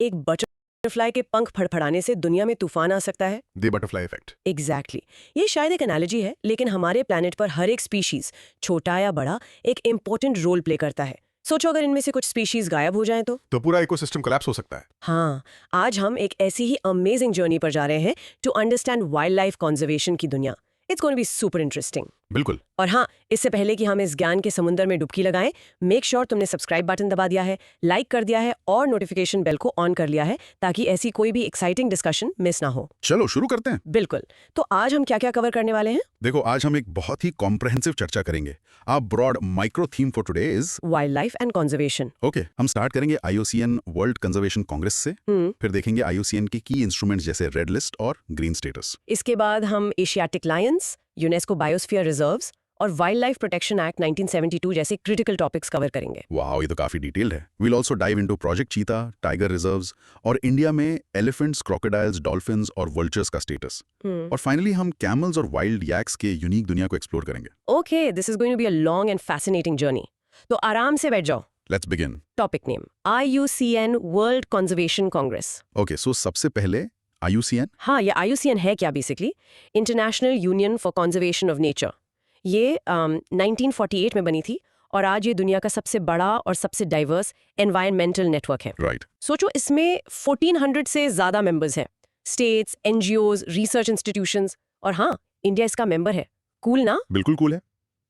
एक बटरफ्लाई के पंख फड़फड़ाने से दुनिया में तूफान आ सकता है। The butterfly effect. एग्जैक्टली ये शायद एक एनालॉजी है, लेकिन हमारे प्लैनेट पर हर एक स्पीशीज, छोटा या बड़ा, एक इम्पोर्टेंट रोल प्ले करता है। सोचो अगर इनमें से कुछ स्पीशीज गायब हो जाएं तो पूरा इकोसिस्टम कोलैप्स हो सकता है। हाँ, आज हम एक ऐसी ही अमेजिंग जर्नी पर जा रहे हैं to understand wildlife conservation की दुनिया। It's going to be super interesting. बिल्कुल। और हाँ, इससे पहले कि हम इस ज्ञान के समुद्र में डुबकी लगाएं, मेक श्योर तुमने सब्सक्राइब बटन दबा दिया है, लाइक कर दिया है और नोटिफिकेशन बेल को ऑन कर लिया है, ताकि ऐसी कोई भी एक्साइटिंग डिस्कशन मिस ना हो। चलो शुरू करते हैं। बिल्कुल। तो आज हम क्या क्या कवर करने वाले हैं? देखो, आज हम एक बहुत ही कॉम्प्रहेंसिव चर्चा करेंगे। आप broad micro theme for today is wildlife and conservation. Okay. हम स्टार्ट करेंगे आईयूसीएन वर्ल्ड कंजर्वेशन कांग्रेस से, फिर देखेंगे आईयूसीएन के की इंस्ट्रूमेंट्स जैसे रेड लिस्ट और ग्रीन स्टेटस। इसके बाद हम Asiatic lions, UNESCO biosphere reserves और वाइल्ड लाइफ प्रोटेक्शन एक्ट 1972 जैसे क्रिटिकल टॉपिक्स कवर करेंगे। वाह, ये तो काफी डिटेल्ड है। We'll also dive into project cheetah, tiger reserves और इंडिया में एलिफेंट्स, क्रोकोडाइल्स, डॉल्फिन्स और वल्चर्स का स्टेटस। और फाइनली हम कैमल्स और वाइल्ड यैक्स के यूनिक दुनिया को एक्सप्लोर करेंगे। Okay, this is going to be a long and fascinating journey. तो आराम से बैठ जाओ। Let's begin. Topic name IUCN world conservation congress. Okay, so सबसे पहले आईयूसीएन। हाँ, ये IUCN है क्या basically? International union for conservation of nature. ये 1948 में बनी थी और आज ये दुनिया का सबसे बड़ा और सबसे डाइवर्स एनवायरमेंटल नेटवर्क है। राइट। सोचो, इसमें 1400 से ज्यादा मेंबर्स हैं, स्टेट्स, NGOs, रिसर्च इंस्टीट्यूशंस, और हाँ, इंडिया इसका मेंबर है। कूल ना? बिल्कुल कूल है।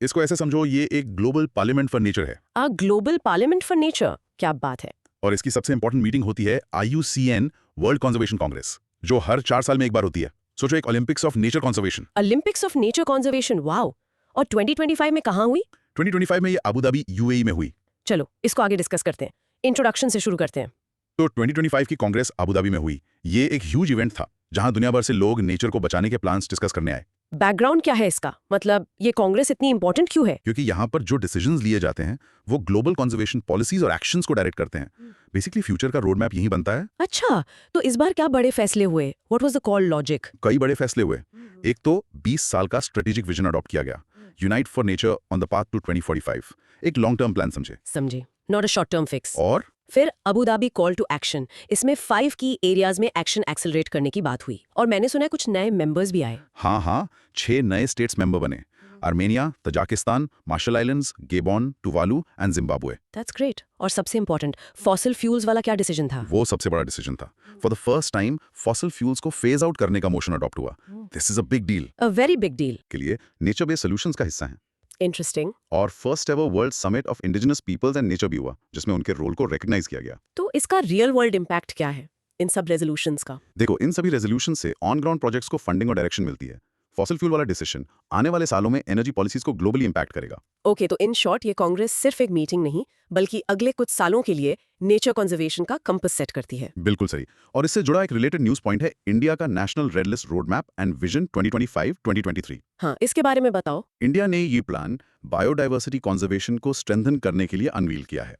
इसको ऐसे समझो, ये एक ग्लोबल पार्लियामेंट फॉर नेचर है। आ ग्लोबल पार्लियामेंट फॉर नेचर, क्या बात है। और इसकी सबसे इंपॉर्टेंट मीटिंग होती है आईयूसीएन वर्ल्ड कंजर्वेशन कांग्रेस, जो हर 4 साल में एक बार होती है। सोचो, एक Olympics of nature conservation. Olympics of nature conservation, wow. और 2025 में कहाँ हुई? 2025 में ये अबू धाबी यूएई में हुई। चलो इसको आगे डिस्कस करते हैं। इंट्रोडक्शन से शुरू करते हैं। तो 2025 की कांग्रेस अबू धाबी में हुई। ये एक ह्यूज इवेंट था, जहां दुनिया भर से लोग नेचर को बचाने के प्लान्स डिस्कस करने आए। बैकग्राउंड क्या है इसका? मतलब ये कांग्रेस इतनी इंपॉर्टेंट क्यों है? क्योंकि यहाँ पर जो डिसीजंस लिए जाते हैं वो ग्लोबल कंजर्वेशन पॉलिसीज और एक्शंस को डायरेक्ट करते हैं। बेसिकली फ्यूचर का रोड मैप यहीं बनता है। अच्छा, तो इस बार क्या बड़े फैसले हुए? What was the call logic? कई बड़े फैसले हुए। एक तो 20 साल का स्ट्रेटेजिक विजन अडॉप्ट किया गया, unite for nature on the path to 2045। एक लॉन्ग टर्म प्लान समझे, not a short term fix. और फिर Abu Dhabi call to action. इसमें 5 की एरियाज में एक्शन एक्सेलरेट करने की बात हुई, और मैंने सुना है कुछ नए मेंबर्स भी आए। हाँ, 6 नए स्टेट्स मेंबर बने। Armenia, Tajikistan, Marshall Islands, Gabon, Tuvalu and Zimbabwe. That's great. और सबसे इंपॉर्टेंट, फॉसिल फ्यूल्स वाला क्या डिसीजन था? वो सबसे बड़ा डिसीजन था। For the first time fossil fuels को फेज आउट करने का मोशन अडॉप्ट हुआ। This is a big deal. A very big deal. के लिए नेचर बेस्ड सॉल्यूशंस का हिस्सा है। इंटरेस्टिंग। और first ever world summit of indigenous peoples and nature भी हुआ, जिसमें उनके रोल को रिकॉग्नाइज किया गया। तो इसका रियल वर्ल्ड इम्पैक्ट क्या है इन सब रेजोल्यूशंस का? देखो, इन सभी रेजोल्यूशन से ऑन ग्राउंड प्रोजेक्ट्स को फंडिंग और डायरेक्शन मिलती है। फॉसिल फ्यूल वाला डिसीजन आने वाले सालों में एनर्जी पॉलिसीज को ग्लोबली इंपैक्ट करेगा। ओके, तो इन शॉर्ट ये कांग्रेस सिर्फ एक मीटिंग नहीं, बल्कि अगले कुछ सालों के लिए नेचर कंजर्वेशन का कंपास सेट करती है। बिल्कुल सही। और इससे जुड़ा एक रिलेटेड न्यूज पॉइंट है इंडिया का national red list road map and vision 2025-2023। हाँ, इसके बारे में बताओ। इंडिया ने ये प्लान बायोडाइवर्सिटी कंजर्वेशन को स्ट्रेंथन करने के लिए अनवील किया है।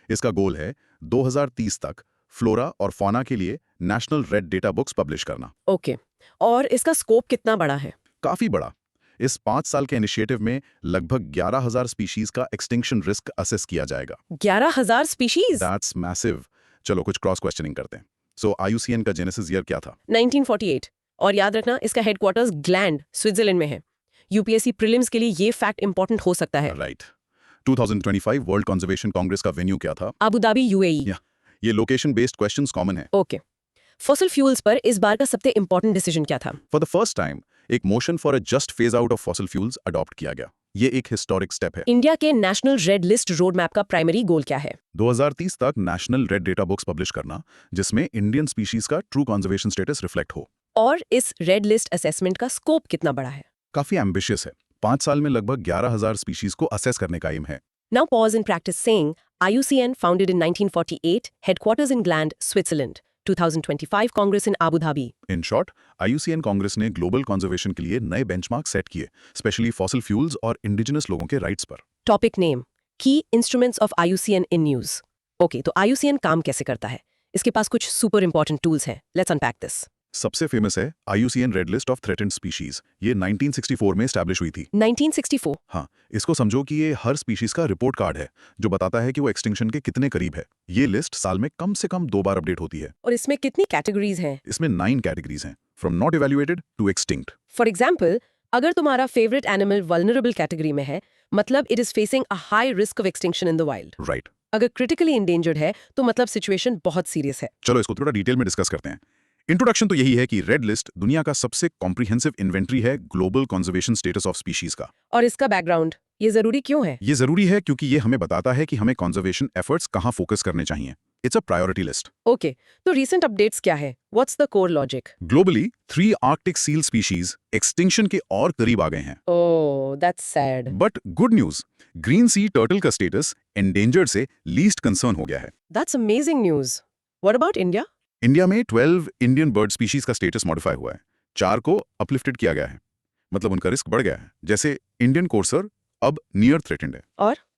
इसका गोल है 2030 तक फ्लोरा और फौना के लिए national red data books publish करना। ओके, और इसका स्कोप कितना बड़ा है? काफी बड़ा। इस 5 साल के इनिशिएटिव में लगभग 11,000 स्पीशीज का एक्सटिंक्शन रिस्क असेस किया जाएगा। 11,000 स्पीशीज? That's massive. चलो कुछ क्रॉस क्वेश्चनिंग करते हैं। सो आईयूसीएन का जेनेसिस ईयर क्या था? 1948। और याद रखना, इसका हेडक्वार्टर्स ग्लैंड, स्विट्जरलैंड में है। यूपीएससी प्रीलिम्स के लिए ये फैक्ट इंपॉर्टेंट हो सकता है। राइट। 2025 वर्ल्ड कंजर्वेशन कांग्रेस का वेन्यू क्या था? Abu Dhabi, UAE। ये लोकेशन बेस्ड क्वेश्चंस कॉमन है। ओके, फॉसिल फ्यूल्स पर इस बार का सबसे इंपॉर्टेंट डिसीजन क्या था? फॉर द फर्स्ट टाइम एक motion for a just phase out of fossil fuels adopt किया गया। ये एक हिस्टोरिक स्टेप है। इंडिया के national red list road map का प्राइमरी गोल क्या है? 2030 तक national red data books publish करना, जिसमें इंडियन स्पीशीज का ट्रू कंजर्वेशन स्टेटस रिफ्लेक्ट हो। और इस रेड लिस्ट असेसमेंट का स्कोप कितना बड़ा है? काफी एम्बिशियस है। 5 साल में लगभग 11,000 स्पीशीज को असेस करने का एम है। Now pause in practice saying IUCN founded in 1948, headquarters in Gland, Switzerland. 2025 Congress in Abu Dhabi. In short, IUCN Congress ने ग्लोबल कंजर्वेशन के लिए नए बेंचमार्क सेट किए, स्पेशली फॉसिल फ्यूल्स और इंडिजिनस लोगों के राइट्स पर। Topic name: Key Instruments of IUCN in News. Okay, तो IUCN काम कैसे करता है? इसके पास कुछ सुपर इंपॉर्टेंट टूल्स हैं। Let's unpack this. सबसे फेमस है IUCN red list of threatened species. ये 1964 में एस्टैब्लिश हुई थी। 1964। हाँ, इसको समझो कि ये हर स्पीशीज का रिपोर्ट कार्ड है जो बताता है कि वो एक्सटिंक्शन के कितने करीब है। ये लिस्ट साल में कम से कम 2 बार अपडेट होती है। और इसमें कितनी कैटेगरीज हैं? इसमें 9 कैटेगरीज हैं, from not evaluated to extinct. For example, अगर तुम्हारा फेवरेट एनिमल वल्नरेबल कैटेगरी में है, मतलब it is facing a high risk of extinction in the wild. Right. अगर क्रिटिकली इंडेंजर्ड है तो मतलब सिचुएशन बहुत सीरियस है। चलो इसको थोड़ा डिटेल में डिस्कस करते हैं। इंट्रोडक्शन तो यही है कि रेड लिस्ट दुनिया का सबसे कॉम्प्रिहेंसिव इन्वेंट्री है global conservation status of species का। और इसका बैकग्राउंड ये जरूरी क्यों है? ये जरूरी है क्योंकि ये हमें बताता है कि हमें कंजर्वेशन एफर्ट्स कहाँ फोकस करने चाहिए। It's a priority list. Okay, तो रीसेंट अपडेट्स क्या है? What's the core logic? Globally 3 Arctic seal species extinction के और करीब आ गए हैं। Oh, that's sad. But good news, green sea turtle का स्टेटस एंडेंजर्ड से लीस्ट कंसर्न हो गया है। That's amazing news. What about India? India में 12 इंडियन बर्ड स्पीशीज का स्टेटस मॉडिफाई हुआ है। 4 को अपलिफ्टेड किया गया है, मतलब उनका रिस्क बढ़ गया है। जैसे इंडियन कोर्सर अब नियर थ्रेटेंड है,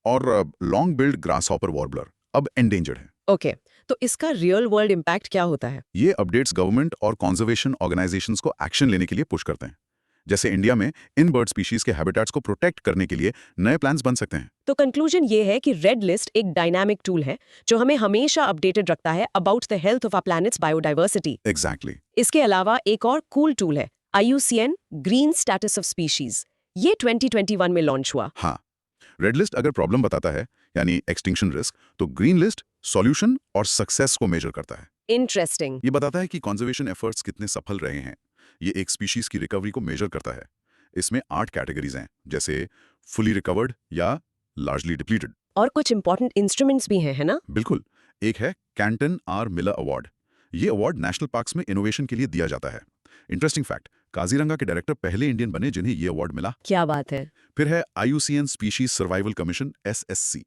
और लॉन्ग बिल्ड ग्रासहॉपर वॉर्बलर अब एंडेंजर्ड है। ओके, तो इसका रियल वर्ल्ड इम्पैक्ट क्या होता है? ये अपडेट्स गवर्नमेंट और कंजर्वेशन ऑर्गेनाइजेशंस को एक्शन लेने के लिए पुश करते हैं। जैसे इंडिया में इन बर्ड स्पीशीज के हैबिटेट्स को प्रोटेक्ट करने के लिए नए प्लान्स बन सकते हैं। तो कंक्लूजन ये है कि रेड लिस्ट एक डायनामिक टूल है जो हमें हमेशा अपडेटेड रखता है about the health of our planet's biodiversity. Exactly. इसके अलावा एक और कूल टूल है IUCN green status of species. ये 2021 में लॉन्च हुआ। हाँ, रेड लिस्ट अगर प्रॉब्लम बताता है, यानी एक्सटिंक्शन रिस्क, तो ग्रीन लिस्ट सॉल्यूशन और सक्सेस को मेजर करता है। इंटरेस्टिंग। ये बताता है कि कंजर्वेशन एफर्ट्स कितने सफल रहे हैं। ये एक स्पीशीज की रिकवरी को मेजर करता है। इसमें 8 कैटेगरीज हैं, जैसे फुली रिकवर्ड या लार्जली डिप्लीटेड। और कुछ इंपॉर्टेंट इंस्ट्रूमेंट्स भी हैं, है ना? बिल्कुल। एक है कैंटन आर मिलर अवार्ड। ये अवार्ड नेशनल पार्क्स में इनोवेशन के लिए दिया जाता है। इंटरेस्टिंग फैक्ट, काजीरंगा के डायरेक्टर पहले इंडियन बने जिन्हें ये अवार्ड मिला। क्या बात है। फिर है IUCN species survival commission SSC।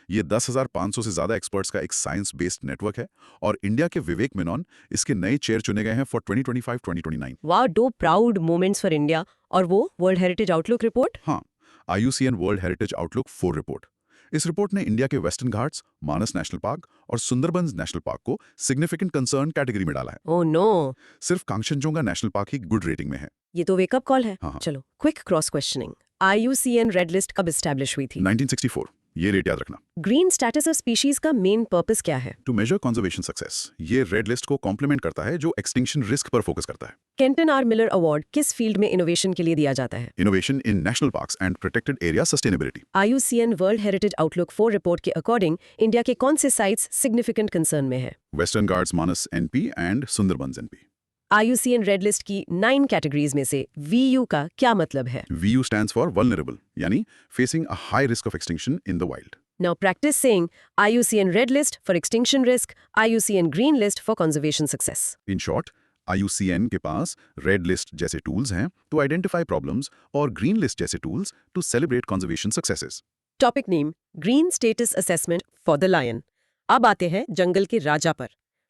ये 10,500 से ज्यादा एक्सपर्ट्स का एक साइंस बेस्ड नेटवर्क है, और इंडिया के विवेक मेनन इसके नए चेयर चुने गए हैं फॉर 2025-2029। वाह, 2 प्राउड मोमेंट्स फॉर इंडिया। और वो वर्ल्ड हेरिटेज आउटलुक रिपोर्ट? हाँ, IUCN world heritage outlook 4 report. इस रिपोर्ट ने इंडिया के western Ghats, Manas national park और सुंदरबंस नेशनल पार्क को सिग्निफिकेंट कंसर्न कैटेगरी में डाला है। Oh no. सिर्फ कांचनजंगा नेशनल पार्क ही गुड रेटिंग में है। ये तो वेकअप कॉल है। हाँ। चलो quick cross questioning. IUCN red list कब एस्टैब्लिश हुई थी? 1964। ये रेट याद रखना। ग्रीन स्टेटस ऑफ स्पीशीज का मेन पर्पस क्या है? To measure conservation success. ये रेड लिस्ट को कॉम्प्लीमेंट करता है जो एक्सटिंक्शन रिस्क पर फोकस करता है। केंटन आर मिलर अवार्ड किस फील्ड में इनोवेशन के लिए दिया जाता है? Innovation in national parks and protected area sustainability. IUCN world heritage outlook 4 report के अकॉर्डिंग इंडिया के कौन से साइट्स सिग्निफिकेंट कंसर्न में है? Western Ghats, Manas NP and Sundarbans NP। IUCN red list की 9 कैटेगरीज में से VU का क्या मतलब है? VU stands for vulnerable, यानी facing a high risk of extinction in the wild. Now practice saying IUCN red list for extinction risk, IUCN green list for conservation success. In short, IUCN के पास red list जैसे tools हैं to identify problems और green list जैसे tools to celebrate conservation successes. Topic name: Green Status Assessment for the Lion. अब आते हैं जंगल के राजा पर,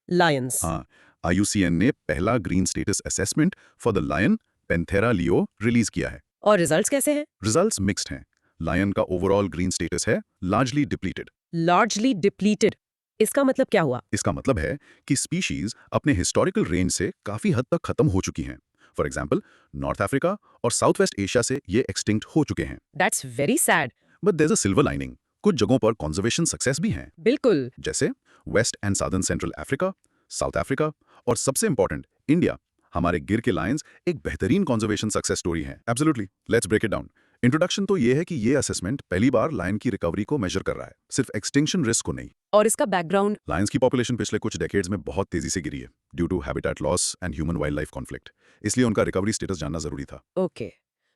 Lions. हाँ, IUCN ने पहला green status assessment for the lion Panthera leo release किया है। और रिजल्ट्स कैसे हैं? रिजल्ट्स मिक्स्ड हैं। लायन का ओवरऑल ग्रीन स्टेटस है लार्जली डिप्लीटेड। Largely depleted. इसका मतलब क्या हुआ? इसका मतलब है कि स्पीशीज अपने हिस्टोरिकल रेंज से काफी हद तक खत्म हो चुकी हैं। फॉर एग्जाम्पल, नॉर्थ अफ्रीका और साउथ वेस्ट एशिया से ये एक्सटिंक्ट हो चुके हैं। That's very sad. But there is a silver lining. कुछ जगहों पर कंजर्वेशन सक्सेस भी हैं, बिल्कुल। जैसे West and Southern Central Africa, South Africa, और सबसे इंपॉर्टेंट इंडिया। हमारे गिर के लायंस एक बेहतरीन कंजर्वेशन सक्सेस स्टोरी है। Absolutely, let's break it down. Introduction तो ये है कि ये असेसमेंट पहली बार लायन की रिकवरी को मेजर कर रहा है, सिर्फ एक्सटिंक्शन रिस्क को नहीं। और इसका बैकग्राउंड? लायंस की पॉपुलेशन पिछले कुछ डेकेड्स में बहुत तेजी से गिरी है due to habitat loss and human wildlife conflict, इसलिए उनका रिकवरी स्टेटस जानना जरूरी था। ओके,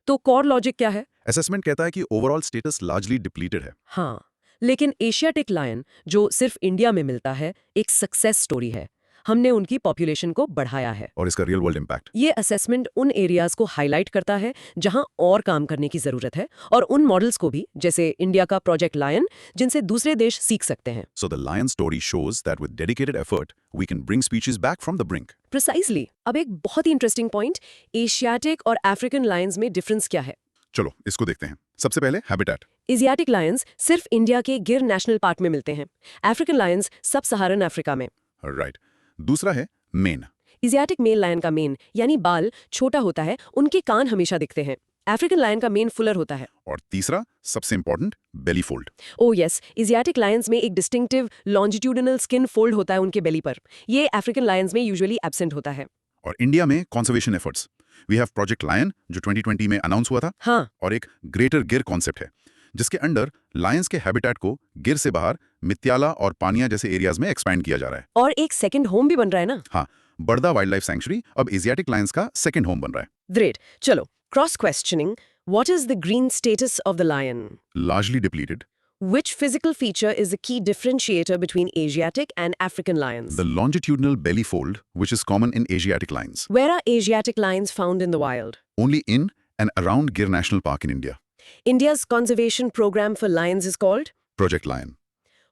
तो कोर लॉजिक क्या है? असेसमेंट कहता है कि ओवरऑल स्टेटस लार्जली डिप्लीटेड है। हाँ, लेकिन एशियाटिक लायन जो सिर्फ इंडिया में मिलता है एक सक्सेस स्टोरी है। हमने उनकी पॉपुलेशन को बढ़ाया है। और इसका रियल वर्ल्ड इम्पैक्ट? ये असेसमेंट उन एरियाज को हाईलाइट करता है जहां और काम करने की जरूरत है, और उन मॉडल्स को भी, जैसे इंडिया का प्रोजेक्ट लायन, जिनसे दूसरे देश सीख सकते हैं। So the lion story shows that with dedicated effort, we can bring species back from the brink. Precisely. अब एक बहुत ही इंटरेस्टिंग पॉइंट, एशियाटिक और अफ्रीकन लायंस में डिफरेंस क्या है? चलो इसको देखते हैं। सबसे पहले हैबिटेट। एशियाटिक लायंस सिर्फ इंडिया के गिर नेशनल पार्क में मिलते हैं, अफ्रीकन लायंस सब सहारन अफ्रीका में। राइट। दूसरा है मेन। एशियाटिक मेल लायन का मेन यानी बाल छोटा होता है, उनके कान हमेशा दिखते हैं। अफ्रीकन लायन का मेन फुलर होता है। और तीसरा सबसे important, belly fold. Oh yes, Asiatic lions में एक डिस्टिंक्टिव लॉन्जिट्यूडिनल स्किन फोल्ड होता है उनके बेली पर। ये अफ्रीकन लायंस में यूजुअली एब्सेंट होता है। और इंडिया में conservation efforts, we have project lion जो 2020 में अनाउंस हुआ था। हाँ, और एक ग्रेटर गिर कॉन्सेप्ट है जिसके अंडर लायंस के हैबिटेट को गिर से बाहर मित्याला और पानिया जैसे एरियाज में एक्सपैंड किया जा रहा है। और एक सेकंड होम भी बन रहा है ना। हाँ, बड़दा वाइल्ड लाइफ सैंक्चुरी अब एशियाटिक लायंस का सेकंड होम बन रहा है। ग्रेट, चलो cross questioning. What is the green status of the lion? Largely depleted. Which physical feature is the key differentiator between Asiatic and African lions? The longitudinal belly fold, which is common in Asiatic lions, Where are Asiatic lions found in the wild? only in and around Gir National Park in India. India's conservation program for lions is called? Project Lion.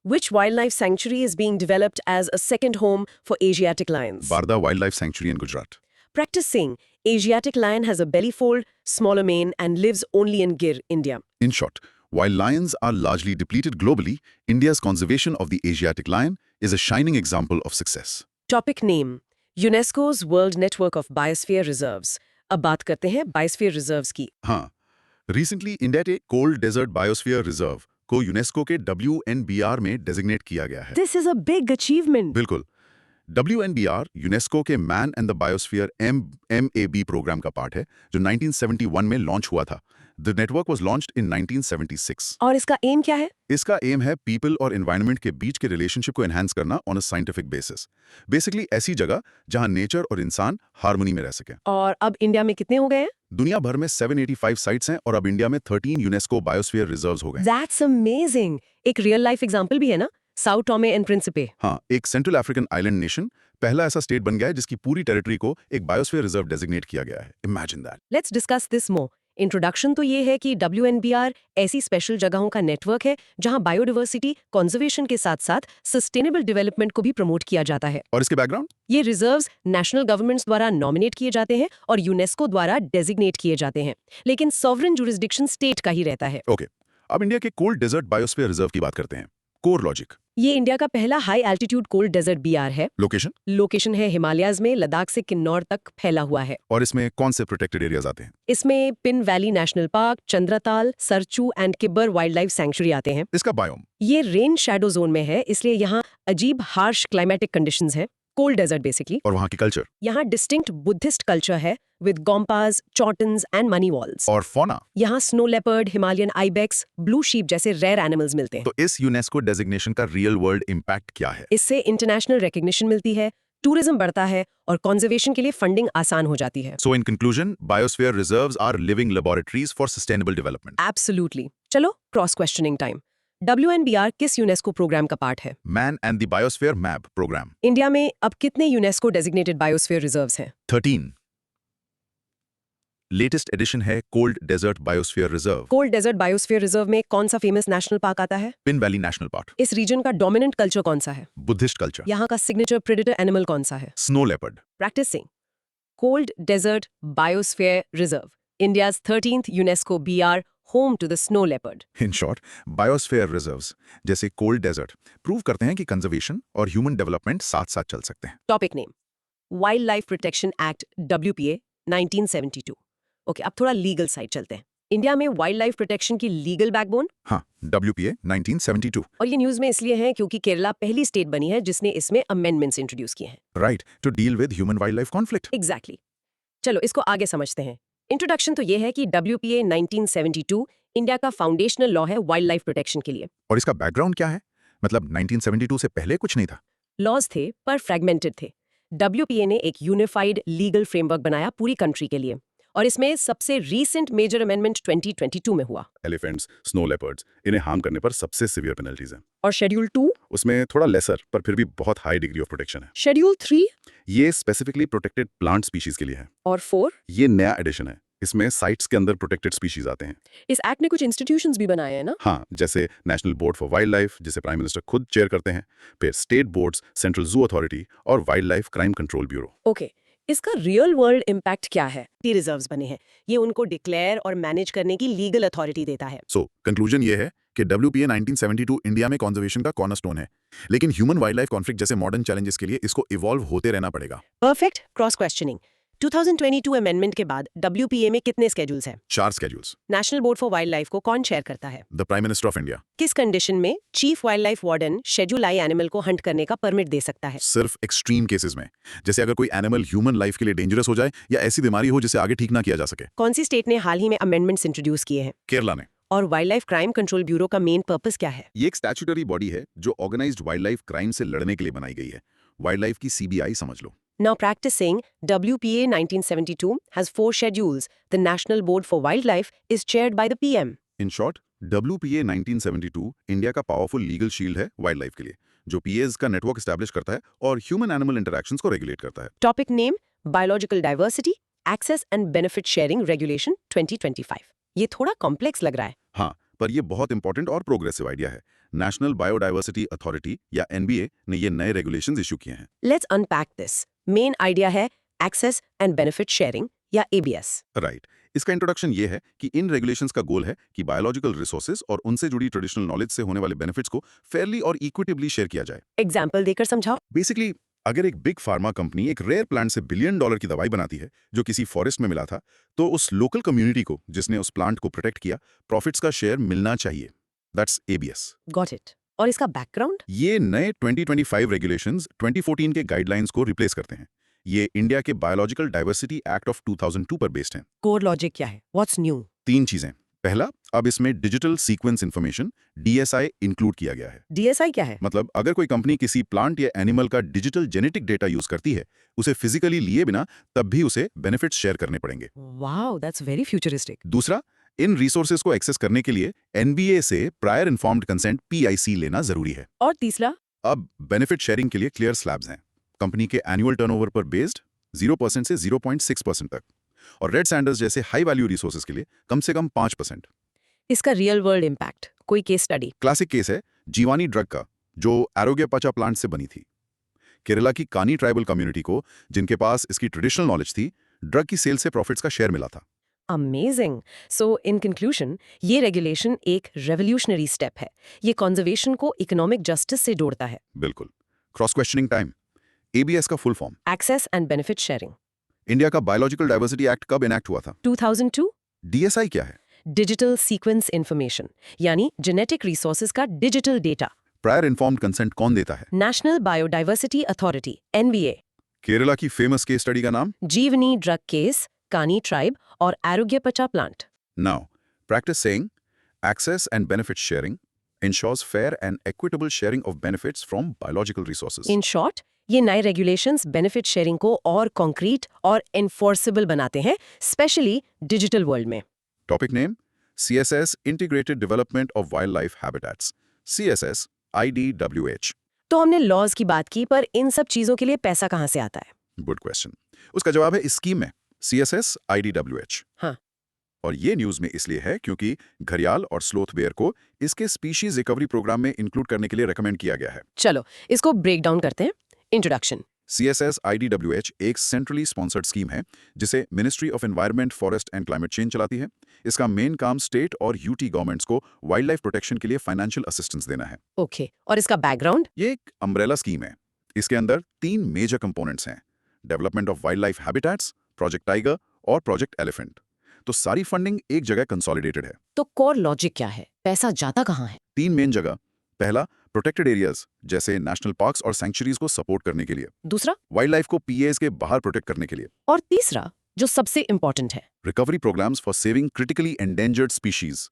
Which wildlife sanctuary is being developed as a second home for Asiatic lions? Barda Wildlife Sanctuary in Gujarat. Practice saying Asiatic lion has a belly fold, smaller mane, and lives only in Gir, India. In short, while lions are largely depleted globally, India's conservation of the Asiatic lion is a shining example of success. Topic name: UNESCO's World Network of Biosphere Reserves. अब बात करते हैं biosphere reserves की। हाँ, recently India के cold desert biosphere reserve को UNESCO के WNBR में डेजिग्नेट किया गया है। This is a big achievement. बिल्कुल। WNBR यूनेस्को के man and the biosphere MAB programme का पार्ट है जो 1971 में लॉन्च हुआ था। The network was launched in 1976। और इसका एम क्या है? इसका एम है पीपल और एनवायरनमेंट के बीच के रिलेशनशिप को एनहांस करना on a scientific basis. Basically ऐसी जगह जहां नेचर और इंसान हार्मनी में रह सके। और अब इंडिया में कितने हो गए हैं? दुनिया भर में 785 साइट्स हैं और अब इंडिया में 13 यूनेस्को बायोस्फीयर रिजर्व्स हो गए। That's amazing. एक रियल लाइफ एग्जांपल भी है ना, साउ टोमे एंड प्रिंसिपे। हाँ, एक सेंट्रल अफ्रीकन आइलैंड नेशन पहला ऐसा स्टेट बन गया है जिसकी पूरी टेरिटरी को एक बायोस्फीयर रिजर्व डेजिग्नेट किया गया है। Imagine that. Let's discuss this more. Introduction तो ये है कि WNBR ऐसी स्पेशल जगहों का नेटवर्क है जहां बायोडाइवर्सिटी कंजर्वेशन के साथ साथ सस्टेनेबल डेवलपमेंट को भी प्रमोट किया जाता है। और इसके बैकग्राउंड? ये रिजर्व्स नेशनल गवर्नमेंट्स द्वारा नॉमिनेट किए जाते हैं और यूनेस्को द्वारा डेजिग्नेट किए जाते हैं, लेकिन सॉवरेन जुरिस्डिक्शन स्टेट का ही रहता है। ओके, अब इंडिया के कोल्ड डेजर्ट बायोस्फीयर रिजर्व की बात करते हैं। Core logic. ये इंडिया का पहला high altitude cold desert BR है। लोकेशन? लोकेशन है हिमालयाज में, लद्दाख से किन्नौर तक फैला हुआ है। और इसमें कौन से प्रोटेक्टेड एरियाज आते हैं? इसमें pin valley national park, Chandratal, Sarchu and Kibber wild life sanctuary आते हैं। इसका बायोम? ये रेन शैडो जोन में है, इसलिए यहाँ अजीब हार्श क्लाइमेटिक कंडीशंस है। Cold desert basically. और वहाँ की कल्चर? यहाँ डिस्टिंक्ट बुद्धिस्ट कल्चर है with gompas, chortens and mani walls. और फौना? यहाँ snow leopard, Himalayan ibex, blue sheep जैसे रेयर एनिमल्स मिलते हैं। तो इस यूनेस्को डेजिग्नेशन का रियल वर्ल्ड इम्पैक्ट क्या है? इससे इंटरनेशनल रिकग्निशन मिलती है, टूरिज्म बढ़ता है और कंजर्वेशन के लिए फंडिंग आसान हो जाती है। So in conclusion, biosphere reserves are living laboratories for sustainable development. Absolutely. चलो क्रॉस क्वेश्चनिंग टाइम। WNBR किस यूनेस्को प्रोग्राम का पार्ट है? Man and the Biosphere Map program. India में अब कितने यूनेस्को डेजिग्नेटेड बायोस्फीयर रिजर्व्स हैं? 13. लेटेस्ट एडिशन है cold desert biosphere reserve. Cold desert biosphere reserve में कौन सा फेमस नेशनल पार्क आता है? Pin valley national park. इस रीजन का डोमिनेंट कल्चर कौन सा है? Buddhist culture. यहाँ का सिग्नेचर प्रेडेटर एनिमल कौन सा है? Snow leopard. Practising cold desert biosphere reserve, India's 13th UNESCO BR home to the snow leopard. In short, biosphere reserves जैसे कोल्ड डेजर्ट प्रूव करते हैं कि कंजर्वेशन और ह्यूमन डेवलपमेंट साथ साथ चल सकते हैं। Topic name: wild life protection act WPA 1972। Okay, अब थोड़ा लीगल साइड चलते हैं। इंडिया में वाइल्ड लाइफ प्रोटेक्शन की लीगल बैकबोन? हाँ, WPA 1972। और ये न्यूज में इसलिए है क्योंकि केरला पहली स्टेट बनी है जिसने इसमें अमेंडमेंट्स इंट्रोड्यूस किए हैं। Right, to deal with human wildlife conflict. Exactly. चलो इसको आगे समझते हैं। इंट्रोडक्शन तो ये है कि WPA 1972 इंडिया का फाउंडेशनल लॉ है वाइल्ड लाइफ प्रोटेक्शन के लिए। और इसका बैकग्राउंड क्या है? मतलब 1972 से पहले कुछ नहीं था? लॉज थे पर फ्रेगमेंटेड थे। WPA ने एक यूनिफाइड लीगल फ्रेमवर्क बनाया पूरी कंट्री के लिए, और इसमें सबसे रीसेंट मेजर अमेंडमेंट 2022 में हुआ। एलिफेंट्स, स्नो लेपर्ड्स, इन्हें हार्म करने पर सबसे सिवियर पेनल्टीज हैं। और शेड्यूल 2? उसमें थोड़ा लेसर पर फिर भी बहुत हाई डिग्री ऑफ प्रोटेक्शन है। शेड्यूल 3? ये स्पेसिफिकली प्रोटेक्टेड प्लांट स्पीशीज के लिए है। और 4? ये नया एडिशन है, इसमें साइट्स के अंदर प्रोटेक्टेड स्पीशीज आते हैं। इस एक्ट ने कुछ इंस्टीट्यूशंस भी बनाए हैं ना? हाँ, जैसे national board for wildlife जिसे प्राइम मिनिस्टर खुद चेयर करते हैं, फिर state boards, central zoo authority और wildlife crime control bureau. Okay, इसका रियल वर्ल्ड इम्पैक्ट क्या है? ये रिजर्व्स बने हैं, ये उनको डिक्लेयर और मैनेज करने की लीगल अथॉरिटी देता है। सो कंक्लूजन ये है कि WPA 1972 इंडिया में कॉन्जर्वेशन का कॉर्नरस्टोन है, लेकिन ह्यूमन वाइल्ड लाइफ कॉन्फ्लिक्ट जैसे मॉडर्न चैलेंजेस के लिए इसको इवॉल्व होते रहना पड़ेगा। Perfect cross questioning. 2022 अमेंडमेंट के बाद WPA में कितने स्केड्यूल्स हैं? 4 schedules. National board for wild life को कौन शेयर करता है? The prime minister of India. किस कंडीशन में chief wild life warden schedule I animal को हंट करने का परमिट दे सकता है? सिर्फ एक्सट्रीम केसेस में, जैसे अगर कोई एनिमल ह्यूमन लाइफ के लिए डेंजरस हो जाए या ऐसी बीमारी हो जिसे आगे ठीक ना किया जा सके। कौन सी स्टेट ने हाल ही में अमेंडमेंट्स इंट्रोड्यूस किए हैं? केरला ने। और wildlife crime control bureau का मेन पर्पस क्या है? ये एक स्टैट्यूटरी बॉडी है जो ऑर्गेनाइज्ड वाइल्ड लाइफ क्राइम से लड़ने के लिए बनाई गई है। वाइल्ड लाइफ की CBI समझ लो। Now practicing, WPA 1972 has 4 schedules. The National Board for Wildlife is chaired by the PM. In short, WPA 1972 India का पावरफुल लीगल शील्ड है वाइल्ड लाइफ के लिए, जो PAs का नेटवर्क एस्टैब्लिश करता है और ह्यूमन एनिमल इंटरैक्शंस को रेगुलेट करता है। Topic name: Biological Diversity, Access and Benefit Sharing Regulation 2025. ये थोड़ा कॉम्प्लेक्स लग रहा है। हाँ, पर ये बहुत इंपॉर्टेंट और प्रोग्रेसिव आइडिया है। नेशनल बायोडाइवर्सिटी अथॉरिटी या NBA ने ये नए रेगुलेशंस इशू किए हैं। Let's unpack this. Main idea है Access and Benefit Sharing या ABS. राइट। इसका इंट्रोडक्शन ये है कि इन रेगुलेशंस का गोल है कि बायोलॉजिकल रिसोर्सेज और उनसे जुड़ी ट्रेडिशनल नॉलेज से होने वाले बेनिफिट्स को फेयरली और इक्विटेबली शेयर किया जाए। एग्जाम्पल देकर समझाओ। बेसिकली, अगर एक बिग फार्मा कंपनी एक रेयर प्लांट से $1 बिलियन की दवाई बनाती है जो किसी फॉरेस्ट में मिला था, तो उस लोकल कम्युनिटी को जिसने उस प्लांट को प्रोटेक्ट किया, प्रॉफिट्स का शेयर मिलना चाहिए। That's ABS। Got it. और इसका बैकग्राउंड? ये नए 2025 रेगुलेशंस 2014 के गाइडलाइंस को रिप्लेस करते हैं। ये इंडिया के बायोलॉजिकल डाइवर्सिटी एक्ट ऑफ 2002 पर बेस्ड हैं। कोर लॉजिक क्या है? What's new? 3 चीजें। पहला, अब इसमें digital sequence information DSI include किया गया है। DSI क्या है? मतलब अगर कोई कंपनी किसी प्लांट या एनिमल का डिजिटल जेनेटिक डेटा यूज करती है, उसे फिजिकली लिए बिना, तब भी उसे बेनिफिट्स शेयर करने पड़ेंगे। Wow, that's very futuristic. दूसरा, इन रिसोर्सेज को एक्सेस करने के लिए NBA से प्रायर इन्फॉर्म्ड कंसेंट PIC लेना जरूरी है। और तीसरा? अब बेनिफिट शेयरिंग के लिए क्लियर स्लैब्स हैं, कंपनी के एनुअल टर्नओवर पर बेस्ड 0% से 0.6% तक, और रेड सैंडर्स जैसे हाई वैल्यू रिसोर्सेज के लिए कम से कम 5%। इसका रियल वर्ल्ड इम्पैक्ट, कोई केस स्टडी? क्लासिक केस है जीवानी ड्रग का, जो आरोग्यपचा प्लांट से बनी थी। केरला की कानी ट्राइबल कम्युनिटी को, जिनके पास इसकी ट्रेडिशनल नॉलेज थी, ड्रग की सेल से प्रॉफिट्स का शेयर मिला था। अमेजिंग। सो इन कंक्लूजन, ये रेगुलेशन एक रेवोल्यूशनरी स्टेप है। ये कंजर्वेशन को इकोनॉमिक जस्टिस से जोड़ता है। बिल्कुल। Cross questioning time. ABS का full form? Access and benefit sharing. India का बायोलॉजिकल डाइवर्सिटी एक्ट कब इनैक्ट हुआ था? 2002। DSI क्या है? डिजिटल सीक्वेंस इंफॉर्मेशन, यानी जेनेटिक रिसोर्सेज का digital data. Prior informed consent कौन देता है? National biodiversity authority NBA। Kerala की फेमस केस स्टडी का नाम? जीवनी ड्रग केस, कानी ट्राइब और arogyapacha plant. Now practice saying access and benefit sharing ensures fair and equitable sharing of benefits from biological resources. In short, ये नए रेगुलेशंस बेनिफिट शेयरिंग को और concrete और एनफोर्सेबल बनाते हैं, स्पेशली डिजिटल वर्ल्ड में। Topic name: CSS Integrated Development of Wildlife Habitats. CSS IDWH. तो हमने लॉज की बात की, पर इन सब चीजों के लिए पैसा कहाँ से आता है? Good question. उसका जवाब है इस स्कीम में, CSS IDWH। हाँ। और ये न्यूज में इसलिए है क्योंकि घड़ियाल और स्लोथ बेयर को इसके स्पीशीज रिकवरी प्रोग्राम में इंक्लूड करने के लिए रेकमेंड किया गया है। चलो इसको ब्रेक डाउन करते हैं। इंट्रोडक्शन। CSS IDWH एक सेंट्रली स्पॉन्सर्ड स्कीम है जिसे ministry of environment, forest and climate change चलाती है। इसका मेन काम स्टेट और UT गवर्नमेंट्स को वाइल्ड लाइफ प्रोटेक्शन के लिए फाइनेंशियल असिस्टेंस देना है। ओके, और इसका बैकग्राउंड? ये एक अम्ब्रेला स्कीम है। इसके अंदर 3 मेजर कंपोनेंट्स हैं: development of wildlife habitats, project tiger और प्रोजेक्ट एलिफेंट। तो सारी फंडिंग एक जगह कंसोलिडेटेड है। तो कोर लॉजिक क्या है? पैसा जाता कहाँ है? 3 मेन जगह। पहला, प्रोटेक्टेड एरियाज जैसे नेशनल पार्क्स और सैंक्चुरीज को सपोर्ट करने के लिए। दूसरा, वाइल्ड लाइफ को PAs के बाहर प्रोटेक्ट करने के लिए। और तीसरा, जो सबसे इंपॉर्टेंट है, recovery programs for saving critically endangered species.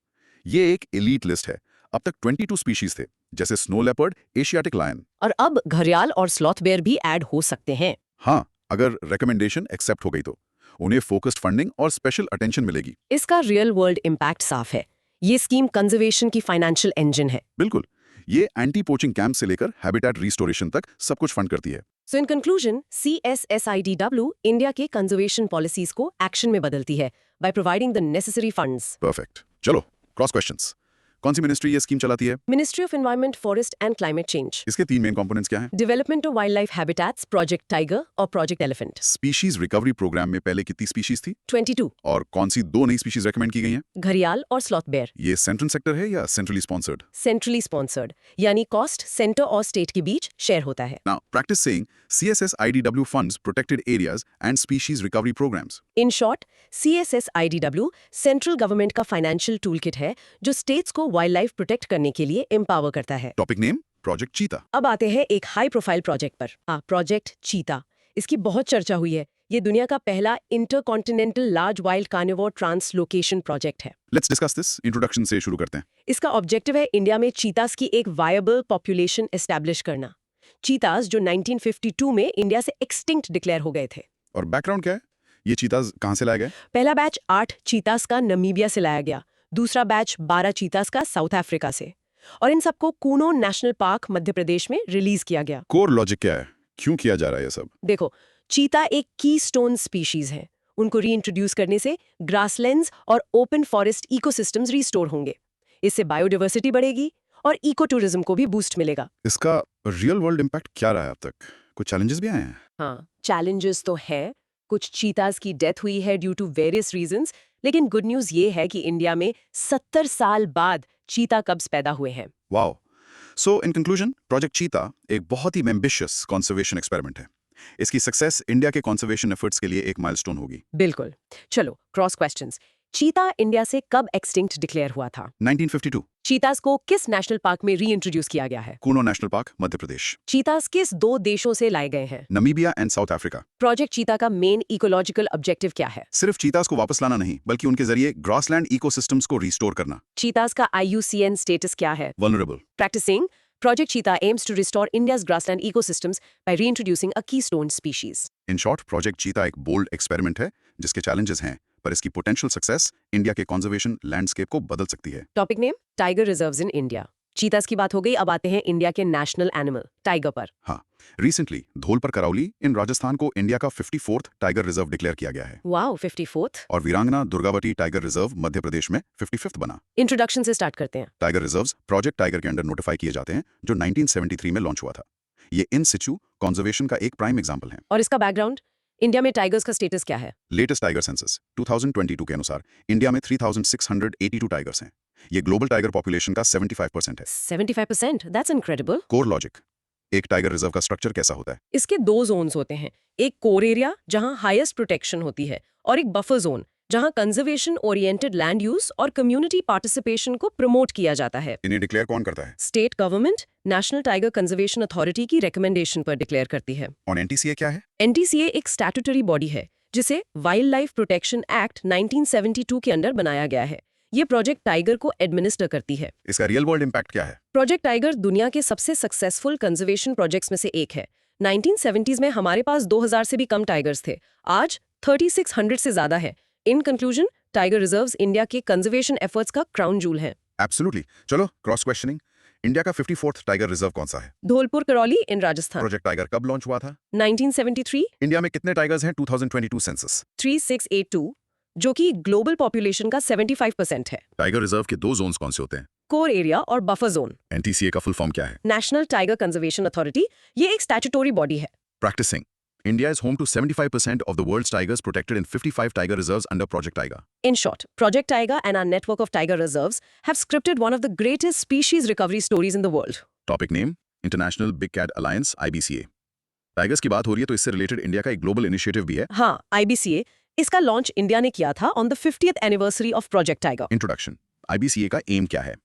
ये एक एलीट लिस्ट है। अब तक 22 स्पीशीज थे, जैसे स्नो लेपर्ड, एशियाटिक लायन। और अब घड़ियाल और स्लॉथ बेयर भी ऐड हो सकते हैं। हाँ, अगर रिकमेंडेशन एक्सेप्ट हो गई तो उन्हें फोकस्ड फंडिंग और स्पेशल अटेंशन मिलेगी। इसका रियल वर्ल्ड इम्पैक्ट साफ है। ये स्कीम कंजर्वेशन की फाइनेंशियल इंजन है। बिल्कुल। ये एंटी पोचिंग कैंप से लेकर हैबिटेट रिस्टोरेशन तक सब कुछ फंड करती है। So in conclusion, CSSIDW India के कंजर्वेशन पॉलिसीज को एक्शन में बदलती है by providing the necessary funds. Perfect. चलो क्रॉस क्वेश्चंस। कौन सी मिनिस्ट्री ये स्कीम चलाती है? Ministry of environment, forest and climate change. इसके 3 मेन कंपोनेंट्स क्या हैं? Development of wildlife habitats, project tiger और project elephant. Species recovery program में पहले कितनी स्पीशीज थी 22। और कौन सी 2 नई स्पीशीज रेकमेंड की गई हैं? घड़ियाल और स्लॉथ बेयर। ये सेंट्रल सेक्टर है या सेंट्रली स्पॉन्सर्ड? सेंट्रली स्पॉन्सर्ड, यानी कॉस्ट सेंटर और स्टेट के बीच शेयर होता है। Now, practice saying CSSIDW funds protected areas and species recovery programs. In short, CSSIDW central government का फाइनेंशियल टूल किट है जो स्टेट्स को वाइल्ड लाइफ प्रोटेक्ट करने के लिए एम्पावर करता है। Topic name, Project Cheetah. अब आते हैं एक हाई प्रोफाइल प्रोजेक्ट पर, प्रोजेक्ट चीता। इसकी बहुत चर्चा हुई है। ये दुनिया का पहला intercontinental large wild carnivore translocation project है। Let's discuss this. Introduction से शुरू करते हैं। इसका ऑब्जेक्टिव है इंडिया में चीतास की एक वायबल पॉपुलेशन एस्टैब्लिश करना। चीतास जो 1952 में इंडिया से एक्सटिंक्ट डिक्लेयर हो गए थे। और बैकग्राउंड क्या है? ये चीताज कहाँ से लाए गए? पहला बैच 8 चीतास का नमीबिया से लाया गया, दूसरा बैच 12 चीतास का साउथ अफ्रीका से, और इन सबको कूनो नेशनल पार्क मध्य प्रदेश में रिलीज किया गया। कोर लॉजिक क्या है? क्यों किया जा रहा है ये सब? देखो, चीता एक कीस्टोन स्पीशीज है। उनको रीइंट्रोड्यूस करने से ग्रासलैंड्स और ओपन फॉरेस्ट इकोसिस्टम्स रिस्टोर होंगे। इससे बायोडाइवर्सिटी बढ़ेगी और इको टूरिज्म को भी बूस्ट मिलेगा। इसका रियल वर्ल्ड इम्पैक्ट क्या रहा है अब तक? कुछ चैलेंजेस भी आए हैं? हाँ, चैलेंजेस तो है। कुछ चीतास की डेथ हुई है ड्यू टू वेरियस रीजंस, लेकिन गुड न्यूज ये है कि इंडिया में 70 साल बाद चीता कब्स पैदा हुए हैं। Wow! So in conclusion, project चीता एक बहुत ही एम्बिशियस कंजर्वेशन एक्सपेरिमेंट है। इसकी सक्सेस इंडिया के कंजर्वेशन एफर्ट्स के लिए एक माइलस्टोन होगी। बिल्कुल। चलो, क्रॉस क्वेश्चंस। चीता इंडिया से कब एक्सटिंक्ट डिक्लेयर हुआ था? 1952, चीतास को किस नेशनल पार्क में रीइंट्रोड्यूस किया गया है? Kuno national park, Madhya Pradesh. चीतास किस 2 देशों से लाए गए हैं? Namibia and south Africa. Project चीता का मेन इकोलॉजिकल ऑब्जेक्टिव क्या है? सिर्फ चीतास को वापस लाना नहीं, बल्कि उनके जरिए ग्रासलैंड इकोसिस्टम्स को रिस्टोर करना। चीतास का IUCN स्टेटस क्या है? Vulnerable. Practicing, Project Cheetah aims to restore India's grassland ecosystems by reintroducing a keystone species. In short, project चीता एक बोल्ड एक्सपेरिमेंट है जिसके चैलेंजेस हैं, पर इसकी पोटेंशियल सक्सेस इंडिया के कंजर्वेशन लैंडस्केप को बदल सकती है। Topic name, tiger reserves in India. चीतास की बात हो गई, अब आते हैं इंडिया के नेशनल एनिमल टाइगर पर। हाँ, रिसेंटली धौलपुर कराउली इन राजस्थान को इंडिया का 54th टाइगर रिजर्व डिक्लेयर किया गया है। Wow, 54th। और वीरांगना दुर्गावती टाइगर रिजर्व मध्य प्रदेश में 55th बना। इंट्रोडक्शन से स्टार्ट करते हैं। टाइगर रिजर्व्स प्रोजेक्ट टाइगर के अंडर नोटिफाई किए जाते हैं, जो 1973 में लॉन्च हुआ था। ये इन सिचू कंजर्वेशन का एक प्राइम एग्जांपल है। और इसका बैकग्राउंड, इंडिया में टाइगर्स का स्टेटस क्या है? लेटेस्ट टाइगर सेंसस 2022 के अनुसार इंडिया में 3682 टाइगर्स हैं। ये ग्लोबल टाइगर पॉपुलेशन का 75% है। 75%? That's incredible. कोर लॉजिक, एक टाइगर रिजर्व का स्ट्रक्चर कैसा होता है? इसके 2 जोन्स होते हैं, एक कोर एरिया जहां हाईएस्ट प्रोटेक्शन होती है, और एक बफर जोन जहां कंजर्वेशन ओरिएंटेड लैंड यूज और कम्युनिटी पार्टिसिपेशन को प्रमोट किया जाता है। इन्हें डिक्लेयर कौन करता है? State government national tiger conservation authority की रिकमेंडेशन पर डिक्लेयर करती है। और एनटीसीए क्या है? NTCA एक स्टैट्यूटरी बॉडी है जिसे वाइल्ड लाइफ प्रोटेक्शन एक्ट 1972 के अंडर बनाया गया है। ये प्रोजेक्ट टाइगर को एडमिनिस्टर करती है। इसका रियल वर्ल्ड इम्पैक्ट क्या है? प्रोजेक्ट टाइगर दुनिया के सबसे सक्सेसफुल कंजर्वेशन प्रोजेक्ट्स में से एक है। 1970s में हमारे पास 2000 से भी कम टाइगर्स थे, आज 3600 से ज्यादा है। In conclusion, tiger reserves India के कंजर्वेशन एफर्ट्स का क्राउन जूल है। एब्सोल्युटली। चलो, क्रॉस क्वेश्चनिंग। इंडिया का 54th टाइगर रिजर्व कौन सा है? धौलपुर करौली इन राजस्थान। प्रोजेक्ट टाइगर कब लॉन्च हुआ था? 1973। इंडिया में कितने टाइगर्स हैं 2022 सेंसस? 3682, जो कि ग्लोबल पॉपुलेशन का 75% है। टाइगर रिजर्व के 2 जोन्स कौन से होते हैं? कोर एरिया और बफर जोन। एनटीसीए का फुल फॉर्म क्या है? National tiger conservation authority. ये एक स्टैट्यूटोरी बॉडी है। Practicing. India is home to 75% of the world's tigers protected in 55 tiger reserves under Project Tiger. In short, Project Tiger and our network of tiger reserves have scripted one of the greatest species recovery stories in the world. Topic name, International Big Cat Alliance, IBCA. Tigers की बात हो रही है तो इससे related India का एक global initiative भी है। हाँ, IBCA। इसका लॉन्च इंडिया ने किया था on the 50th anniversary of project tiger. Introduction, IBCA का एम क्या है?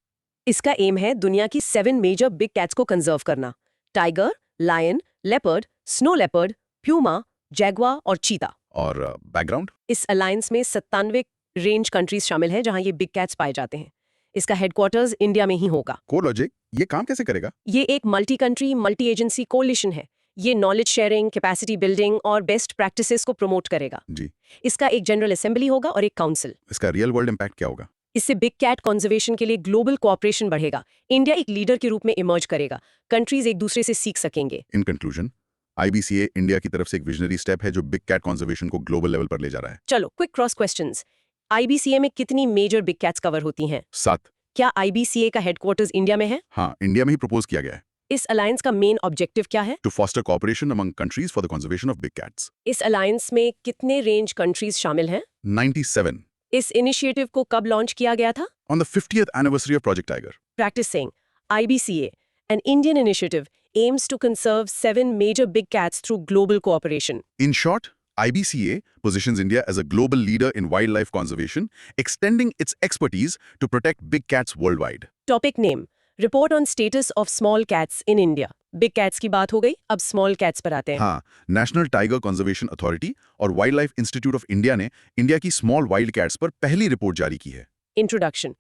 इसका एम है दुनिया की 7 मेजर बिग कैट्स को कंजर्व करना। Tiger, lion, leopard, snow leopard, puma, jaguar और चीता। और बैकग्राउंड? इस अलायंस में 97 रेंज कंट्रीज शामिल हैं जहां ये बिग कैट्स पाए जाते हैं। इसका हेडक्वार्टर्स इंडिया में ही होगा। कोर लॉजिक, ये काम कैसे करेगा? ये एक multi country multi agency coalition है। ये नॉलेज शेयरिंग, कैपेसिटी बिल्डिंग और बेस्ट प्रैक्टिसेस को प्रमोट करेगा। जी। इसका एक जनरल असेंबली होगा और एक काउंसिल। इसका रियल वर्ल्ड इम्पैक्ट क्या होगा? इससे बिग कैट कंजर्वेशन के लिए ग्लोबल कोऑपरेशन बढ़ेगा। इंडिया एक लीडर के रूप में इमर्ज करेगा। कंट्रीज एक दूसरे से सीख सकेंगे। इन कंक्लूजन, IBCA इंडिया की तरफ से एक विजनरी स्टेप है जो बिग कैट कंजर्वेशन को ग्लोबल लेवल पर ले जा रहा है। चलो, क्विक क्रॉस क्वेश्चंस। IBCA में कितनी मेजर बिग कैट्स कवर होती हैं? 7। क्या IBCA का हेडक्वार्टर्स इंडिया में है? हाँ, इंडिया में ही प्रपोज किया गया है इस अलायंस का मेन ऑब्जेक्टिव क्या है? To foster cooperation among countries for the conservation of big cats. इस अलायंस में कितने रेंज कंट्रीज शामिल हैं? 97 इस इनिशिएटिव को कब लॉन्च किया गया था? on the 50th anniversary of Project Tiger. Practicing IBCA, an Indian initiative, aims to conserve 7 major big cats through global cooperation. In short, IBCA positions India as a global leader in wildlife conservation, extending its expertise to protect big cats worldwide. Topic name: Report on status of small cats in India. Big cats की बात हो गई, अब small cats पर आते हैं. हाँ, national tiger conservation authority और wild life institute of India ने इंडिया की स्मॉल वाइल्ड कैट्स पर पहली रिपोर्ट जारी की है। Introduction.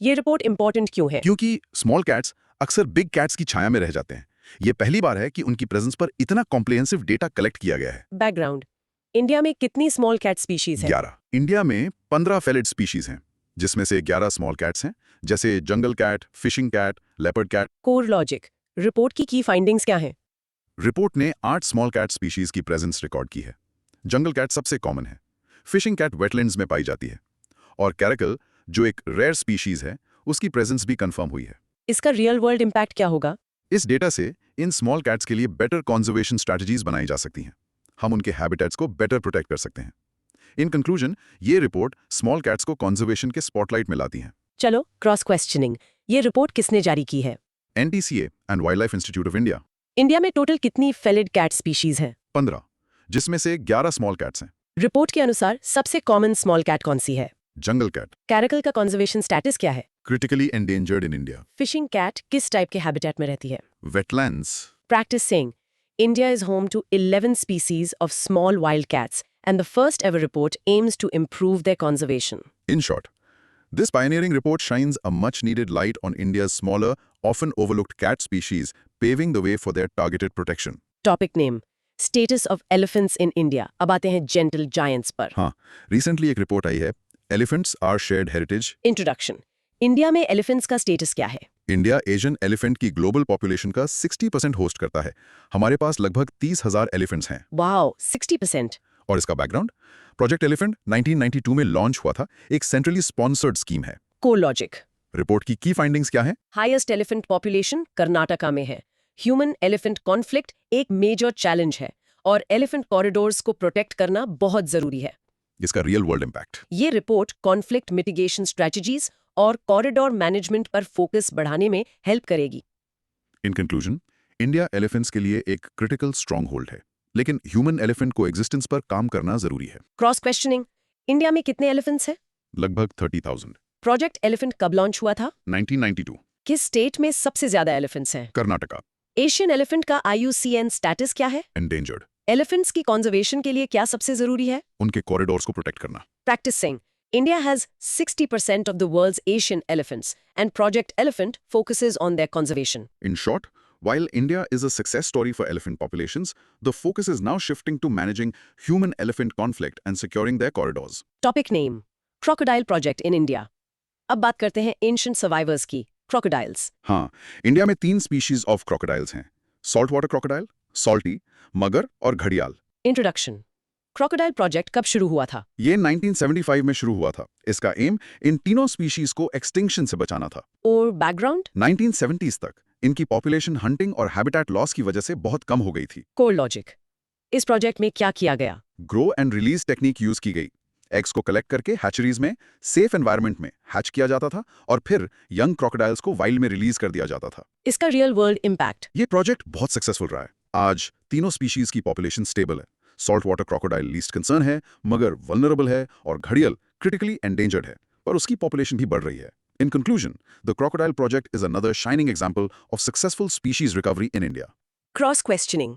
ये रिपोर्ट इंपॉर्टेंट क्यों है? क्योंकि स्मॉल कैट्स अक्सर बिग कैट्स की छाया में रह जाते हैं। ये पहली बार है कि उनकी प्रेजेंस पर इतना कॉम्प्रिहेंसिव डेटा कलेक्ट किया गया है। बैकग्राउंड: इंडिया में कितनी स्मॉल कैट स्पीशीज है? 11। इंडिया में 15 फेलिड स्पीशीज हैं, जिसमें से 11 स्मॉल कैट्स हैं, जैसे jungle cat, fishing cat, leopard cat. Core logic: report की फाइंडिंग्स क्या हैं? रिपोर्ट ने 8 स्मॉल कैट स्पीशीज की प्रेजेंस रिकॉर्ड की है। जंगल कैट सबसे कॉमन है, फिशिंग कैट वेटलैंड्स में पाई जाती है, और कैरेकल, जो एक रेयर स्पीशीज है, उसकी प्रेजेंस भी कंफर्म हुई है। इसका रियल वर्ल्ड इम्पैक्ट क्या होगा? इस डेटा से इन स्मॉल कैट्स के लिए बेटर कंजर्वेशन स्ट्रैटेजीज बनाई जा सकती हैं। हम उनके हैबिटेट्स को बेटर प्रोटेक्ट कर सकते हैं। इन कंक्लूजन, ये रिपोर्ट स्मॉल कैट्स को कंजर्वेशन के स्पॉटलाइट में लाती है। चलो क्रॉस क्वेश्चनिंग, ये रिपोर्ट किसने जारी की है? NTCA and wild life institute of India. India में टोटल कितनी फेलिड कैट स्पीशीज हैं? 15, जिसमें से 11 स्मॉल कैट्स हैं। रिपोर्ट के अनुसार सबसे कॉमन स्मॉल कैट कौन सी है? जंगल कैट, कैरेकल का कंजर्वेशन स्टेटस क्या है? Critically endangered in India. Fishing cat किस टाइप के हैबिटेट में रहती है? Wetlands. Practicing. India is home to 11 species of small wild cats, and the first ever report aims to improve their conservation. In short, this pioneering report shines a much-needed light on India's smaller, often overlooked cat species, paving the way for their targeted protection. Topic name: Status of elephants in India. अब आते हैं gentle giants पर. हाँ, recently एक report आई है, Elephants are shared heritage. Introduction. India में elephants का status क्या है? इंडिया एशियन एलिफेंट की ग्लोबल पॉपुलेशन का 60% होस्ट करता है। हमारे पास लगभग 30,000 एलिफेंट्स हैं। Wow, 60%. और इसका बैकग्राउंड, प्रोजेक्ट एलिफेंट 1992 में लॉन्च हुआ था, एक सेंट्रली स्पॉन्सर्ड स्कीम है। Core logic. रिपोर्ट की फाइंडिंग्स क्या हैं? Highest elephant population कर्नाटका में है. Human elephant conflict एक मेजर चैलेंज है और elephant corridors को प्रोटेक्ट करना बहुत जरूरी है. इसका रियल वर्ल्ड इम्पैक्ट। ये रिपोर्ट कॉन्फ्लिक्ट मिटिगेशन स्ट्रेटजीज और कॉरिडोर मैनेजमेंट पर फोकस बढ़ाने में हेल्प करेगी। इन कंक्लूजन, इंडिया एलिफेंट्स के लिए एक क्रिटिकल स्ट्रॉन्ग होल्ड है, लेकिन ह्यूमन एलिफेंट को एग्जिस्टेंस पर काम करना जरूरी है। क्रॉस क्वेश्चनिंग: इंडिया में कितने एलिफेंट्स हैं? लगभग 30,000। प्रोजेक्ट एलिफेंट कब लॉन्च हुआ था? 1992। किस स्टेट में सबसे ज्यादा एलिफेंट्स हैं? कर्नाटका। एशियन एलिफेंट का IUCN स्टेटस क्या है? एंडेंजर्ड। एलिफेंट्स की कंजर्वेशन के लिए क्या सबसे जरूरी है? उनके कॉरिडोर्स को प्रोटेक्ट करना। Practicing. India has 60% of the world's Asian elephants, and Project Elephant focuses on their conservation. In short, while India is a success story for elephant populations, the focus is now shifting to managing human-elephant conflict and securing their corridors. Topic name: Crocodile Project in India. अब बात करते हैं ancient survivors की, crocodiles. हाँ, India में 3 species of crocodiles हैं, salt water crocodile, salty, मगर और घड़ियाल। Introduction. Crocodile Project कब शुरू हुआ था? ये 1975 में शुरू हुआ था। इसका एम इन तीनों स्पीशीज को एक्सटिंक्शन से बचाना था। और बैकग्राउंड? 1970s तक इनकी पॉपुलेशन हंटिंग और हैबिटेट लॉस की वजह से बहुत कम हो गई थी। कोर लॉजिक: इस प्रोजेक्ट में क्या किया गया? Grow and release technique use की गई। एग्स को कलेक्ट करके हैचरीज में सेफ एनवायरनमेंट में हैच किया जाता था और फिर यंग क्रोकोडाइल्स को वाइल्ड में रिलीज कर दिया जाता था। इसका रियल वर्ल्ड इम्पैक्ट? ये प्रोजेक्ट बहुत सक्सेसफुल रहा है। आज तीनों स्पीशीज की पॉपुलेशन स्टेबल है। Salt water crocodile least concern है, मगर वल्नरेबल है, और घड़ियाल क्रिटिकली एंडेंजर्ड है, पर उसकी पॉपुलेशन भी बढ़ रही है। In conclusion, the Crocodile Project is another shining example of successful species recovery in India. Cross questioning: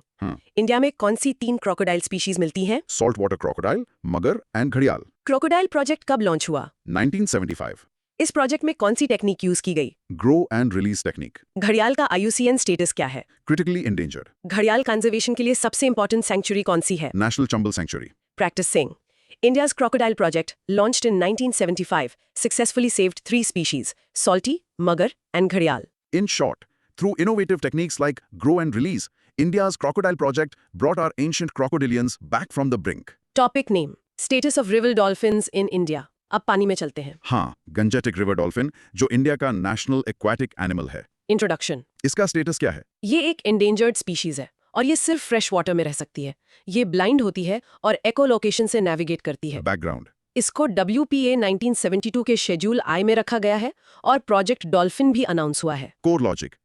India में कौन सी 3 क्रोकोडाइल स्पीशीज मिलती हैं? Salt water crocodile, मगर एंड घड़ियाल। क्रोकोडाइल प्रोजेक्ट कब लॉन्च हुआ? 1975। इस प्रोजेक्ट में कौन सी टेक्निक यूज की गई? Grow and release technique. घड़ियाल का IUCN स्टेटस क्या है? Critically endangered. घड़ियाल कंजर्वेशन के लिए सबसे इंपॉर्टेंट सेंचुरी कौन सी है? National Chambal Sanctuary. Practicing. India's crocodile project, launched in 1975, successfully saved 3 species: salty, magar, and gharial. In short, through innovative techniques like grow and release, India's Crocodile Project brought our ancient crocodilians back from the brink. Topic name: Status of river dolphins in India. अब पानी में चलते हैं। हाँ, Gangetic river dolphin जो India का national aquatic animal है। Introduction. इसका स्टेटस क्या है? ये एक एंडेंजर्ड स्पीशीज है और ये सिर्फ फ्रेश वाटर में रह सकती है। ये ब्लाइंड होती है और एकोलोकेशन से नेविगेट करती है। बैकग्राउंड। इसको WPA 1972 के शेड्यूल आई में रखा गया है और प्रोजेक्ट डॉल्फिन भी अनाउंस हुआ है। Core logic.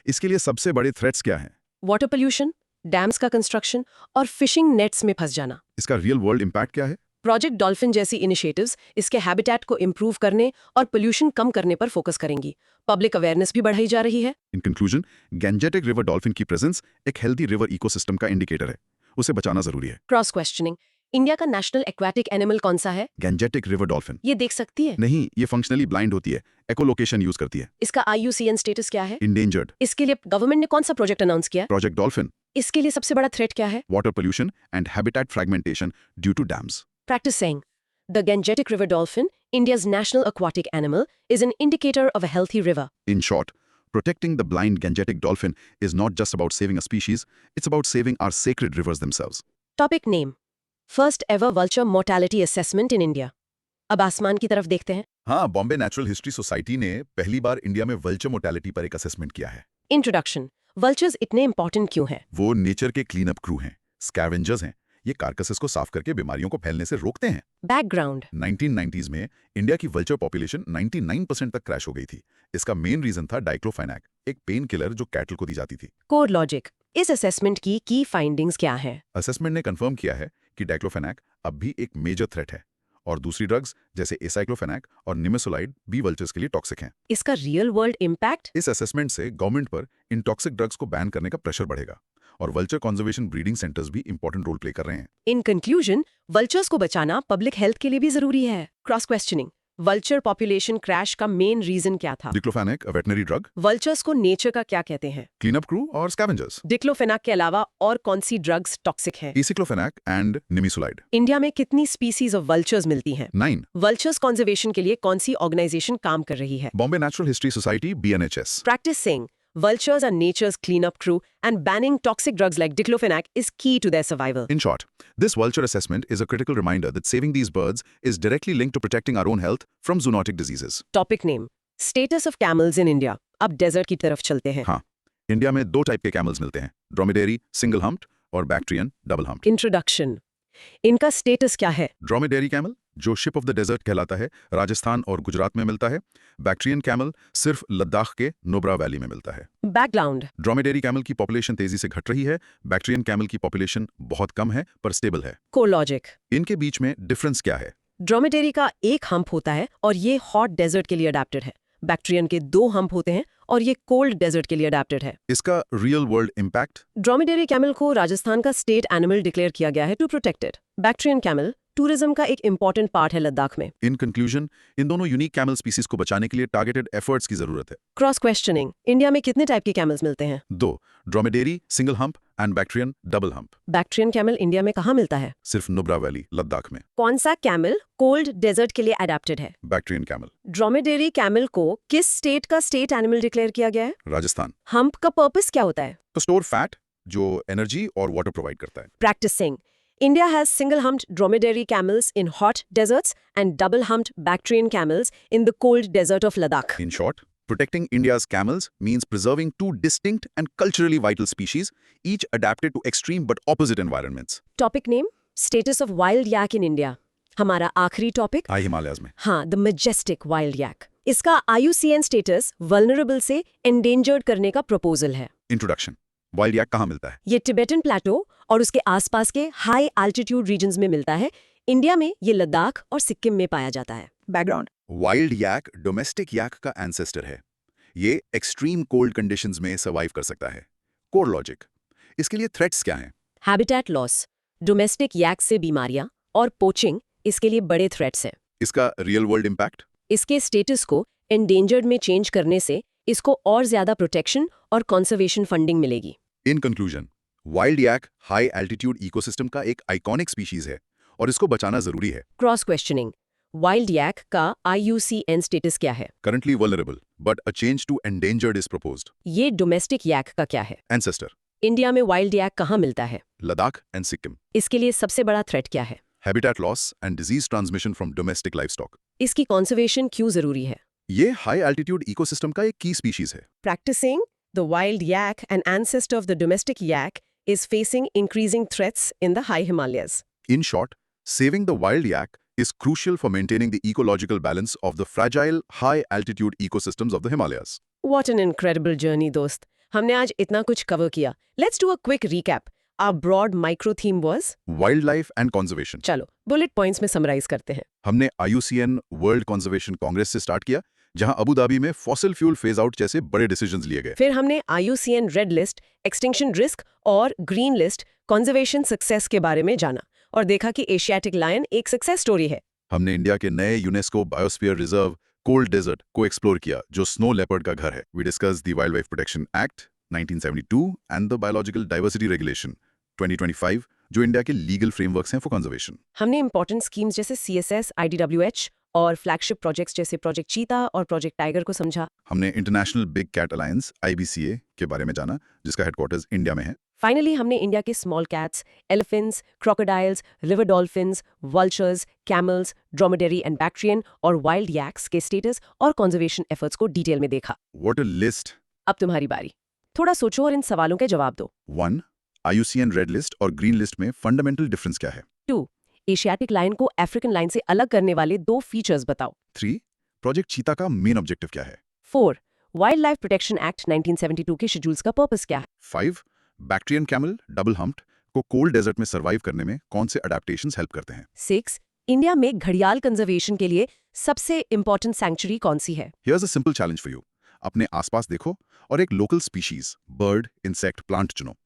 इसके लिए सबसे बड़े थ्रेट्स क्या हैं? वाटर पोल्यूशन, डैम्स का कंस्ट्रक्शन और फिशिंग नेट्स में फंस जाना। इसका रियल वर्ल्ड इम्पैक्ट क्या है? प्रोजेक्ट डॉल्फिन जैसी इनिशिएटिव्स इसके हैबिटेट को इम्प्रूव करने और पोल्यूशन कम करने पर फोकस करेंगी। पब्लिक अवेयरनेस भी बढ़ाई जा रही है। In conclusion, Gangetic river dolphin की प्रेजेंस एक हेल्दी रिवर इकोसिस्टम का इंडिकेटर है। उसे बचाना जरूरी है। Cross questioning. इंडिया का नेशनल एक्वाटिक एनिमल कौन सा है? Gangetic river dolphin. ये देख सकती है? नहीं, ये फंक्शनली ब्लाइंड होती है, एकोलोकेशन यूज करती है। इसका IUCN स्टेटस क्या है? इंडेंजर्ड। इसके लिए गवर्नमेंट ने कौन सा प्रोजेक्ट अनाउंस किया? Project dolphin. इसके लिए सबसे बड़ा थ्रेट क्या है? Water pollution and habitat fragmentation due to dams. Practice saying, the Gangetic River dolphin, India's national aquatic animal, is an indicator of a healthy river. In short, protecting the blind Gangetic dolphin is not just about saving a species, it's about saving our sacred rivers themselves. Topic name. First ever vulture mortality assessment in India. अब आसमान की तरफ देखते हैं। हाँ, Bombay natural history society ने पहली बार India में वल्चर मोर्टेलिटी पर एक असेसमेंट किया है। Introduction. Vultures इतने important क्यों हैं? वो नेचर के क्लीन अप क्रू हैं, स्कैवेंजर्स हैं। ये कार्कसेस को साफ करके बीमारियों को फैलने से रोकते हैं। Background. 1990s में इंडिया की वल्चर पॉपुलेशन 99% तक क्रैश हो गई थी। इसका मेन रीजन था डाइक्लोफेनाक, एक पेन किलर जो कैटल को दी जाती थी। Core logic. इस असेसमेंट की की फाइंडिंग्स क्या हैं? असेसमेंट ने कंफर्म किया है कि डाइक्लोफेनाक अब भी एक मेजर थ्रेट है और दूसरी ड्रग्स जैसे एसाइक्लोफेनाक और निमेसोलाइड भी वल्चर्स के लिए टॉक्सिक हैं। इसका रियल वर्ल्ड इम्पैक्ट? इस असेसमेंट से गवर्नमेंट पर इन टॉक्सिक ड्रग्स को बैन करने का प्रेशर बढ़ेगा और वल्चर कंजर्वेशन ब्रीडिंग सेंटर्स भी इंपॉर्टेंट रोल प्ले कर रहे हैं। इन कंक्लूजन, वल्चर्स को बचाना पब्लिक हेल्थ के लिए भी जरूरी है। Cross questioning. Vulture population crash का मेन रीजन क्या था? Diclofenac, a veterinary drug. Vultures को नेचर का क्या कहते हैं? क्लीन अप क्रू और स्कैवेंजर्स। डिक्लोफेनाक के अलावा और कौन सी ड्रग्स टॉक्सिक हैं? Aceclofenac and nimesulide. इंडिया में कितनी स्पीसीज ऑफ वल्चर्स मिलती हैं? 9। वल्चर्स कंजर्वेशन के लिए कौन सी ऑर्गेनाइजेशन काम कर रही है? Bombay natural history society BNHS। Practice saying, vultures are nature's cleanup crew and banning toxic drugs like diclofenac is key to their survival. In short, this vulture assessment is a critical reminder that saving these birds is directly linked to protecting our own health from zoonotic diseases. Topic name. Status of camels in India. अब desert की तरफ चलते हैं। हाँ, India में 2 type के camels मिलते हैं, ड्रोमेडेरी सिंगल हम्प्ड और बैक्ट्रियन डबल हम्प्ड। इंट्रोडक्शन। इनका स्टेटस क्या है? ड्रोमेडेरी कैमल जो शिप ऑफ द डेजर्ट कहलाता है, राजस्थान और गुजरात में मिलता है। बैक्ट्रियन कैमल सिर्फ लद्दाख के नुब्रा वैली में मिलता है। बैकग्राउंड। ड्रोमेडेरी कैमल की पॉपुलेशन तेजी से घट रही है, बैक्ट्रियन कैमल की पॉपुलेशन बहुत कम है पर स्टेबल है। Core logic. इनके बीच में डिफरेंस क्या है? ड्रोमेडेरी का एक हम्प होता है और ये हॉट डेजर्ट के लिए अडेप्टेड है। बैक्ट्रियन के 2 हम्प होते हैं और ये कोल्ड डेजर्ट के लिए अडेप्टेड है। इसका real world impact? Dromedary camel को राजस्थान का स्टेट एनिमल डिक्लेयर किया गया है to protect it. Bactrian camel tourism का एक इंपॉर्टेंट पार्ट है लद्दाख में। इन कंक्लूजन, इन दोनों यूनिक कैमल स्पीसीज को बचाने के लिए टारगेटेड एफर्ट्स की जरूरत है। Cross questioning. इंडिया में कितने टाइप के कैमल्स मिलते हैं? 2, dromedary single hump and bactrian double hump. Bactrian camel India में कहाँ मिलता है? सिर्फ नुब्रा वैली लद्दाख में। कौन सा कैमल कोल्ड डेजर्ट के लिए अडेप्टेड है? Bactrian camel. ड्रोमेडेरी कैमल को किस स्टेट का स्टेट एनिमल डिक्लेयर किया गया है? राजस्थान। हम्प का पर्पस क्या होता है? तो स्टोर फैट जो एनर्जी और वाटर प्रोवाइड करता है। Practicing. India has single-humped dromedary camels in hot deserts and double-humped Bactrian camels in the cold desert of Ladakh. In short, protecting India's camels means preserving 2 distinct and culturally vital species, each adapted to extreme but opposite environments. Topic name: Status of wild yak in India. हमारा आखिरी topic. High Himalayas में। हाँ, the majestic wild yak. इसका IUCN status vulnerable से endangered करने का proposal है। Introduction. Wild yak कहाँ मिलता है? ये टिबेटन प्लेटो और उसके आसपास के हाई एल्टीट्यूड रीजन्स में मिलता है। इंडिया में ये लद्दाख और सिक्किम में पाया जाता है। बैकग्राउंड। वाइल्ड याक डोमेस्टिक याक का एंसेस्टर है। ये एक्सट्रीम कोल्ड कंडीशंस में सर्वाइव कर सकता है। Core logic. इसके लिए थ्रेट्स क्या हैं? हैबिटेट लॉस, डोमेस्टिक याक से बीमारियां और पोचिंग इसके लिए बड़े थ्रेट्स हैं। इसका रियल वर्ल्ड इम्पैक्ट? इसके स्टेटस को एंडेंजर्ड में चेंज करने से इसको और ज्यादा प्रोटेक्शन और कंजर्वेशन फंडिंग मिलेगी। In conclusion, wild yak high altitude ecosystem का एक आइकॉनिक स्पीशीज है और इसको बचाना जरूरी है। Cross questioning. वाइल्ड याक का IUCN स्टेटस क्या है? Currently vulnerable but a change to endangered is proposed. ये डोमेस्टिक याक का क्या है? एंसेस्टर। इंडिया में वाइल्ड याक कहाँ मिलता है? लद्दाख एंड सिक्किम। इसके लिए सबसे बड़ा थ्रेट क्या है? Habitat loss and disease transmission from domestic livestock. इसकी कॉन्जर्वेशन क्यों जरूरी है? ये हाई एल्टीट्यूड इकोसिस्टम का एक की स्पीशीज है। Practicing, the wild yak, an ancestor of the domestic yak, is facing increasing threats in the high Himalayas. In short, saving the wild yak is crucial for maintaining the ecological balance of the fragile high altitude ecosystems of the Himalayas. What an incredible journey, दोस्त. हमने आज इतना कुछ cover किया. Let's do a quick recap. Our broad micro theme was? Wildlife and conservation. चलो, bullet points में summarize करते हैं. हमने IUCN वर्ल्ड कंजर्वेशन कांग्रेस से स्टार्ट किया, जहां अबू धाबी में फॉसिल फ्यूल फेज आउट जैसे बड़े डिसीजंस लिए गए। फिर हमने IUCN red list, extinction risk और ग्रीन लिस्ट कंजर्वेशन सक्सेस के बारे में जाना और देखा कि एशियाटिक लायन एक सक्सेस स्टोरी है। हमने इंडिया के नए UNESCO biosphere reserve cold desert को एक्सप्लोर किया, जो स्नो लेपर्ड का घर है। We discuss the wildlife protection act 1972 and the biological diversity regulation 2025, जो इंडिया के लीगल फ्रेमवर्क्स हैं फॉर कंजर्वेशन। हमने इंपॉर्टेंट स्कीम्स जैसे CSS, IDWH और फ्लैगशिप प्रोजेक्ट्स जैसे प्रोजेक्ट चीता और प्रोजेक्ट टाइगर को समझा। हमने international big cat alliance IBCA के बारे में जाना, जिसका हेडक्वार्टर्स इंडिया में है। फाइनली हमने इंडिया के small cats, elephants, crocodiles, river dolphins, vultures, camels, dromedary and bactrian और वाइल्ड यैक्स के स्टेटस और कंजर्वेशन एफर्ट्स को डिटेल में देखा। What a list! अब तुम्हारी बारी। थोड़ा सोचो और इन सवालों के जवाब दो। 1. IUCN रेड लिस्ट और ग्रीन लिस्ट में फंडामेंटल डिफरेंस क्या है? 2. एशियाटिक लायन को अफ्रीकन लायन से अलग करने वाले 2 फीचर्स बताओ। 3. प्रोजेक्ट चीता का मेन ऑब्जेक्टिव क्या है? 4. वाइल्ड लाइफ प्रोटेक्शन एक्ट 1972 के शेड्यूल्स का पर्पस क्या है? 5. बैक्ट्रियन कैमल डबल हम्प्ड को कोल्ड डेजर्ट में सर्वाइव करने में कौन से अडेप्टेशंस हेल्प करते हैं? 6. इंडिया में घड़ियाल कंजर्वेशन के लिए सबसे इंपॉर्टेंट सैंक्चुरी कौन सी है? Here's a simple challenge for you. अपने आसपास देखो और एक local species, bird, insect, plant चुनो।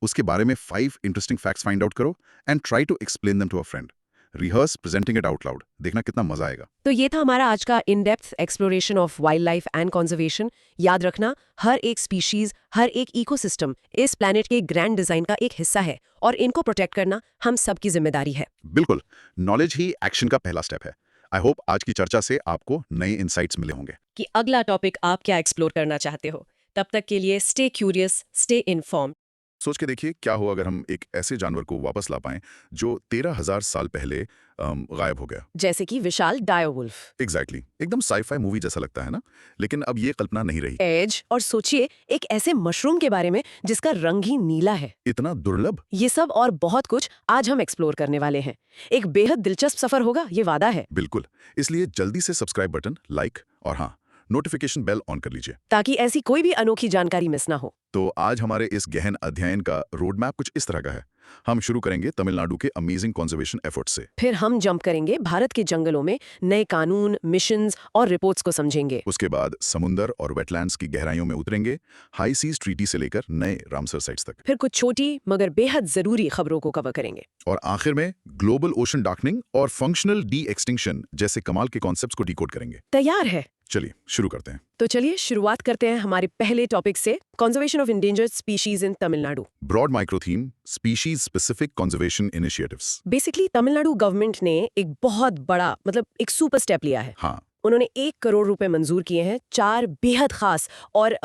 उसके बारे में 5 इंटरेस्टिंग फैक्ट्स फाइंड आउट करो and try to explain them to a friend. Rehearse presenting it out loud, देखना कितना मजा आएगा। तो ये था हमारा आज का in depth exploration of wildlife and conservation. याद रखना, हर एक स्पीशीज, हर एक इकोसिस्टम इस प्लैनेट के ग्रैंड डिजाइन का एक हिस्सा है और इनको प्रोटेक्ट करना हम सबकी जिम्मेदारी है। बिल्कुल, नॉलेज ही एक्शन का पहला स्टेप है। आई होप आज की चर्चा से आपको नए इंसाइट्स मिले होंगे कि अगला टॉपिक आप क्या एक्सप्लोर करना चाहते हो। तब तक के लिए स्टे क्यूरियस, स्टे इन्फॉर्म्ड। सोच के देखिए, क्या हो अगर हम एक ऐसे जानवर को वापस ला पाएं जो 13,000 साल पहले गायब हो गया। जैसे कि विशाल डायोवुल्फ। एग्जैक्टली, एकदम साई-फाई मूवी जैसा लगता है ना, लेकिन अब ये कल्पना नहीं रही। एज, और सोचिए एक ऐसे मशरूम के बारे में जिसका रंग ही नीला है। इतना दुर्लभ। ये सब और बहुत कुछ आज हम एक्सप्लोर करने वाले हैं। एक बेहद दिलचस्प सफर होगा, ये वादा है। बिल्कुल, इसलिए जल्दी से सब्सक्राइब बटन, लाइक और हाँ, नोटिफिकेशन बेल ऑन कर लीजिए ताकि ऐसी कोई भी अनोखी जानकारी मिस ना हो। तो आज हमारे इस गहन अध्ययन का रोड मैप कुछ इस तरह का है। हम शुरू करेंगे तमिलनाडु के अमेजिंग कंजर्वेशन एफर्ट्स से। फिर हम जंप करेंगे भारत के जंगलों में नए कानून, मिशंस और रिपोर्ट्स को समझेंगे। उसके बाद समुंदर और वेटलैंड्स की गहराइयों में उतरेंगे, हाई सीज ट्रीटी से लेकर नए रामसर साइट्स तक। फिर कुछ छोटी मगर बेहद जरूरी खबरों को कवर करेंगे। और आखिर में ग्लोबल ओशन डार्कनिंग और फंक्शनल डी एक्सटिंक्शन जैसे कमाल के कॉन्सेप्ट्स को डिकोड करेंगे। तैयार है? चलिए शुरू करते हैं। तो चलिए शुरुआत करते हैं हमारे पहले टॉपिक से, conservation of endangered species in Tamil Nadu. Broad micro theme, species specific conservation initiatives. Basically Tamil Nadu government ने एक बहुत बड़ा एक सुपर स्टेप लिया है। हाँ, उन्होंने 1 करोड़ रुपए मंजूर किए हैं 4 बेहद खास और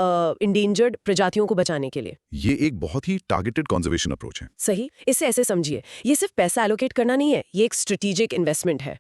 इंडेंजर्ड प्रजातियों को बचाने के लिए। ये एक बहुत ही टारगेटेड कंजर्वेशन अप्रोच है। सही, इसे ऐसे समझिए, ये सिर्फ पैसा एलोकेट करना नहीं है, ये एक स्ट्रेटेजिक इन्वेस्टमेंट है।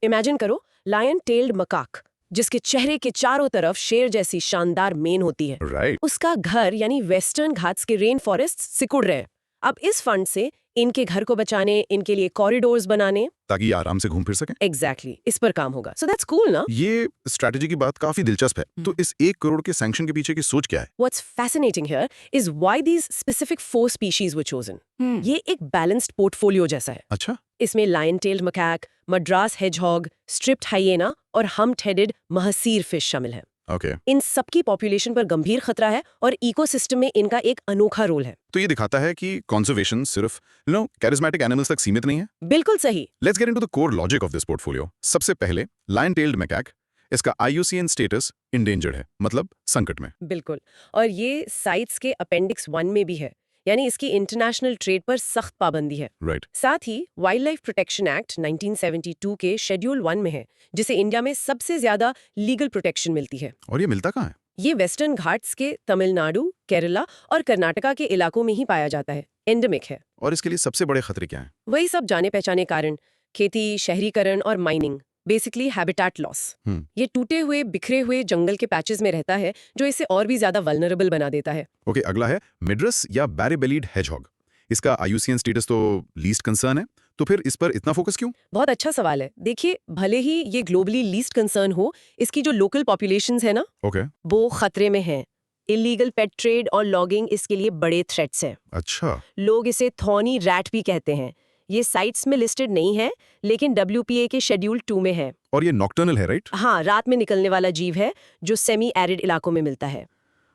इमेजिन करो, लायन टेल्ड मकाक जिसके चेहरे के चारों तरफ शेर जैसी शानदार मेन होती है। राइट। उसका घर यानी वेस्टर्न घाट्स के रेन फॉरेस्ट सिकुड़ रहे हैं। अब इस फंड से इनके घर को बचाने, इनके लिए कॉरिडोर्स बनाने, ताकि आराम से घूम फिर सकें। एग्जैक्टली, इस पर काम होगा। सो दैट्स कूल ना? ये स्ट्रैटेजी की बात काफी दिलचस्प है। तो इस 1 करोड़ के सैंक्शन के पीछे की सोच क्या है? What's fascinating here is why these specific 4 species were chosen. ये एक बैलेंस्ड पोर्टफोलियो जैसा है। अच्छा, इसमें lion tailed macaque, Madras hedgehog, striped hyena और हम्प्ड हेडेड महसीर फिश शामिल हैं। ओके। इन सबकी पॉपुलेशन पर गंभीर खतरा है और इकोसिस्टम में इनका एक अनोखा रोल है। तो ये दिखाता है कि कंजर्वेशन सिर्फ कैरिस्मेटिक एनिमल्स तक सीमित नहीं है। बिल्कुल सही। Let's get into the core logic of this portfolio. सबसे पहले लायन टेल्ड मैकाक, इसका IUCN स्टेटस इंडेंजर्ड है, मतलब संकट में। बिल्कुल, और ये साइट्स के अपेंडिक्स 1 में भी है, यानी इसकी इंटरनेशनल ट्रेड पर सख्त पाबंदी है। राइट। साथ ही वाइल्ड लाइफ प्रोटेक्शन एक्ट 1972 के शेड्यूल 1 में है, जिसे इंडिया में सबसे ज्यादा लीगल प्रोटेक्शन मिलती है। और ये मिलता कहाँ है? ये वेस्टर्न घाट्स के तमिलनाडु, केरला और कर्नाटका के इलाकों में ही पाया जाता है, एंडेमिक है। और इसके लिए सबसे बड़े खतरे क्या हैं? वही सब जाने पहचाने कारण, खेती, शहरीकरण और mining. Basically habitat loss. Hmm. ये टूटे हुए बिखरे हुए जंगल के पैचेस में रहता है, जो इसे और भी ज्यादा वल्नरेबल बना देता है। ओके, अगला है मिड्रस या बैरी-बेलीड हेजहॉग। इसका आईयूसीएन स्टेटस तो लीस्ट कंसर्न है, तो फिर इस पर इतना फोकस क्यों? बहुत अच्छा सवाल है। देखिए, भले ही ये ग्लोबली लीस्ट कंसर्न हो, इसकी जो लोकल पॉपुलेशंस है ना, ओके, वो खतरे में हैं। इलीगल पेट ट्रेड और लॉगिंग इसके लिए बड़े थ्रेट्स हैं। अच्छा। लोग इसे थॉर्नी रैट भी कहते हैं। ये साइट्स में लिस्टेड नहीं है, लेकिन WPA के शेड्यूल 2 में है। और ये नॉक्टर्नल है, राइट? हाँ, रात में निकलने वाला जीव है, जो सेमी एरिड इलाकों में मिलता है।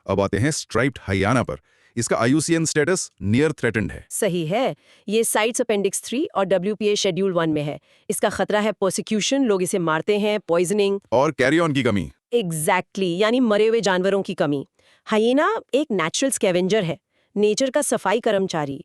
अब आते हैं स्ट्राइप्ड हाइयाना पर। इसका आईयूसीएन स्टेटस नियर थ्रेटेंड है। सही है। ये साइट्स अपेंडिक्स 3 और WPA शेड्यूल 1 में है। इसका खतरा है प्रोसिक्यूशन, लोग इसे मारते हैं, पॉइजनिंग। और कैरी ऑन की कमी। एग्जैक्टली, यानी मरे हुए जानवरों की कमी। हाइएना एक नेचुरल स्कैवेंजर है, नेचर का सफाई कर्मचारी।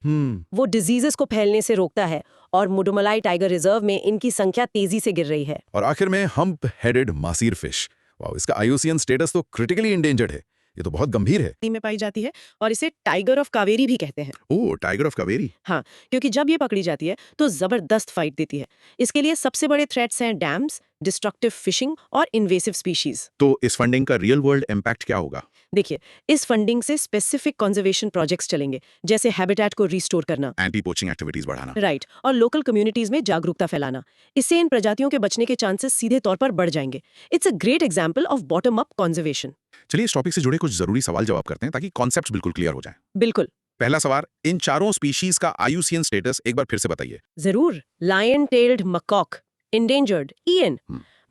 वो डिजीजेस को फैलने से रोकता है, और मुडुमलाई टाइगर रिजर्व में इनकी संख्या तेजी से गिर रही है। और आखिर में hump headed Masir fish. Wow, इसका आईयूसीएन स्टेटस तो क्रिटिकली इंडेंजर्ड है। ये तो बहुत गंभीर है। में पाई जाती है और इसे टाइगर ऑफ कावेरी भी कहते हैं। ओह, टाइगर ऑफ कावेरी। हाँ, क्योंकि जब ये पकड़ी जाती है तो जबरदस्त फाइट देती है। इसके लिए सबसे बड़े थ्रेट्स हैं डैम्स, डिस्ट्रक्टिव फिशिंग और इन्वेसिव स्पीशीज। तो इस फंडिंग का रियल वर्ल्ड इम्पैक्ट क्या होगा? देखिए, इस फंडिंग से स्पेसिफिक कंजर्वेशन प्रोजेक्ट्स चलेंगे, जैसे हैबिटेट को रिस्टोर करना, एंटी पोचिंग एक्टिविटीज बढ़ाना। राइट, और लोकल कम्युनिटीज में जागरूकता फैलाना। इससे इन प्रजातियों के बचने के चांसेस सीधे तौर पर बढ़ जाएंगे। It's a great example of bottom up conservation. चलिए इस टॉपिक से जुड़े कुछ जरूरी सवाल जवाब करते हैं, ताकि कॉन्सेप्ट्स बिल्कुल क्लियर हो जाएं। बिल्कुल। पहला सवाल, इन चारों स्पीशीज का आईयूसीएन स्टेटस एक बार फिर से बताइए। जरूर। Lion tailed macaque endangered EN,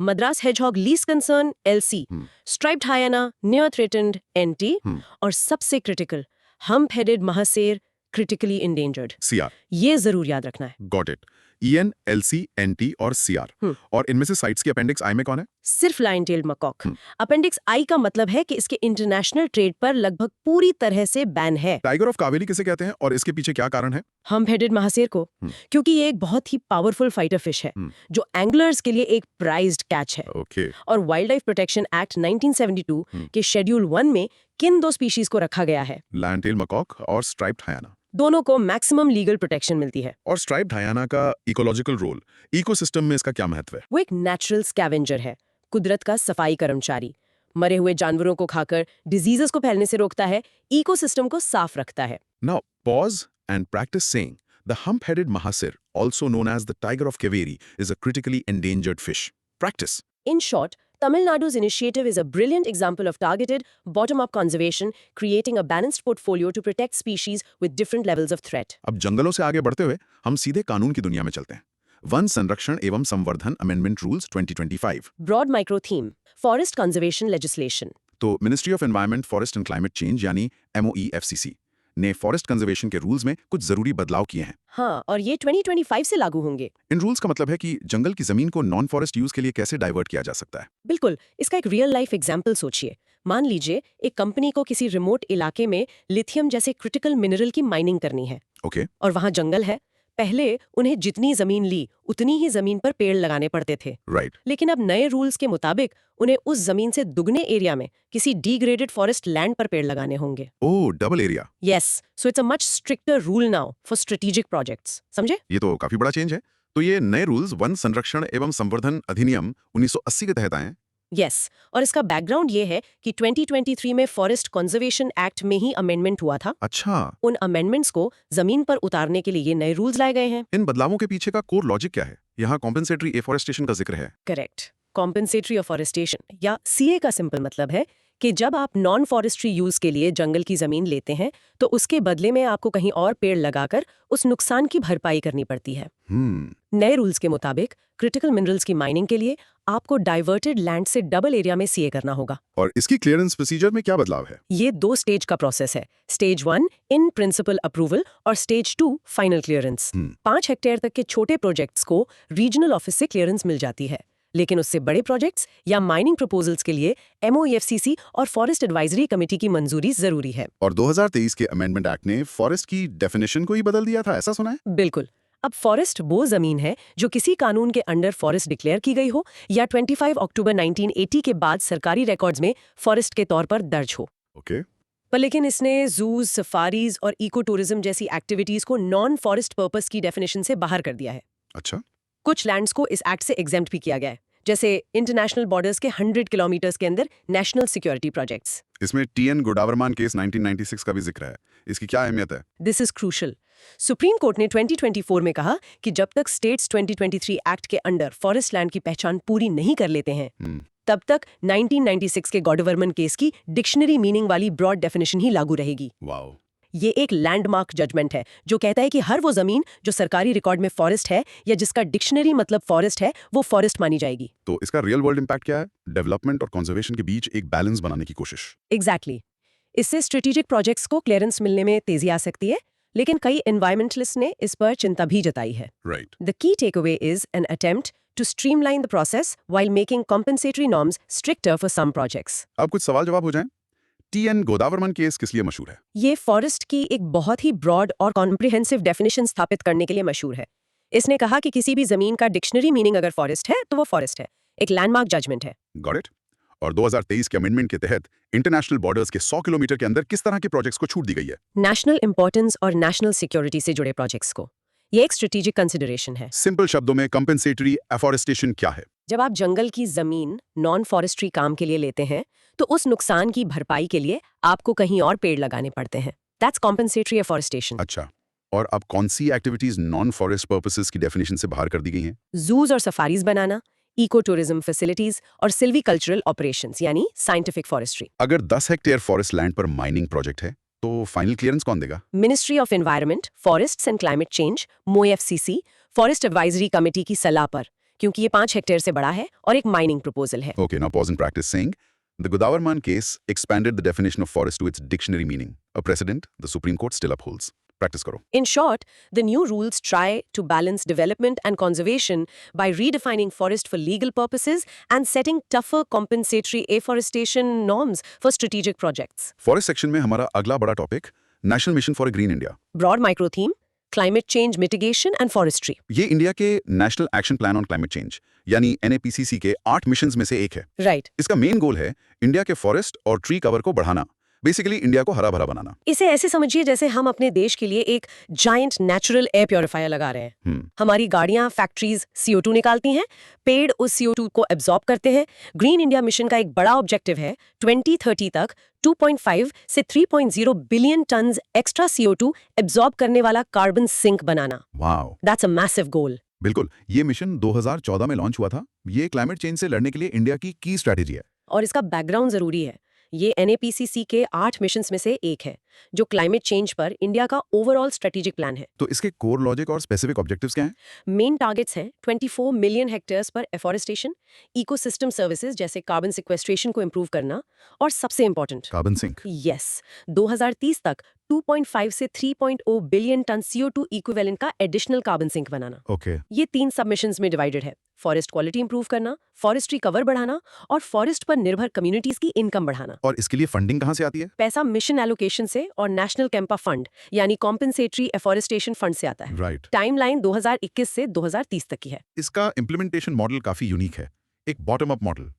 Madras hedgehog least concern LC, striped hyena near threatened NT, और सबसे critical hump headed mahseer critically endangered CR। ये जरूर याद रखना है। Got it. EN, LC, NT और CR। और इनमें से साइट्स की अपेंडिक्स आई में कौन है? सिर्फ लाइन टेल्ड मकॉक। अपेंडिक्स आई का मतलब है कि इसके इंटरनेशनल ट्रेड पर लगभग पूरी तरह से बैन है। टाइगर ऑफ कावेरी किसे कहते हैं और इसके पीछे क्या कारण है? हम्प हेडेड महासेर को, क्योंकि ये एक बहुत ही पावरफुल फाइटर फिश है, जो एंगलर्स के लिए एक प्राइज्ड कैच है। ओके। और वाइल्ड लाइफ प्रोटेक्शन एक्ट 1972 के शेड्यूल 1 में किन दो स्पीशीज को रखा गया है? लायन टेल मकॉक और स्ट्राइप्ड हाइएना। दोनों को मैक्सिमम लीगल प्रोटेक्शन मिलती है। और स्ट्राइप्ड हाइएना का इकोलॉजिकल रोल, इकोसिस्टम में इसका क्या महत्व है? वो एक नेचुरल स्कैवेंजर है, कुदरत का सफाई कर्मचारी। मरे हुए जानवरों को खाकर डिजीजेस को फैलने से रोकता है, इकोसिस्टम को साफ रखता है। Now, pause and practice saying the hump-headed mahasir, also known as the tiger of Kaveri, is a critically endangered fish. Practice. In short, Tamil Nadu's initiative is a brilliant example of targeted, bottom-up conservation, creating a balanced portfolio to protect species with different levels of threat. अब जंगलों से आगे बढ़ते हुए हम सीधे कानून की दुनिया में चलते हैं। वन संरक्षण एवं संवर्धन amendment rules 2025। Broad micro theme: Forest Conservation Legislation. तो ministry of environment, forest and climate change यानी MOEFCC ने फॉरेस्ट कंजर्वेशन के रूल्स में कुछ जरूरी बदलाव किए हैं। हाँ, और ये 2025 से लागू होंगे। इन रूल्स का मतलब है कि जंगल की जमीन को नॉन फॉरेस्ट यूज के लिए कैसे डाइवर्ट किया जा सकता है। बिल्कुल। इसका एक रियल लाइफ एग्जाम्पल सोचिए। मान लीजिए एक कंपनी को किसी रिमोट इलाके में लिथियम जैसे क्रिटिकल मिनरल की माइनिंग करनी है। ओके। और वहाँ जंगल है। पहले उन्हें जितनी जमीन ली उतनी ही जमीन पर पेड़ लगाने पड़ते थे। राइट। लेकिन अब नए रूल्स के मुताबिक उन्हें उस जमीन से दुगने एरिया में किसी डिग्रेडेड फॉरेस्ट लैंड पर पेड़ लगाने होंगे। Oh, double area. Yes, so it's a much stricter rule now for strategic projects. समझे? ये तो काफी बड़ा चेंज है। तो ये नए रूल्स वन संरक्षण एवं संवर्धन अधिनियम 1980 के तहत आए हैं। यस, और इसका बैकग्राउंड ये है कि 2023 में फॉरेस्ट कंजर्वेशन एक्ट में ही अमेंडमेंट हुआ था। अच्छा। उन अमेंडमेंट्स को जमीन पर उतारने के लिए ये नए रूल्स लाए गए हैं। इन बदलावों के पीछे का कोर लॉजिक क्या है? यहाँ कॉम्पेंसेटरी एफॉरेस्टेशन का जिक्र है। करेक्ट। कॉम्पेंसेटरी अफॉरेस्टेशन या CA का सिंपल मतलब है कि जब आप नॉन फॉरेस्ट्री यूज के लिए जंगल की जमीन लेते हैं तो उसके बदले में आपको कहीं और पेड़ लगाकर उस नुकसान की भरपाई करनी पड़ती है। नए रूल्स के मुताबिक क्रिटिकल मिनरल्स की माइनिंग के लिए आपको डाइवर्टेड लैंड से डबल एरिया में CA करना होगा। और इसकी क्लियरेंस प्रोसीजर में क्या बदलाव है? ये 2 स्टेज का प्रोसेस है। स्टेज 1 इन प्रिंसिपल अप्रूवल और स्टेज 2 फाइनल क्लियरेंस। 5 हेक्टेयर तक के छोटे प्रोजेक्ट्स को रीजनल ऑफिस से क्लियरेंस मिल जाती है, लेकिन उससे बड़े प्रोजेक्ट्स या माइनिंग प्रपोजल्स के लिए MOEFCC और फॉरेस्ट एडवाइजरी कमेटी की मंजूरी जरूरी है। और 2023 के अमेंडमेंट एक्ट ने फॉरेस्ट की डेफिनेशन को ही बदल दिया था, ऐसा सुना है? बिल्कुल। अब फॉरेस्ट वो जमीन है जो किसी कानून के अंडर फॉरेस्ट डिक्लेयर की गई हो या 25 अक्टूबर 1980 के बाद सरकारी रिकॉर्ड्स में फॉरेस्ट के तौर पर दर्ज हो। ओके। पर लेकिन इसने जूज, सफारीज और इको टूरिज्म जैसी एक्टिविटीज को नॉन फॉरेस्ट पर्पस की डेफिनेशन से बाहर कर दिया है। अच्छा। कुछ लैंड्स को इस एक्ट से एग्जेम्प्ट भी किया गया है, जैसे इंटरनेशनल बॉर्डर्स के 100 किलोमीटर्स के अंदर नेशनल सिक्योरिटी प्रोजेक्ट्स। इसमें टीएन गोडावरमान केस 1996 का भी जिक्र है। इसकी क्या अहमियत है? This is crucial. Supreme court ने 2024 में कहा कि जब तक स्टेट्स 2023 एक्ट के अंडर फॉरेस्ट लैंड की पहचान पूरी नहीं कर लेते हैं, तब तक 1996 के गॉडवर्मन केस की डिक्शनरी मीनिंग वाली ब्रॉड डेफिनेशन ही लागू रहेगी। वाओ। ये एक लैंडमार्क जजमेंट है जो कहता है कि हर वो जमीन जो सरकारी रिकॉर्ड में फॉरेस्ट है या जिसका डिक्शनरी मतलब फॉरेस्ट है, वो फॉरेस्ट मानी जाएगी। तो इसका रियल वर्ल्ड इंपैक्ट क्या है? डेवलपमेंट और कंजर्वेशन के बीच एक बैलेंस बनाने की कोशिश। एग्जैक्टली। इससे स्ट्रेटेजिक प्रोजेक्ट्स को क्लियरेंस मिलने में तेजी आ सकती है, लेकिन कई एनवायरमेंटलिस्ट ने इस पर चिंता भी जताई है। Right. The key takeaway is an attempt to streamline the process while making compensatory norms stricter for some projects. अब कुछ सवाल जवाब हो जाएं। टीएन गोदावरमन केस किस लिए मशहूर है? ये फॉरेस्ट की एक बहुत ही ब्रॉड और कॉम्प्रिहेंसिव डेफिनेशन स्थापित करने के लिए मशहूर है। इसने कहा कि किसी भी जमीन का डिक्शनरी मीनिंग अगर फॉरेस्ट है तो वो फॉरेस्ट है। एक लैंडमार्क जजमेंट है। Got it. और 2023 के अमेंडमेंट के तहत इंटरनेशनल बॉर्डर्स के 100 किलोमीटर के अंदर किस तरह के प्रोजेक्ट्स को छूट दी गई है? नेशनल इंपॉर्टेंस और नेशनल सिक्योरिटी से जुड़े प्रोजेक्ट्स को। ये एक स्ट्रेटेजिक कंसिडरेशन है। सिंपल शब्दों में कंपेंसेटरी एफॉरेस्टेशन क्या है? जब आप जंगल की जमीन नॉन फॉरेस्ट्री काम के लिए लेते हैं, तो उस नुकसान की भरपाई के लिए आपको कहीं और पेड़ लगाने पड़ते हैं। That's compensatory afforestation. अच्छा, और अब कौन सी एक्टिविटीज नॉन फॉरेस्ट पर्पसेस की डेफिनेशन से बाहर कर दी गई हैं? जूज और सफारीज बनाना, इको टूरिज्म फैसिलिटीज और सिल्वीकल्चरल ऑपरेशंस यानी साइंटिफिक फॉरेस्ट्री। अगर 10 हेक्टेयर फॉरेस्ट लैंड पर माइनिंग प्रोजेक्ट है तो फाइनल क्लियरेंस कौन देगा? Ministry of environment, forests and climate change, MoFCC, forest advisory committee की सलाह पर, क्योंकि ये 5 हेक्टेयर से बड़ा है और एक माइनिंग प्रपोजल है। Okay, now pause and practice saying the Godavarman case expanded the definition of forest to its dictionary meaning, a precedent the Supreme Court still upholds. Practice करो। In short, the new rules try to balance development and conservation by redefining forest for legal purposes and setting tougher compensatory afforestation norms for strategic projects. Forest section में हमारा अगला बड़ा topic national mission for a green India. Broad micro theme, climate change mitigation and forestry. ये India के national action plan on climate change यानी NAPCC के 8 missions में से एक है। Right. इसका मेन गोल है इंडिया के फॉरेस्ट और ट्री कवर को बढ़ाना, बेसिकली इंडिया को हरा भरा बनाना। इसे ऐसे समझिए जैसे हम अपने देश के लिए एक जायंट नेचुरल एयर प्योरीफायर लगा रहे हैं। हमारी गाड़ियां, फैक्ट्रीज CO2 निकालती हैं, पेड़ उस CO2 को एब्जॉर्ब करते हैं। ग्रीन इंडिया मिशन का एक बड़ा ऑब्जेक्टिव है 2030 तक 2.5 से 3.0 billion turns extra CO2 absorb करने वाला कार्बन सिंक बनाना। Wow, that's a massive goal. बिल्कुल। ये मिशन 2014 में लॉन्च हुआ था। ये क्लाइमेट चेंज से लड़ने के लिए इंडिया की की स्ट्रैटेजी है। और इसका बैकग्राउंड जरूरी है। ये NAPCC के 8 मिशंस में से एक है, जो क्लाइमेट चेंज पर इंडिया का ओवरऑल स्ट्रेटेजिक प्लान है। तो इसके कोर लॉजिक और स्पेसिफिक ऑब्जेक्टिव्स क्या हैं? मेन टारगेट्स हैं 24 मिलियन हेक्टेयर्स पर एफॉरेस्टेशन, इकोसिस्टम सर्विसेज जैसे कार्बन सिक्वेस्ट्रेशन को इंप्रूव करना, और सबसे इंपॉर्टेंट कार्बन सिंक। यस, 2030 तक 2.5 से 3.0 बिलियन टन CO2 इक्विवेलेंट का एडिशनल कार्बन सिंक बनाना। ओके। ये 3 सबमिशंस में डिवाइडेड है। फॉरेस्ट क्वालिटी इंप्रूव करना, फॉरेस्ट्री कवर बढ़ाना और फॉरेस्ट पर निर्भर कम्युनिटीज की इनकम बढ़ाना। और इसके लिए फंडिंग कहाँ से आती है? पैसा मिशन एलोकेशन से और नेशनल कैंपा फंड यानी कॉम्पेंसेटरी एफॉरेस्टेशन फंड से आता है। राइट। टाइमलाइन 2021 से 2030 तक की है। इसका इम्प्लीमेंटेशन मॉडल काफी यूनिक है, एक बॉटम अप मॉडल।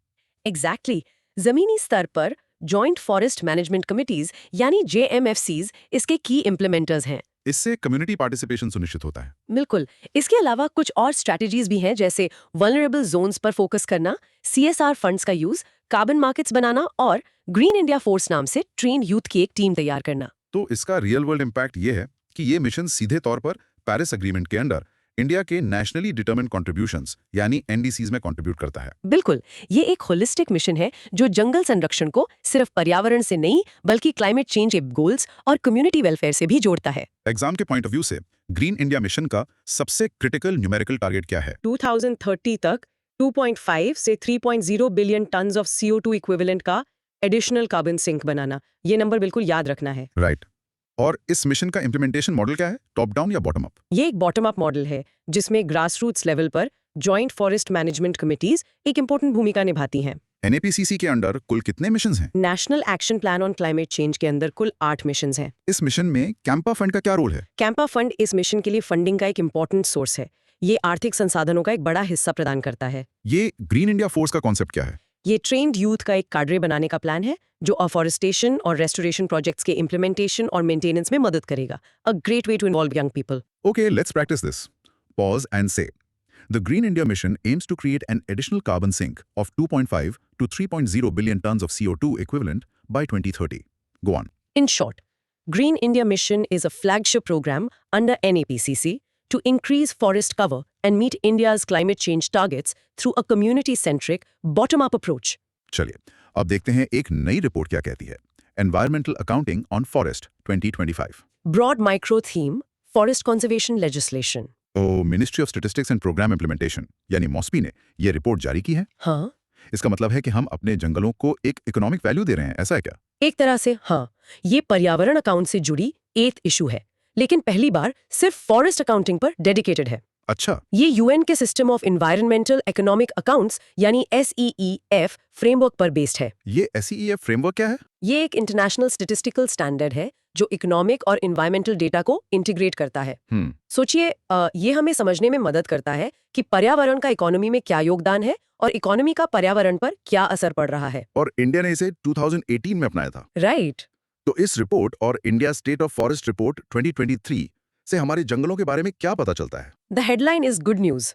एग्जैक्टली। जमीनी स्तर पर जॉइंट फॉरेस्ट मैनेजमेंट कमिटीज यानी JMFCs इसके की इम्प्लीमेंटर्स हैं। इससे कम्युनिटी पार्टिसिपेशन सुनिश्चित होता है। बिल्कुल। इसके अलावा कुछ और स्ट्रैटेजीज भी हैं, जैसे वल्नरेबल जोन्स पर फोकस करना, CSR फंड्स का यूज, कार्बन मार्केट्स बनाना और ग्रीन इंडिया फोर्स नाम से ट्रेन यूथ की एक टीम तैयार करना। तो इसका रियल वर्ल्ड इम्पैक्ट ये है कि ये मिशन सीधे तौर पर पेरिस एग्रीमेंट के अंडर इंडिया के नेशनली डिटरमिन्ड कंट्रीब्यूशंस यानी NDCs में कंट्रीब्यूट करता है। बिल्कुल। ये एक होलिस्टिक मिशन है जो जंगल संरक्षण को सिर्फ पर्यावरण से नहीं बल्कि क्लाइमेट चेंज के गोल्स और कम्युनिटी वेलफेयर से भी जोड़ता है। एग्जाम के पॉइंट ऑफ व्यू से ग्रीन इंडिया मिशन का सबसे क्रिटिकल न्यूमेरिकल टारगेट क्या है? 2030 तक 2.5 से 3.0 billion tons of CO2 equivalent का एडिशनल कार्बन सिंक बनाना। ये नंबर बिल्कुल याद रखना है। राइट। और इस मिशन का इम्प्लीमेंटेशन मॉडल क्या है, टॉप डाउन या बॉटम अप? ये एक बॉटम अप मॉडल है जिसमें ग्रासरूट्स लेवल पर जॉइंट फॉरेस्ट मैनेजमेंट कमिटीज एक इंपॉर्टेंट भूमिका निभाती हैं। NAPCC के अंडर कुल कितने मिशंस हैं? National action plan on climate change के अंदर कुल 8 मिशंस हैं। इस मिशन में कैंपा फंड का क्या रोल है? कैंपा फंड इस मिशन के लिए फंडिंग का एक इंपॉर्टेंट सोर्स है। ये आर्थिक संसाधनों का एक बड़ा हिस्सा प्रदान करता है। ये ग्रीन इंडिया फोर्स का कॉन्सेप्ट क्या है? ये ट्रेन्ड यूथ का एक काडरे बनाने का प्लान है जो अफॉरेस्टेशन और रेस्टोरेशन प्रोजेक्ट्स के इम्प्लीमेंटेशन और मेंटेनेंस में मदद करेगा। A great way to involve young people. Okay, let's practice this. Pause and say. The Green India mission aims to create an additional carbon sink of 2.5 to 3.0 billion tons of CO2 equivalent by 2030. Go on. In short, Green India Mission is a flagship program under NAPCC to increase forest cover and meet India's climate change targets through a community-centric, bottom-up approach. चलिए, अब देखते हैं एक नई report क्या कहती है। Environmental Accounting on Forest 2025. Broad micro theme, Forest Conservation Legislation. Ministry of statistics and programme implementation यानी मॉस्पी ने यह रिपोर्ट जारी की है। हाँ, इसका मतलब है कि हम अपने जंगलों को एक इकोनॉमिक वैल्यू दे रहे हैं, ऐसा है क्या? एक तरह से हाँ, ये पर्यावरण अकाउंट से जुड़ी 8th इशू है, लेकिन पहली बार सिर्फ फॉरेस्ट अकाउंटिंग पर डेडिकेटेड है। अच्छा, ये यूएन के system of environmental economic accounts यानी SEEF फ्रेमवर्क पर बेस्ड है। ये SEEF फ्रेमवर्क क्या है? ये एक इंटरनेशनल स्टैटिस्टिकल स्टैंडर्ड है जो इकोनॉमिक और एनवायरमेंटल डेटा को इंटीग्रेट करता है। सोचिए, ये हमें समझने में मदद करता है कि पर्यावरण का इकोनॉमी में क्या योगदान है और इकोनॉमी का पर्यावरण पर क्या असर पड़ रहा है। और इंडिया ने इसे 2018 में अपनाया था। राइट। तो इस रिपोर्ट और India state of forest report 2023 से हमारे जंगलों के बारे में क्या पता चलता है? The headline is good news.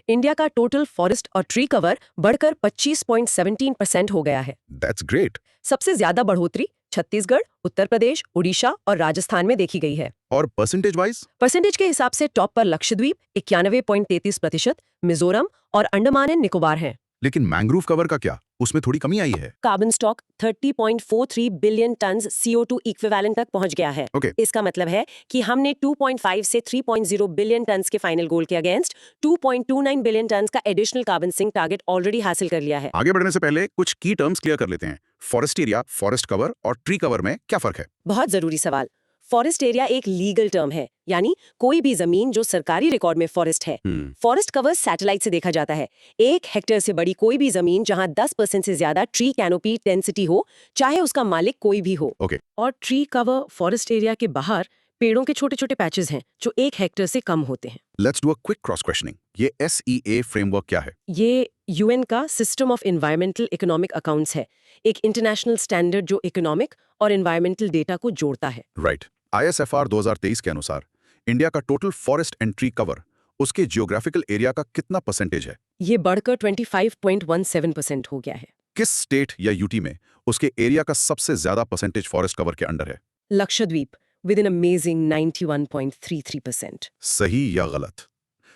India का टोटल फॉरेस्ट और ट्री कवर बढ़कर 25.17% हो गया है। That's great. सबसे ज्यादा बढ़ोतरी छत्तीसगढ़, उत्तर प्रदेश, उड़ीसा और राजस्थान में देखी गई है। और परसेंटेज वाइज? परसेंटेज के हिसाब से टॉप पर लक्षद्वीप 91.33%, मिजोरम और अंडमान एंड निकोबार हैं। लेकिन मैंग्रोव कवर का क्या? उसमें थोड़ी कमी आई है। Carbon stock 30.43 billion ton CO2 equivalent तक पहुंच गया है। Okay. इसका मतलब है कि हमने 2.5 से 3.0 बिलियन टन के फाइनल गोल के अगेंस्ट 2.29 बिलियन टन का additional carbon sink target already हासिल कर लिया है। आगे बढ़ने से पहले कुछ की टर्म्स क्लियर कर लेते हैं। फॉरेस्ट एरिया, फॉरेस्ट कवर और ट्री कवर में क्या फर्क है? बहुत जरूरी सवाल। फॉरेस्ट एरिया एक लीगल टर्म है, यानी कोई भी जमीन जो सरकारी रिकॉर्ड में फॉरेस्ट है। फॉरेस्ट कवर सैटेलाइट से देखा जाता है। 1 हेक्टेयर से बड़ी कोई भी जमीन जहां 10% से ज्यादा ट्री कैनोपी डेंसिटी हो, चाहे उसका मालिक कोई भी हो। Okay. और ट्री कवर फॉरेस्ट एरिया के बाहर पेड़ों के छोटे छोटे पैचेस हैं जो 1 हेक्टेयर से कम होते हैं। Let's do a quick cross questioning. ये SEA फ्रेमवर्क क्या है? ये यूएन का system of environmental economic accounts है, एक इंटरनेशनल स्टैंडर्ड जो इकोनॉमिक और एनवायरमेंटल डेटा को जोड़ता है। राइट। ISFR 2023 के अनुसार इंडिया का total forest and tree cover उसके जियोग्राफिकल एरिया का कितना परसेंटेज है? ये बढ़कर 25.17% हो गया है। किस स्टेट या यूटी में उसके एरिया का सबसे ज्यादा परसेंटेज फॉरेस्ट कवर के अंडर है? Lakshadweep with an amazing 91.33%। सही या गलत?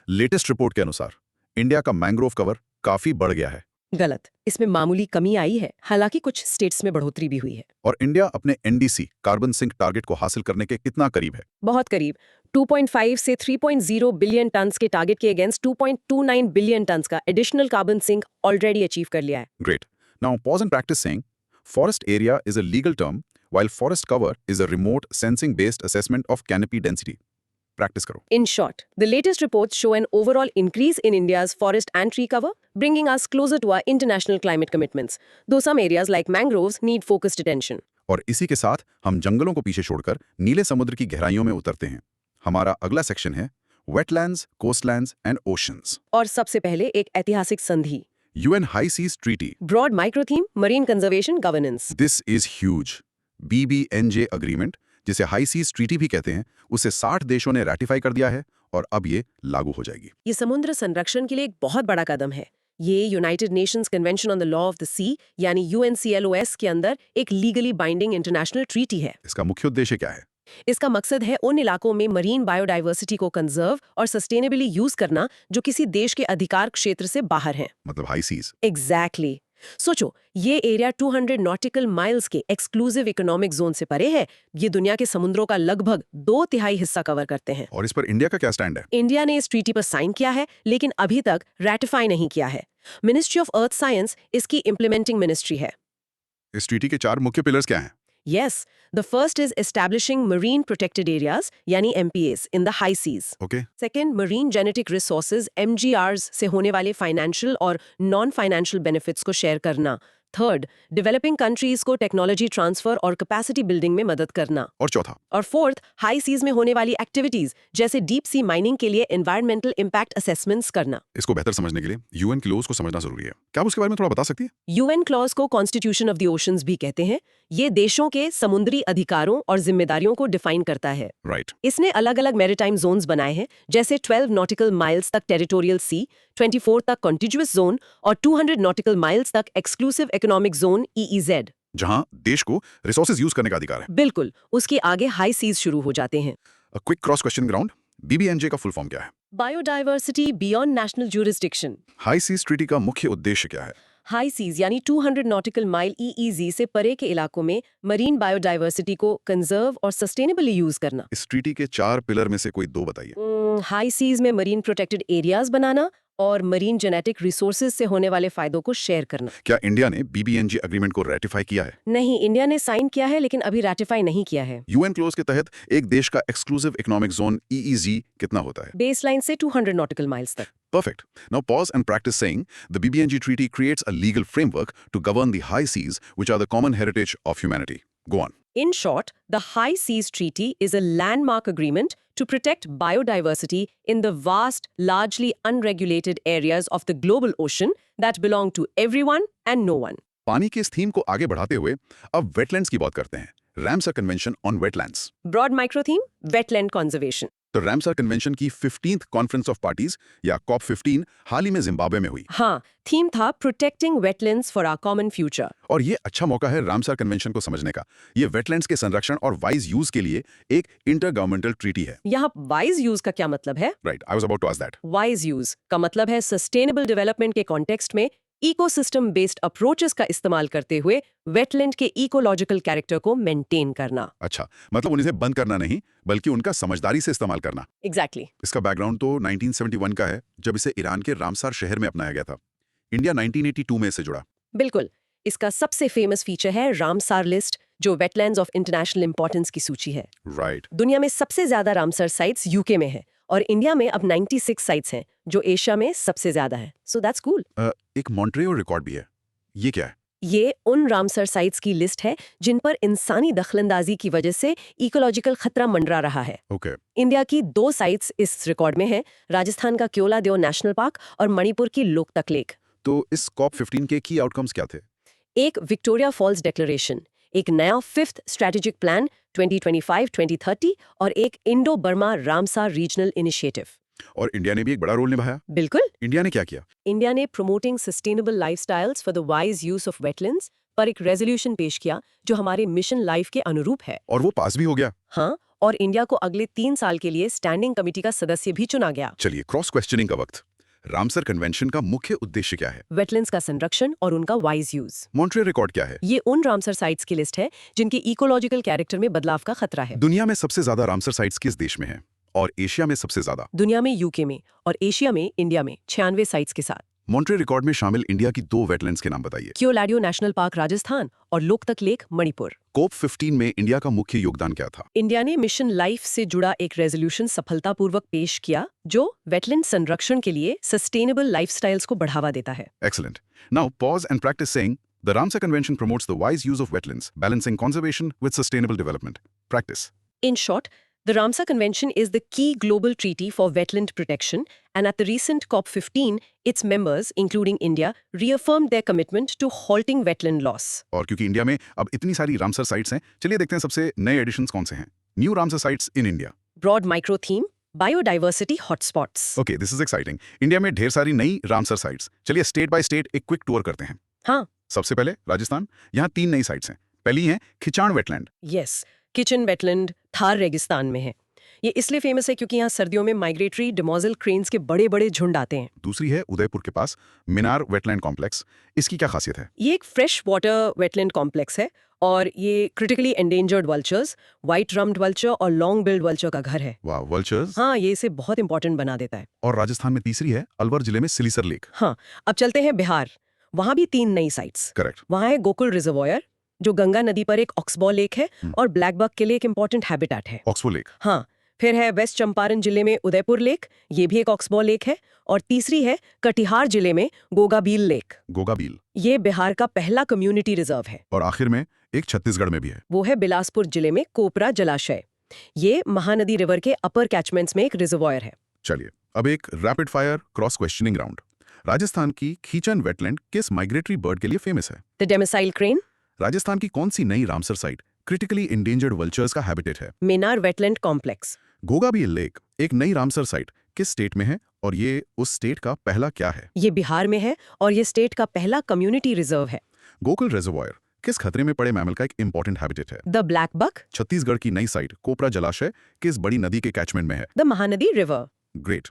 लेटेस्ट रिपोर्ट के अनुसार इंडिया का मैंग्रोव कवर काफी बढ़ गया है। गलत। इसमें मामूली कमी आई है, हालांकि कुछ स्टेट्स में बढ़ोतरी भी हुई है। और इंडिया अपने NDC कार्बन सिंक टारगेट को हासिल करने के कितना करीब है? बहुत करीब। 2.5 से 3.0 बिलियन टन के टारगेट के अगेंस्ट 2.29 बिलियन टन का additional carbon sink already achieve कर लिया है। Great. Now pause and practice saying forest area is a legal term while forest cover is a remote sensing based assessment of canopy density. Practice karo. In short, the latest reports show an overall increase in India's forest and tree cover, bringing us closer to our international climate commitments, though some areas like mangroves need focused attention. और इसी के साथ हम जंगलों को पीछे छोड़कर नीले समुद्र की गहराइयों में उतरते हैं। हमारा अगला सेक्शन है wetlands, coastlands and oceans. और सबसे पहले एक ऐतिहासिक संधि, UN High Seas Treaty. Broad micro theme, Marine Conservation Governance. This is huge. BBNJ Agreement, जिसे हाई सीज ट्रीटी भी कहते हैं, उसे 60 देशों ने रैटिफाई कर दिया है और अब ये लागू हो जाएगी। ये समुद्र संरक्षण के लिए एक बहुत बड़ा कदम है। ये United Nations convention on the law of the sea यानी UNCLOS के अंदर एक लीगली बाइंडिंग इंटरनेशनल ट्रीटी है। इसका मुख्य उद्देश्य क्या है? इसका मकसद है उन इलाकों में मरीन बायोडाइवर्सिटी को कंजर्व और सस्टेनेबली यूज करना जो किसी देश के अधिकार क्षेत्र से बाहर हैं। मतलब हाई सीज। एग्जैक्टली। सोचो, ये एरिया 200 नॉटिकल माइल्स के एक्सक्लूसिव इकोनॉमिक जोन से परे है। ये दुनिया के समुद्रों का लगभग 2/3 हिस्सा कवर करते हैं। और इस पर इंडिया का क्या स्टैंड है? इंडिया ने इस ट्रीटी पर साइन किया है, लेकिन अभी तक रैटिफाई नहीं किया है। मिनिस्ट्री ऑफ अर्थ साइंस इसकी इम्प्लीमेंटिंग मिनिस्ट्री है। इस ट्रीटी के 4 मुख्य पिलर्स क्या हैं? Yes, the first is establishing marine protected areas, यानी MPAs, in the high seas. Okay. Second, marine genetic resources, MGRs से होने वाले financial और non-financial benefits को share करना। थर्ड, डेवलपिंग कंट्रीज को टेक्नोलॉजी ट्रांसफर और कैपेसिटी बिल्डिंग में मदद करना। और चौथा, और फोर्थ, हाई सीज में होने वाली एक्टिविटीज जैसे डीप सी माइनिंग के लिए एनवायरमेंटल इम्पैक्ट असेसमेंट्स करना। इसको बेहतर समझने के लिए यूएन की लॉज को समझना जरूरी है। क्या आप उसके बारे में थोड़ा बता सकती है? यूएन क्लॉज को कॉन्स्टिट्यूशन ऑफ द ओशंस भी कहते हैं। ये देशों के समुद्री अधिकारों और जिम्मेदारियों को डिफाइन करता है। राइट। इसने अलग अलग मैरीटाइम जोन्स बनाए हैं, जैसे 12 नॉटिकल माइल्स तक टेरिटोरियल सी, 24 तक कॉन्टिग्युअस जोन और 200 नॉटिकल माइल्स तक एक्सक्लूसिव इकोनॉमिक जोन EEZ। जहां देश को रिसोर्सेज यूज करने का अधिकार है। बिल्कुल, उसके आगे हाई सीज शुरू हो जाते हैं। Quick cross question ground, BBNJ का फुल फॉर्म क्या है? Biodiversity beyond national jurisdiction. High seas treaty का मुख्य उद्देश्य क्या है? हाई सीज यानी 200 नॉटिकल माइल EEZ से परे के इलाकों में मरीन बायोडाइवर्सिटी को कंजर्व और सस्टेनेबली यूज करना। इस ट्रीटी के 4 पिलर में से कोई 2 बताइए। हाई सीज में मरीन प्रोटेक्टेड एरियाज बनाना और मरीन जेनेटिक रिसोर्सेज से होने वाले फायदों को शेयर करना। क्या इंडिया ने BBNJ एग्रीमेंट को रेटिफाई किया है? नहीं, इंडिया ने साइन किया है लेकिन अभी रैटिफाई नहीं किया है। यूएन क्लोज के तहत एक देश का एक्सक्लूसिव इकोनॉमिक जोन EEZ कितना होता है? बेसलाइन से 200 नॉटिकल माइल्स तक। Perfect. Now pause and practice saying the BBNJ treaty creates a legal framework to govern the high seas, which are the common heritage of humanity. Go on. In short, the High Seas Treaty is a landmark agreement to protect biodiversity in the vast, largely unregulated areas of the global ocean that belong to everyone and no one. पानी के इस theme को आगे बढ़ाते हुए अब wetlands की बात करते हैं। Ramsar convention on wetlands. Broad micro theme, wetland conservation. तो रामसर कन्वेंशन की 15th कॉन्फ्रेंस ऑफ पार्टीज या COP15 हाल ही में जिम्बाब्वे में हुई। हाँ, थीम था protecting wetlands for our common future. और ये अच्छा मौका है रामसर कन्वेंशन को समझने का। ये वेटलैंड्स के संरक्षण और वाइज यूज के लिए एक इंटर गवर्नमेंटल ट्रीटी है। यहाँ वाइज यूज का क्या मतलब है? Right, I was about to ask that. Wise use का मतलब है सस्टेनेबल डेवलपमेंट के कॉन्टेक्स्ट में इकोसिस्टम बेस्ड अप्रोचेस का इस्तेमाल करते हुए वेटलैंड के इकोलॉजिकल कैरेक्टर को मेंटेन करना। अच्छा, मतलब उन्हें बंद करना नहीं बल्कि उनका समझदारी से इस्तेमाल करना। एग्जैक्टली। इसका बैकग्राउंड तो 1971 का है, जब इसे ईरान के रामसार शहर में अपनाया गया था। इंडिया 1982 में इससे जुड़ा। बिल्कुल। इसका सबसे फेमस फीचर है रामसार लिस्ट, जो वेटलैंड्स ऑफ इंटरनेशनल इंपॉर्टेंस की सूची है। राइट। दुनिया में सबसे ज्यादा रामसर साइट्स यूके में है और इंडिया में अब 96 साइट्स हैं, जो एशिया में सबसे ज्यादा है। So that's cool. एक मॉन्ट्रियो रिकॉर्ड भी है। ये क्या है? ये उन रामसर साइट्स की लिस्ट है जिन पर इंसानी दखलंदाजी की वजह से इकोलॉजिकल खतरा मंडरा रहा है। ओके। इंडिया की 2 साइट्स इस रिकॉर्ड में हैं, राजस्थान का क्योलादेव नेशनल पार्क और मणिपुर की लोकतक लेक। तो इस COP15 के की आउटकम्स क्या थे? एक विक्टोरिया फॉल्स डिक्लेरेशन, एक नया 5th स्ट्रेटेजिक प्लान 2025-2030 और एक Indo Burma Ramsar regional initiative. और इंडिया ने भी एक बड़ा रोल निभाया। बिल्कुल। इंडिया ने क्या किया? इंडिया ने promoting sustainable lifestyles for the wise use of wetlands पर एक रेजोल्यूशन पेश किया जो हमारे मिशन लाइफ के अनुरूप है। और वो पास भी हो गया। हाँ, और इंडिया को अगले 3 साल के लिए स्टैंडिंग कमेटी का सदस्य भी चुना गया। चलिए, क्रॉस क्वेश्चनिंग का वक्त। रामसर कन्वेंशन का मुख्य उद्देश्य क्या है? वेटलैंड्स का संरक्षण और उनका वाइज यूज। मॉन्ट्रियल रिकॉर्ड क्या है? ये उन रामसर साइट्स की लिस्ट है जिनके इकोलॉजिकल कैरेक्टर में बदलाव का खतरा है। दुनिया में सबसे ज्यादा रामसर साइट्स किस देश में है? और एशिया में सबसे ज्यादा? दुनिया में यूके में और एशिया में इंडिया में 96 साइट्स के साथ। मॉन्ट्रियल रिकॉर्ड में शामिल इंडिया की 2 वेटलैंड्स के नाम बताइए। क्योलाडियो नेशनल पार्क राजस्थान और लोकतक लेक मणिपुर। COP15 में इंडिया का मुख्य योगदान क्या था? इंडिया ने मिशन लाइफ से जुड़ा एक रेजोल्यूशन सफलतापूर्वक पेश किया जो वेटलैंड संरक्षण के लिए सस्टेनेबल लाइफस्टाइल्स को बढ़ावा देता है। Excellent. Now pause and practice saying the Ramsar Convention promotes the wise use of wetlands, balancing conservation with sustainable development. Practice. In short, the Ramsar Convention is the key global treaty for wetland protection, and at the recent COP15, its members, including India, reaffirmed their commitment to halting wetland loss. और क्योंकि India में अब इतनी सारी Ramsar sites हैं, चलिए देखते हैं सबसे नए एडिशंस कौन से हैं। New Ramsar sites in India. Broad micro theme, biodiversity hotspots. Okay, this is exciting. India में ढेर सारी नई रामसर साइट्स। चलिए स्टेट बाय स्टेट एक क्विक टूर करते हैं। हाँ, सबसे पहले राजस्थान। यहाँ 3 नई साइट्स हैं। पहली है Khichan wetland. Yes, Khichan wetland Thar रेगिस्तान में है। ये इसलिए फेमस है क्योंकि यहाँ सर्दियों में माइग्रेटरी डिमोजल क्रेन्स के बड़े बड़े झुंड आते हैं। दूसरी है उदयपुर के पास मिनार वेटलैंड कॉम्प्लेक्स। इसकी क्या खासियत है? ये एक फ्रेश वाटर वेटलैंड कॉम्प्लेक्स है और ये critically endangered vultures, white rumped vulture और लॉन्ग बिल्ड वल्चर का घर है। वाह, वल्चर्स। हाँ, ये इसे बहुत इंपॉर्टेंट बना देता है। और राजस्थान में तीसरी है अलवर जिले में सिलीसर लेक। हाँ, अब चलते हैं बिहार। वहाँ भी 3 नई साइट्स। करेक्ट। वहाँ है गोकुल रिजर्वॉयर, जो गंगा नदी पर एक ऑक्सबॉ लेक है और ब्लैक बक के लिए एक इंपॉर्टेंट हैबिटेट है। Oxbow lake. हाँ, फिर है वेस्ट चंपारण जिले में उदयपुर लेक, ये भी एक ऑक्सबॉ लेक है। और तीसरी है कटिहार जिले में गोगाबील लेक, गोगाबील। ये बिहार का पहला कम्युनिटी रिजर्व है। और आखिर में एक छत्तीसगढ़ में भी है। वो है बिलासपुर जिले में कोपरा जलाशय, ये महानदी रिवर के अपर कैचमेंट्स में एक रिजर्वॉयर है। चलिए अब एक rapid fire cross questioning round. Rajasthan की खीचन वेटलैंड किस माइग्रेटरी बर्ड के लिए फेमस है? The डेमेसाइल crane. राजस्थान की कौन सी नई Ramsar site critically endangered vultures का हैबिटेट है? Menar wetland complex. Gogabeel lake एक नई रामसर साइट किस स्टेट में है और ये उस स्टेट का पहला क्या है? ये बिहार में है और ये स्टेट का पहला कम्युनिटी रिजर्व है। गोकुल रिजर्वॉयर किस खतरे में पड़े मैमल का एक इंपॉर्टेंट हैबिटेट है? The blackbuck. छत्तीसगढ़ की नई साइट कोपरा जलाशय किस बड़ी नदी के कैचमेंट में है? The Mahanadi river. Great.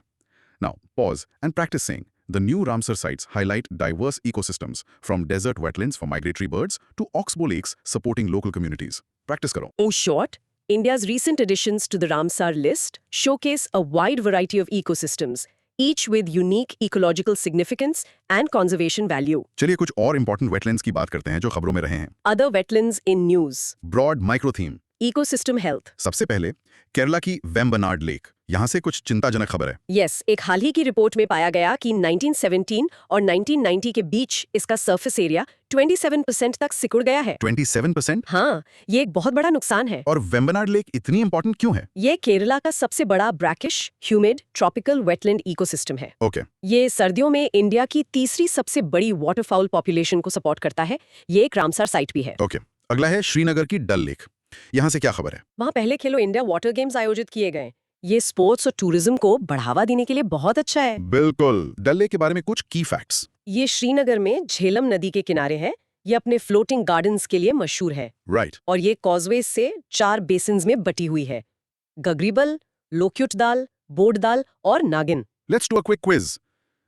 Now, pause and practice saying. The new Ramsar sites highlight diverse ecosystems, from desert wetlands for migratory birds to oxbow lakes supporting local communities. Practice karo. In short, India's recent additions to the Ramsar list showcase a wide variety of ecosystems, each with unique ecological significance and conservation value. चलिए कुछ और important wetlands की बात करते हैं जो खबरों में रहे हैं. Other wetlands in news. Broad micro theme. Ecosystem health. सबसे पहले केरला की वेम्बनाड लेक. यहाँ से कुछ चिंताजनक खबर है. Yes, एक हाल ही की रिपोर्ट में पाया गया कि 1917 और 1990 के बीच इसका सरफेस एरिया 27% तक सिकुड़ गया है। 27%? हाँ, ये एक बहुत बड़ा नुकसान है। और वेम्बनाड लेक इतनी इंपॉर्टेंट क्यों है? ये केरला का सबसे बड़ा brackish, humid, tropical wetland ecosystem है। ओके. ये सर्दियों में इंडिया की तीसरी सबसे बड़ी वाटरफाउल पॉपुलेशन को सपोर्ट करता है। ये एक रामसर साइट भी है। ओके. अगला है श्रीनगर की डल लेक. यहाँ से क्या खबर है? वहाँ पहले खेलो इंडिया वाटर गेम्स आयोजित किए गए। ये स्पोर्ट्स और टूरिज्म को बढ़ावा देने के लिए बहुत अच्छा है। बिल्कुल. डल लेक के बारे में कुछ की फैक्ट्स. ये श्रीनगर में झेलम नदी के किनारे है। ये अपने फ्लोटिंग गार्डन्स के लिए मशहूर है। राइट. और ये कॉजवे से 4 बेसिन्स में बटी हुई है, गगरीबल, लोक्युट दाल, बोड दाल और नागिन। Let's do a quick quiz.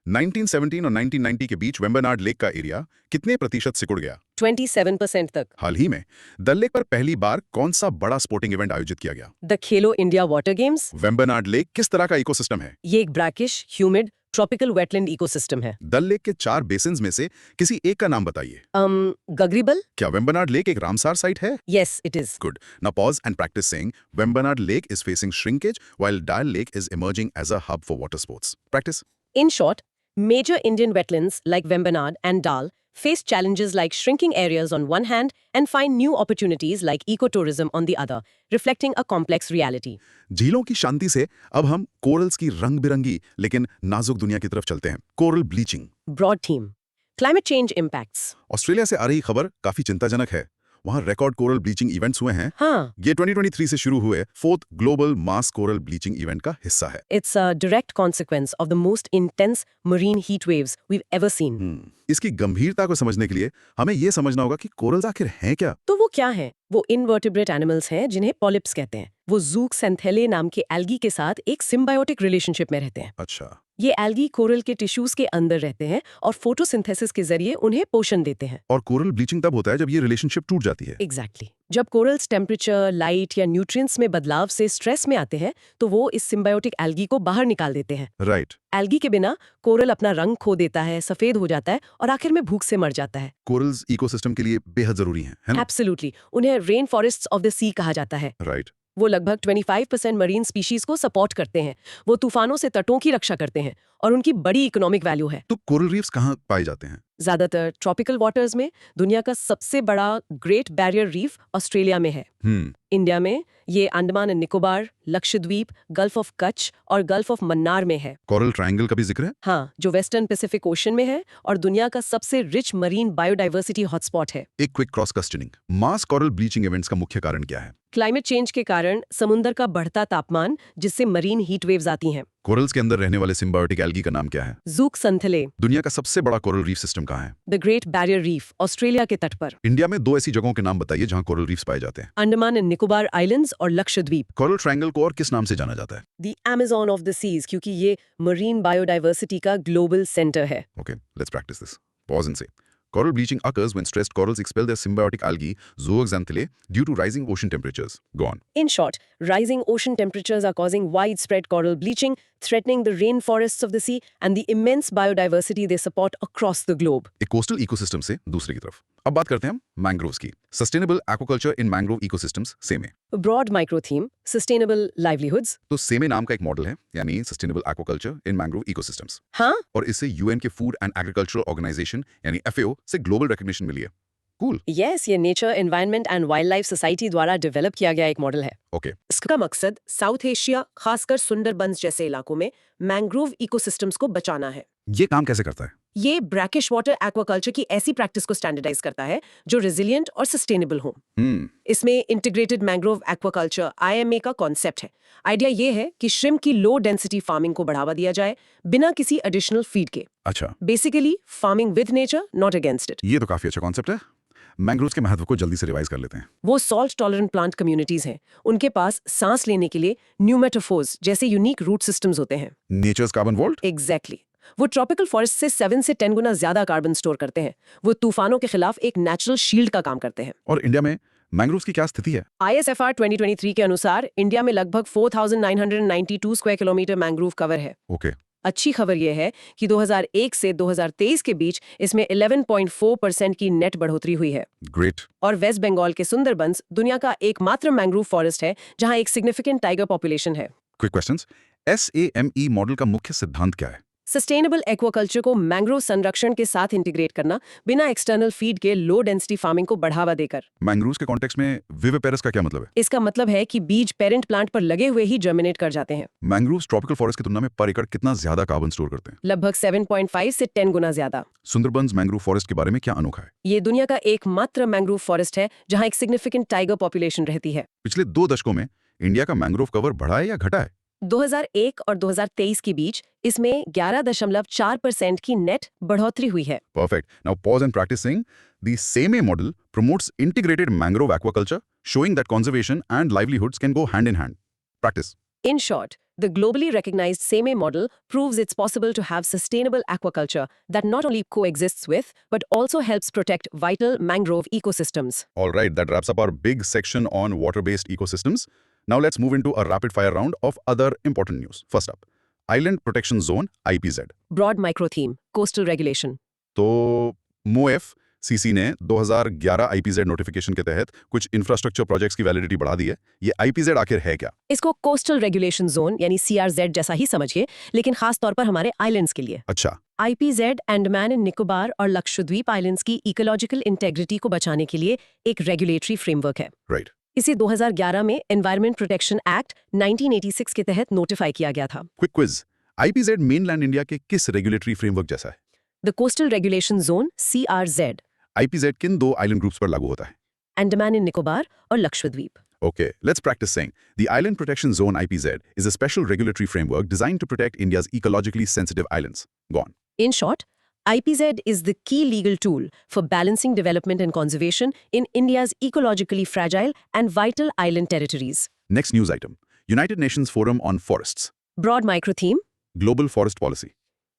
1917 और 1990 के बीच वेम्बनाड लेक का एरिया कितने प्रतिशत सिकुड़ गया? 27% तक। हाल ही में डल लेक पर पहली बार कौन सा बड़ा स्पोर्टिंग इवेंट आयोजित किया गया? The Khelo India water games. Vembanad lake किस तरह का इकोसिस्टम है? ये एक brackish, humid, tropical wetland ecosystem है। डल लेक के 4 बेसिन्स में से किसी एक का नाम बताइए. गगरीबल। क्या वेम्बनाड लेक एक रामसार साइट है? Yes, it is. Good. Now pause and practice saying Vembanad Lake is facing shrinkage while Dal Lake is emerging as a hub for water sports. Practice. In short, major Indian wetlands like Vembanad and Dal face challenges like shrinking areas on one hand and find new opportunities like ecotourism on the other, reflecting a complex reality. झीलों की शांति से अब हम corals की रंग-बिरंगी लेकिन नाजुक दुनिया की तरफ चलते हैं. Coral bleaching. Broad theme. Climate change impacts. Australia से आ रही खबर काफी चिंताजनक है. वहां रिकॉर्ड कोरल ब्लीचिंग इवेंट्स हुए हैं. हाँ, ये 2023 से शुरू हुए 4th ग्लोबल मास कोरल ब्लीचिंग इवेंट का हिस्सा है. it's a direct consequence of the most intense marine heat waves we've ever seen. इसकी गंभीरता को समझने के लिए हमें ये समझना होगा कि कोरल्स आखिर हैं क्या? तो वो क्या हैं? वो इनवर्टिब्रेट एनिमल्स हैं जिन्हें पॉलिप्स कहते हैं। वो ज़ूक्सेंथेले नाम के एल्गी के साथ एक सिम्बायोटिक रिलेशनशिप में रहते हैं। अच्छा. ये एल्गी कोरल के टिश्यूज के अंदर रहते हैं और फोटोसिंथेसिस के जरिए उन्हें पोषण देते हैं। और कोरल ब्लीचिंग तब होता है जब ये रिलेशनशिप टूट जाती है. एग्जैक्टली जब कोरल्स टेम्परेचर, लाइट या न्यूट्रिएंट्स में बदलाव से स्ट्रेस में आते हैं तो वो इस सिम्बायोटिक एल्गी को बाहर निकाल देते हैं। राइट. एल्गी के बिना कोरल अपना रंग खो देता है, सफेद हो जाता है और आखिर में भूख से मर जाता है। कोरल्स इकोसिस्टम के लिए बेहद जरूरी हैं, है ना? एब्सोल्युटली, उन्हें रेन फॉरेस्ट्स ऑफ द सी कहा जाता है। राइट. वो लगभग 25% मरीन स्पीशीज को सपोर्ट करते हैं। वो तूफानों से तटों की रक्षा करते हैं और उनकी बड़ी इकोनॉमिक वैल्यू है। तो कोरल रीफ्स कहाँ पाए जाते हैं? ज्यादातर ट्रॉपिकल वाटर्स में। दुनिया का सबसे बड़ा ग्रेट बैरियर रीफ ऑस्ट्रेलिया में है। इंडिया में ये Andaman and Nicobar, Lakshadweep, gulf of Kutch और गल्फ ऑफ मन्नार में है। कोरल ट्रायंगल का भी जिक्र है? हाँ, जो वेस्टर्न पैसिफिक ओशन में है और दुनिया का सबसे रिच मरीन बायोडाइवर्सिटी हॉटस्पॉट है। एक क्विक क्रॉस क्वेश्चनिंग. मास कोरल ब्लीचिंग इवेंट्स का मुख्य कारण क्या है? क्लाइमेट चेंज के कारण समुद्र का बढ़ता तापमान, जिससे मरीन हीट वेव्स आती हैं। कोरल्स के अंदर रहने वाले सिम्बायोटिक एल्गी का नाम क्या है? ज़ूक्सेंथेले। दुनिया का सबसे बड़ा कोरल रीफ सिस्टम कहाँ है? The great barrier reef, Australia के तट पर। इंडिया में 2 ऐसी जगहों के नाम बताइए जहाँ कोरल रीफ्स पाए जाते हैं. अंडमान एंड निकोबार आइलैंड्स और लक्षद्वीप। कोरल ट्रायंगल को और किस नाम से जाना जाता है? The Amazon of the seas, क्योंकि ये मरीन बायोडाइवर्सिटी का ग्लोबल सेंटर है। Okay, let's practice this. Pause and say. Coral bleaching occurs when stressed corals expel their symbiotic algae, zooxanthellae, due to rising ocean temperatures. Go on. In short, rising ocean temperatures are causing widespread coral bleaching, threatening the rainforests of the sea and the immense biodiversity they support across the globe. एक coastal ecosystem से दूसरे की तरफ। अब बात करते हैं हम मैंग्रोव्स की। Sustainable aquaculture in mangrove ecosystems सेमे। A broad micro theme, sustainable livelihoods. तो सेमे नाम का एक मॉडल है, यानी sustainable aquaculture in mangrove ecosystems, हाँ, और इससे यूएन के फूड एंड एग्रीकल्चरल ऑर्गेनाइजेशन यानी एफएओ से ग्लोबल रिकॉग्निशन मिली है। कूल। यस, ये nature, environment and wild life society द्वारा डेवलप किया गया एक मॉडल है। ओके। इसका मकसद साउथ एशिया, खासकर सुंदरबंस जैसे इलाकों में मैंग्रोव इकोसिस्टम्स को बचाना है। ये काम कैसे करता है? ये ब्रैकिश वाटर एक्वाकल्चर की ऐसी प्रैक्टिस को स्टैंडर्डाइज करता है जो रेजिलिएंट और सस्टेनेबल हो। इसमें इंटीग्रेटेड मैंग्रोव एक्वाकल्चर (IMA) का कॉन्सेप्ट है। आइडिया ये है कि श्रिम्प की लो डेंसिटी फार्मिंग को बढ़ावा दिया जाए बिना किसी एडिशनल फीड के। अच्छा, basically farming with nature, not against it. ये तो काफी अच्छा कॉन्सेप्ट है। मैंग्रोव्स के महत्व को जल्दी से रिवाइज कर लेते हैं। वो सॉल्ट टॉलरेंट प्लांट कम्युनिटीज हैं। उनके पास सांस लेने के लिए न्यूमेटोफोर्स जैसे यूनिक रूट सिस्टम्स होते हैं। Nature's carbon vault. एग्जैक्टली। वो ट्रॉपिकल फॉरेस्ट से 7 से 10 गुना ज्यादा कार्बन स्टोर करते हैं। वो तूफानों के खिलाफ एक नेचुरल शील्ड का काम करते हैं। और इंडिया में मैंग्रोव्स की क्या स्थिति है? ISFR 2023 के अनुसार इंडिया में लगभग 4,992 स्क्वायर किलोमीटर मैंग्रोव कवर है। ओके। अच्छी खबर यह है कि 2001 से 2023 के बीच इसमें 11.4% की नेट बढ़ोतरी हुई है। ग्रेट। और वेस्ट बंगाल के सुंदरबंस दुनिया का एकमात्र मैंग्रोव फॉरेस्ट है जहां एक सिग्निफिकेंट टाइगर पॉपुलेशन है। Quick questions. SAME मॉडल का मुख्य सिद्धांत क्या है? सस्टेनेबल एक्वाकल्चर को मैंग्रोव संरक्षण के साथ इंटीग्रेट करना, बिना एक्सटर्नल फीड के लो डेंसिटी फार्मिंग को बढ़ावा देकर। मैंग्रोव्स के कॉन्टेक्स्ट में विविपेरस का क्या मतलब है? इसका मतलब है कि बीज पेरेंट प्लांट पर लगे हुए ही जर्मिनेट कर जाते हैं। मैंग्रोव्स ट्रॉपिकल फॉरेस्ट की तुलना में पर एकड़ कितना ज्यादा कार्बन स्टोर करते हैं? लगभग 7.5 से 10 गुना ज्यादा। सुंदरबंस मैंग्रोव फॉरेस्ट के बारे में क्या अनोखा है? ये दुनिया का एकमात्र मैंग्रोव फॉरेस्ट है जहां एक सिग्निफिकेंट टाइगर पॉपुलेशन रहती है। पिछले 2 दशकों में इंडिया का मैंग्रोव कवर बढ़ा है या घटा है? 2001 और 2023 के बीच इसमें 11.4% की नेट बढ़ोतरी हुई है। Perfect. Now pause and practicing. The SAME model promotes integrated mangrove aquaculture, showing that conservation and livelihoods can go hand in hand. Practice. In short, the globally recognized SAME model proves it's possible to have sustainable aquaculture that not only coexists with, but also helps protect vital mangrove ecosystems. All right, that wraps up our big section on water-based ecosystems. Now let's move into a rapid-fire round of other important news. First up, Island Protection Zone (IPZ). Broad micro theme, coastal regulation. तो MOEF CC ने 2011 IPZ notification के तहत कुछ infrastructure projects की validity बढ़ा दी है। ये IPZ आखिर है क्या? इसको कोस्टल रेगुलेशन जोन यानी CRZ जैसा ही समझिए, लेकिन खास तौर पर हमारे आइलैंड्स के लिए। अच्छा। IPZ अंडमान एंड निकोबार और लक्षद्वीप आइलैंड्स की इकोलॉजिकल इंटेग्रिटी को बचाने के लिए एक रेगुलेटरी फ्रेमवर्क है। राइट। इसे 2011 में एनवायरमेंट प्रोटेक्शन एक्ट 1986 के तहत नोटिफाई किया गया था। Quick quiz. IPZ mainland India के किस रेगुलेटरी फ्रेमवर्क जैसा है? The coastal regulation zone CRZ IPZ किन 2 आइलैंड ग्रुप्स पर लागू होता है? अंडमान एंड निकोबार और Lakshadweep. Okay, let's practice saying. The Island Protection Zone (IPZ) is a special regulatory framework designed to protect India's ecologically sensitive islands. Go on. In short, IPZ is the key legal tool for balancing development and conservation in India's ecologically fragile and vital island territories. Next news item. United Nations Forum on Forests. Broad micro theme. Global Forest Policy.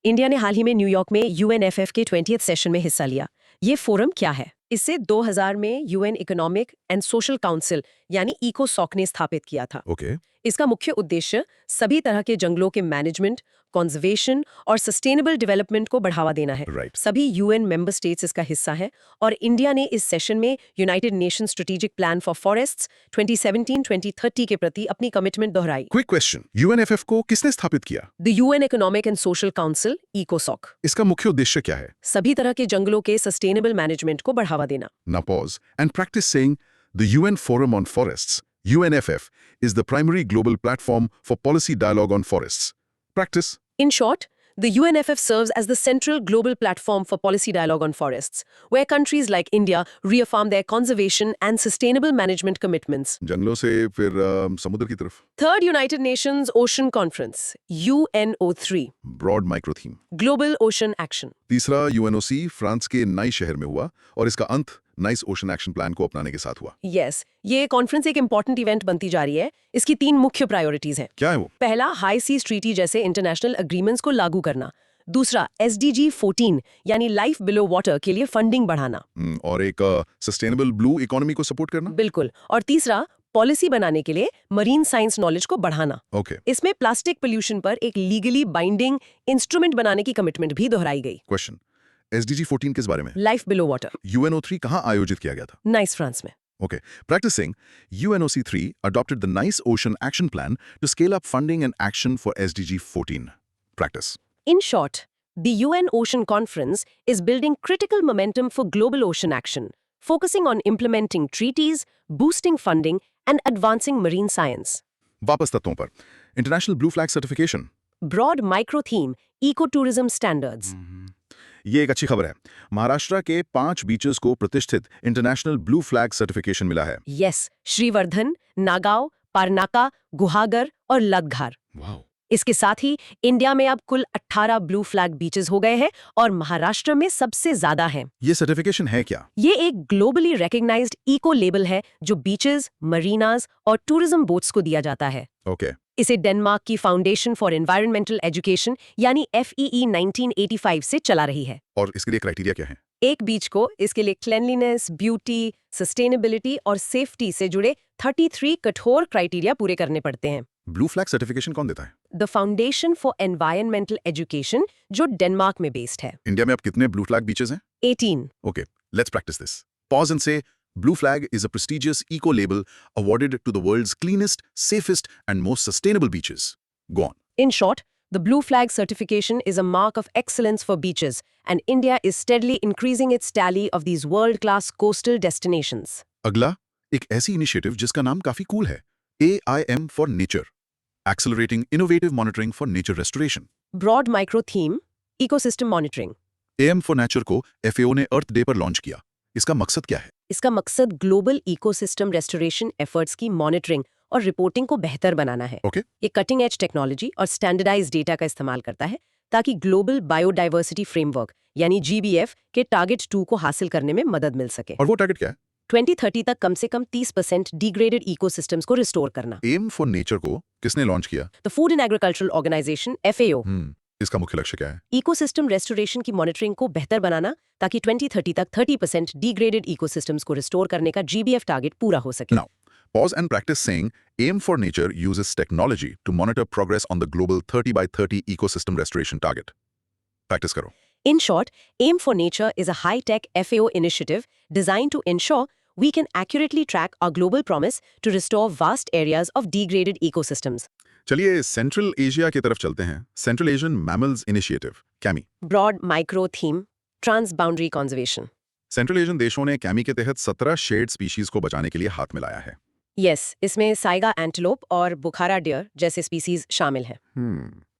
India ने हाल ही में New York में UNFF के 20th session में हिस्सा लिया। ये forum क्या है? इसे 2000 में UN economic and social council यानी इकोसॉक ने स्थापित किया था। Okay. इसका मुख्य उद्देश्य सभी तरह के जंगलों के मैनेजमेंट, कंजर्वेशन और सस्टेनेबल डेवलपमेंट को बढ़ावा देना है। Right. सभी UN मेंबर स्टेट्स इसका हिस्सा है और इंडिया ने इस सेशन में United Nations strategic plan for forests 2017-2030 के प्रति अपनी कमिटमेंट दोहराई। Quick question. UNFF को किसने स्थापित किया? The UN economic and social council इकोसॉक। इसका मुख्य उद्देश्य क्या है? सभी तरह के जंगलों के सस्टेनेबल मैनेजमेंट को बढ़ावा देना। Now pause and practice saying the UN Forum on Forests (UNFF) is the primary global platform for policy dialogue on forests. Practice. In short, the UNFF serves as the central global platform for policy dialogue on forests, where countries like India reaffirm their conservation and sustainable management commitments. जंगलों से फिर समुद्र की तरफ। Third United Nations Ocean Conference, UNO3, Broad micro theme. Global Ocean Action. तीसरा UNOC France के nice शहर में हुआ और इसका अंत नाइस ओशन एक्शन प्लान को अपनाने के साथ हुआ। Yes, ये कॉन्फ्रेंस एक इंपॉर्टेंट इवेंट बनती जा रही है। इसकी 3 मुख्य प्रायोरिटीज हैं। क्या है वो? पहला, हाई सीज ट्रीटी जैसे इंटरनेशनल एग्रीमेंट्स को लागू करना। दूसरा, SDG 14 यानी लाइफ बिलो वाटर के लिए फंडिंग बढ़ाना। और एक सस्टेनेबल ब्लू इकोनॉमी को सपोर्ट करना। बिल्कुल। और तीसरा, पॉलिसी बनाने के लिए मरीन साइंस नॉलेज को बढ़ाना। ओके। इसमें प्लास्टिक पोल्यूशन पर एक लीगली बाइंडिंग इंस्ट्रूमेंट बनाने की कमिटमेंट भी दोहराई गई। क्वेश्चन, एसडीजी 14 किस बारे में? Life below water. UNO3 कहाँ आयोजित किया गया था? नाइस, फ्रांस में। Okay. Practicing, UNOC3 adopted the Nice Ocean Action Plan to scale up funding and action for SDG 14. Practice. In short, the UN Ocean Conference is building critical momentum for global ocean action, focusing on implementing treaties, boosting funding, and advancing marine science. वापस तत्वों पर. International Blue Flag Certification. Broad micro-theme, ecotourism standards. ये एक अच्छी खबर है. महाराष्ट्र के 5 beaches को प्रतिष्ठित इंटरनेशनल ब्लू फ्लैग सर्टिफिकेशन मिला है. Yes, श्रीवर्धन, नागांव, पारनाका, गुहागर और लदघार। वाओ. इसके साथ ही इंडिया में अब कुल 18 ब्लू फ्लैग बीचेस हो गए हैं और महाराष्ट्र में सबसे ज्यादा हैं। ये सर्टिफिकेशन है क्या? ये एक ग्लोबली रिकॉग्नाइज्ड इको लेबल है जो बीचेस, मरीनास और टूरिज्म बोट्स को दिया जाता है। ओके. इसे डेनमार्क की फाउंडेशन फॉर एनवायरमेंटल एजुकेशन यानी FEE 1985 से चला रही है। और इसके लिए क्राइटेरिया क्या है? एक बीच को इसके लिए क्लेanलीनेस, ब्यूटी, सस्टेनेबिलिटी और सेफ्टी से जुड़े 33 कठोर क्राइटेरिया पूरे करने पड़ते हैं। ब्लू फ्लैग सर्टिफिकेशन कौन देता है? The foundation for environmental education जो डेनमार्क में बेस्ड है। इंडिया में अब कितने ब्लू फ्लैग बीचेस हैं? 18। Okay, let's practice this. Pause and say, Blue Flag is a prestigious eco-label awarded to the world's cleanest, safest, and most sustainable beaches. Go on. In short, the Blue Flag certification is a mark of excellence for beaches, and India is steadily increasing its tally of these world-class coastal destinations. अगला, एक ऐसी initiative जिसका नाम काफी cool है. AIM for Nature. Accelerating Innovative Monitoring for Nature Restoration. Broad micro theme, ecosystem monitoring. AM for Nature को FAO ने अर्थ day पर लॉन्च किया. इसका मकसद क्या है? इसका मकसद ग्लोबल इकोसिस्टम रेस्टोरेशन एफर्ट्स की मॉनिटरिंग और रिपोर्टिंग को बेहतर बनाना है। Okay. ये कटिंग एज टेक्नोलॉजी और स्टैंडर्डाइज्ड डेटा का इस्तेमाल करता है ताकि ग्लोबल बायोडाइवर्सिटी फ्रेमवर्क यानी GBF के टारगेट 2 को हासिल करने में मदद मिल सके। और वो टारगेट क्या है? 2030 तक कम से कम 30% डिग्रेडेड इकोसिस्टम्स को रिस्टोर करना। एम फॉर नेचर को किसने लॉन्च किया? The food and agricultural organisation FAO। इसका मुख्य लक्ष्य क्या है? इकोसिस्टम रेस्टोरेशन की मॉनिटरिंग को बेहतर बनाना ताकि 2030 तक 30% डिग्रेडेड इकोसिस्टम्स को रिस्टोर करने का GBF टारगेट पूरा हो सके। Now, pause and practice saying AIM for Nature uses technology to monitor progress on the global 30 by 30 ecosystem restoration target. Practice करो. In short, AIM for Nature is a high-tech FAO initiative designed to ensure we can accurately track our global promise to restore vast areas of degraded ecosystems. चलिए central Asia की तरफ चलते हैं. Central Asian mammals initiative, chemo. Broad micro theme, trans-boundary conservation. Central Asian देशों ने chemo के तहत 17 shade species को बचाने के लिए हाथ मिलाया है. Yes, इसमें साइगा एंटीलोप और बुखारा डियर जैसे स्पीसीज शामिल हैं।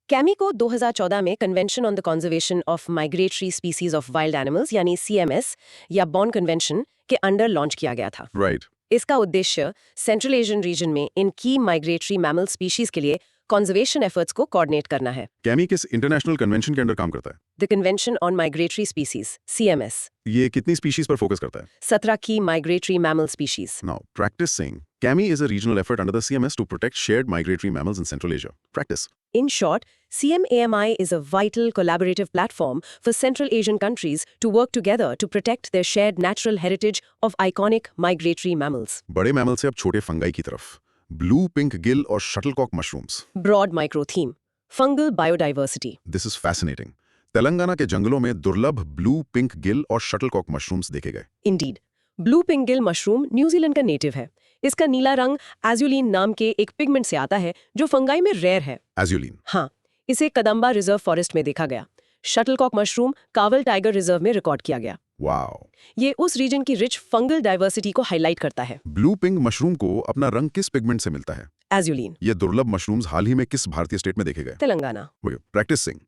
कैमी को 2014 में convention on the conservation of migratory species of wild animals यानी CMS या बॉन कन्वेंशन के अंडर लॉन्च किया गया था। राइट. इसका उद्देश्य सेंट्रल एशियन रीजन में इन की माइग्रेटरी मैमल स्पीशीज के लिए कंजर्वेशन एफर्ट्स को कोऑर्डिनेट करना है। कैमी किस इंटरनेशनल कन्वेंशन के अंडर काम करता है? The convention on migratory species CMS। ये कितनी स्पीशीज पर फोकस करता है? 17 की migratory mammal species. Now, practice saying CAMI is a regional effort under the CMS to protect shared migratory mammals in Central Asia. Practice. In short, CMAMI is a vital collaborative platform for Central Asian countries to work together to protect their shared natural heritage of iconic migratory mammals. बड़े mammal से अब छोटे fungi की तरफ. Blue pink Gill और shuttlecock mushrooms. Broad micro theme, fungal biodiversity. This is fascinating. Telangana के जंगलों में दुर्लभ ब्लू पिंक गिल और शटलकॉक मशरूम्स देखे गए. Indeed, blue pink Gill mushroom New Zealand का नेटिव है। इसका नीला रंग एजुलिन नाम के एक पिगमेंट से आता है जो फंगाई में रेयर है। एजुलिन. हाँ, इसे कदम्बा रिजर्व फॉरेस्ट में देखा गया। शटलकॉक मशरूम कावल टाइगर रिजर्व में रिकॉर्ड किया गया। वाओ. ये उस रीजन की रिच फंगल डाइवर्सिटी को हाईलाइट करता है। ब्लू पिंक मशरूम को अपना रंग किस पिगमेंट से मिलता है? एजुलिन। ये दुर्लभ मशरूम्स हाल ही में किस भारतीय स्टेट में देखे गए? Telangana. Practicing.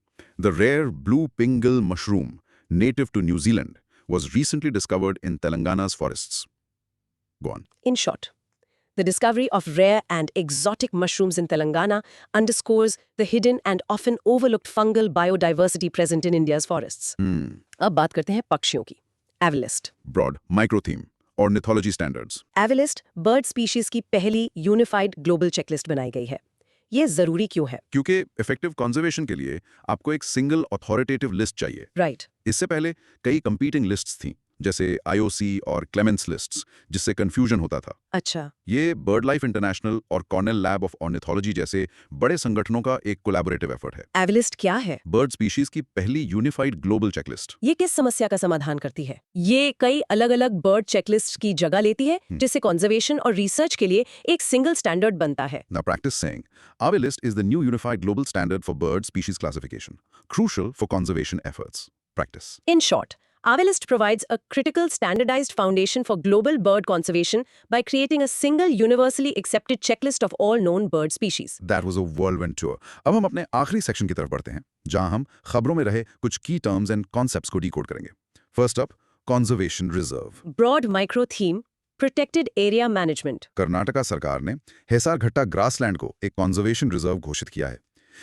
The rare blue pink gill mushroom, native to New Zealand, was recently discovered in Telangana's forests. Go on. In short, the discovery of rare and exotic mushrooms in Telangana underscores the hidden and often overlooked fungal biodiversity present in India's forests. अब बात करते हैं पक्षियों की। Avalist. Broad, micro theme, ornithology standards. Avalist bird species की पहली unified global checklist बनाई गई है। ये जरूरी क्यों है? क्योंकि इफेक्टिव कंजर्वेशन के लिए आपको एक सिंगल अथॉरिटेटिव लिस्ट चाहिए। राइट। इससे पहले कई कंपीटिंग लिस्ट्स थीं, जैसे IOC और क्लेमेंट्स लिस्ट्स, जिससे कंफ्यूजन होता था। अच्छा। ये बर्ड लाइफ इंटरनेशनल और कॉर्नेल लैब ऑफ ऑर्निथोलॉजी जैसे बड़े संगठनों का एक कोलैबोरेटिव एफर्ट है। एविलिस्ट क्या है? बर्ड स्पीशीज की पहली यूनिफाइड ग्लोबल चेकलिस्ट। ये किस समस्या का समाधान करती है? ये कई अलग-अलग बर्ड चेकलिस्ट की जगह लेती है, जिससे कंजर्वेशन और रिसर्च के लिए एक सिंगल स्टैंडर्ड बनता है। Now practice saying, our list is the new unified global standard for bird species classification, crucial for conservation efforts. Practice. In short, Avilist provides a critical standardized foundation for global bird conservation by creating a single universally accepted checklist of all known bird species. That was a whirlwind tour. अब हम अपने आखिरी section की तरफ बढ़ते हैं, जहां हम खबरों में रहे कुछ की टर्म्स एंड कॉन्सेप्ट्स को डिकोड करेंगे। First up, conservation reserve. Broad micro theme, protected area management. Karnataka सरकार ने हेसारघट्टा ग्रासलैंड को एक कंजर्वेशन रिजर्व घोषित किया है।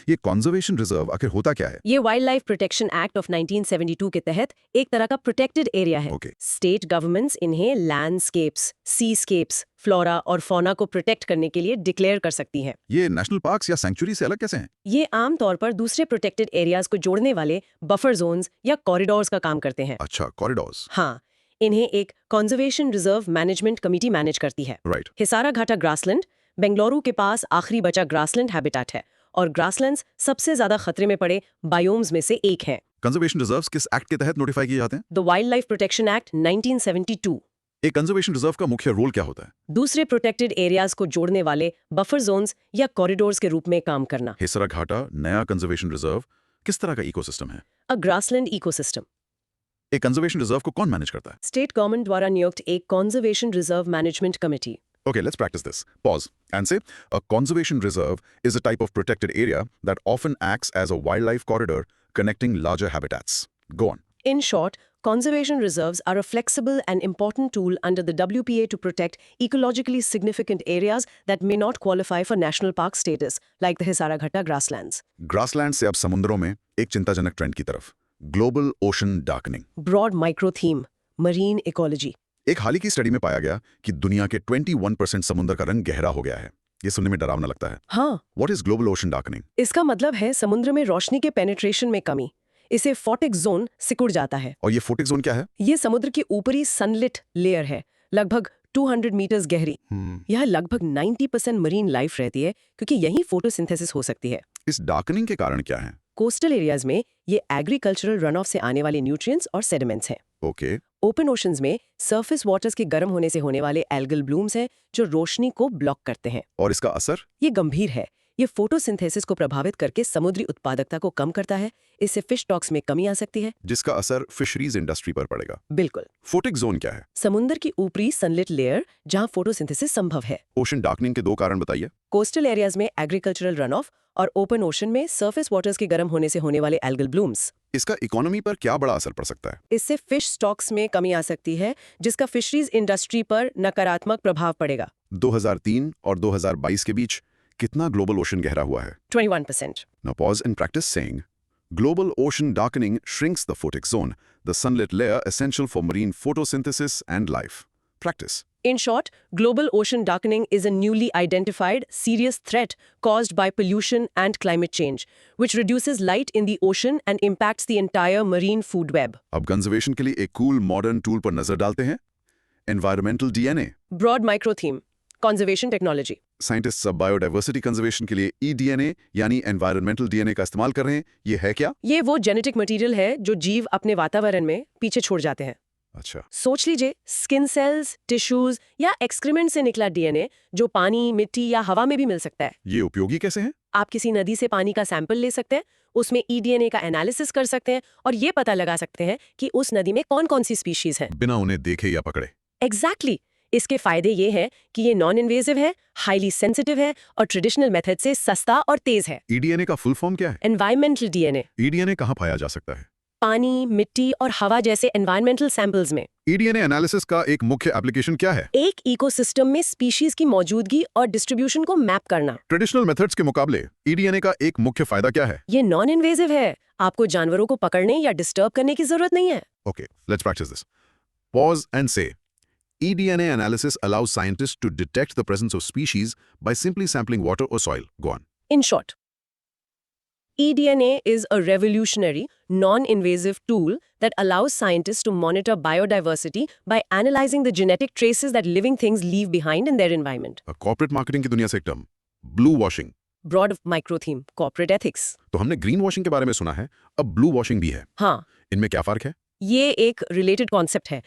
ये कंजर्वेशन रिजर्व आखिर होता क्या है? ये wild life protection act of 1972 के तहत एक तरह का प्रोटेक्टेड एरिया है। Okay. स्टेट गवर्नमेंट्स इन्हें लैंडस्केप्स, सीस्केप्स, फ्लोरा और फौना को प्रोटेक्ट करने के लिए डिक्लेयर कर सकती हैं। ये नेशनल पार्क्स या सेंचुरी से अलग कैसे हैं? ये आमतौर पर दूसरे प्रोटेक्टेड एरियाज को जोड़ने वाले बफर जोन्स या कॉरिडोर्स का काम करते हैं। अच्छा, कॉरिडोर्स। हाँ, इन्हें एक conservation reserve management committee manage करती है। राइट। हिसाराघाटा ग्रासलैंड बेंगलुरु के पास आखिरी बचा ग्रासलैंड हैबिटेट है और ग्रासलैंड्स सबसे ज्यादा खतरे में पड़े बायोम्स में से एक हैं। कंजर्वेशन रिजर्व्स किस एक्ट के तहत नोटिफाई किए जाते हैं? The wildlife protection act 1972 एक कंजर्वेशन रिजर्व का मुख्य रोल क्या होता है? दूसरे प्रोटेक्टेड एरियाज को जोड़ने वाले बफर जोन्स या कॉरिडोर्स के रूप में काम करना। हेसराघाटा नया कंजर्वेशन रिजर्व किस तरह का इकोसिस्टम है? अ ग्रासलैंड इकोसिस्टम। एक कंजर्वेशन रिजर्व को कौन मैनेज करता है? स्टेट गवर्नमेंट द्वारा नियुक्त एक conservation reserve management committee. Okay, let's practice this. Pause and say, a conservation reserve is a type of protected area that often acts as a wildlife corridor connecting larger habitats. Go on. In short, conservation reserves are a flexible and important tool under the WPA to protect ecologically significant areas that may not qualify for national park status, like the Hisaraghatta grasslands. Grassland से अब समुद्रों में एक चिंताजनक trend की तरफ, global ocean darkening. Broad micro theme, marine ecology. एक हाल ही की study में पाया गया कि दुनिया के 21% समुद्र का रंग गहरा हो गया है। ये सुनने में डरावना लगता है। हाँ, What is global ocean darkening? इसका मतलब है समुद्र में रोशनी के पेनिट्रेशन में कमी। इसे फोटिक जोन सिकुड़ जाता है। और ये फोटिक जोन क्या है? ये समुद्र की ऊपरी सनलिट लेयर है, लगभग 200 मीटर्स गहरी। यह लगभग 90% मरीन लाइफ रहती है क्योंकि यहीं फोटोसिंथेसिस हो सकती है। इस डार्कनिंग के कारण क्या है? कोस्टल एरियाज में ये एग्रीकल्चरल रन ऑफ से आने वाले न्यूट्रिएंट्स और सेडिमेंट्स हैं। ओके। ओपन ओशंस में सरफेस वाटर्स के गर्म होने से होने वाले एल्गल ब्लूम्स हैं जो रोशनी को ब्लॉक करते हैं। और इसका असर? ये गंभीर है। ये फोटोसिंथेसिस को प्रभावित करके समुद्री उत्पादकता को कम करता है। इससे फिश स्टॉक्स में कमी आ सकती है। जिसका असर फिशरीज इंडस्ट्री पर पड़ेगा। बिल्कुल। फोटिक जोन क्या है? समुद्र की ऊपरी सनलिट लेयर जहां फोटोसिंथेसिस संभव है। ओशन डार्कनिंग के दो कारण बताइए। कोस्टल एरियाज में एग्रीकल्चरल रन ऑफ और ओपन ओशन में सरफेस वाटर्स के गर्म होने से होने वाले एल्गल ब्लूम्स। इसका इकोनॉमी पर क्या बड़ा असर पड़ सकता है? इससे फिश स्टॉक्स में कमी आ सकती है जिसका फिशरीज इंडस्ट्री पर नकारात्मक प्रभाव पड़ेगा। 2003 और 2022 के बीच कितना ग्लोबल ओशन गहरा हुआ है? 21%. Now pause and practice saying, global ocean darkening shrinks the photic zone, the sunlit layer essential for marine photosynthesis and life. Practice. In short, global ocean darkening is a newly identified serious threat caused by pollution and climate change, which reduces light in the ocean and impacts the entire marine food web. अब conservation के लिए एक cool modern tool पर नजर डालते हैं, environmental DNA. Broad micro theme, conservation technology. Scientists अब biodiversity conservation के लिए ईडीएनए यानी एनवायरमेंटल डीएनए का इस्तेमाल कर रहे हैं। ये है क्या? ये वो जेनेटिक मटेरियल है जो जीव अपने वातावरण में पीछे छोड़ जाते हैं। अच्छा। सोच लीजिए स्किन सेल्स, टिश्यूज या एक्सक्रीमेंट से निकला डीएनए जो पानी, मिट्टी या हवा में भी मिल सकता है। ये उपयोगी कैसे है? आप किसी नदी से पानी का सैंपल ले सकते हैं, उसमें ईडीएनए का एनालिसिस कर सकते हैं और ये पता लगा सकते हैं कि उस नदी में कौन-कौन सी स्पीशीज हैं। बिना उन्हें देखे या पकड़े। एग्जैक्टली। इसके फायदे ये हैं कि ये नॉन इन्वेजिव है, हाईली सेंसिटिव है और ट्रेडिशनल मेथड से सस्ता और तेज है। ईडीएनए का फुल फॉर्म क्या है? Environmental DNA. ईडीएनए कहाँ पाया जा सकता है? पानी, मिट्टी और हवा जैसे एनवायरमेंटल सैंपल्स में। ईडीएनए एनालिसिस का एक मुख्य एप्लीकेशन क्या है? एक इकोसिस्टम में स्पीशीज की मौजूदगी और डिस्ट्रीब्यूशन को मैप करना। ट्रेडिशनल मेथड्स के मुकाबले ईडीएनए का एक मुख्य फायदा क्या है? ये नॉन इन्वेजिव है। आपको जानवरों को पकड़ने या डिस्टर्ब करने की जरूरत नहीं है। Okay, let's practice this. Pause and say, eDNA analysis allows scientists to detect the presence of species by simply sampling water or soil. Go on. In short, eDNA is a revolutionary, non-invasive tool that allows scientists to monitor biodiversity by analyzing the genetic traces that living things leave behind in their environment. Corporate marketing की दुनिया से एक term, blue washing. Broad micro theme, corporate ethics. तो हमने green washing के बारे में सुना है, अब ब्लू वॉशिंग भी है। हाँ, इनमें क्या फर्क है? ये एक रिलेटेड कॉन्सेप्ट है।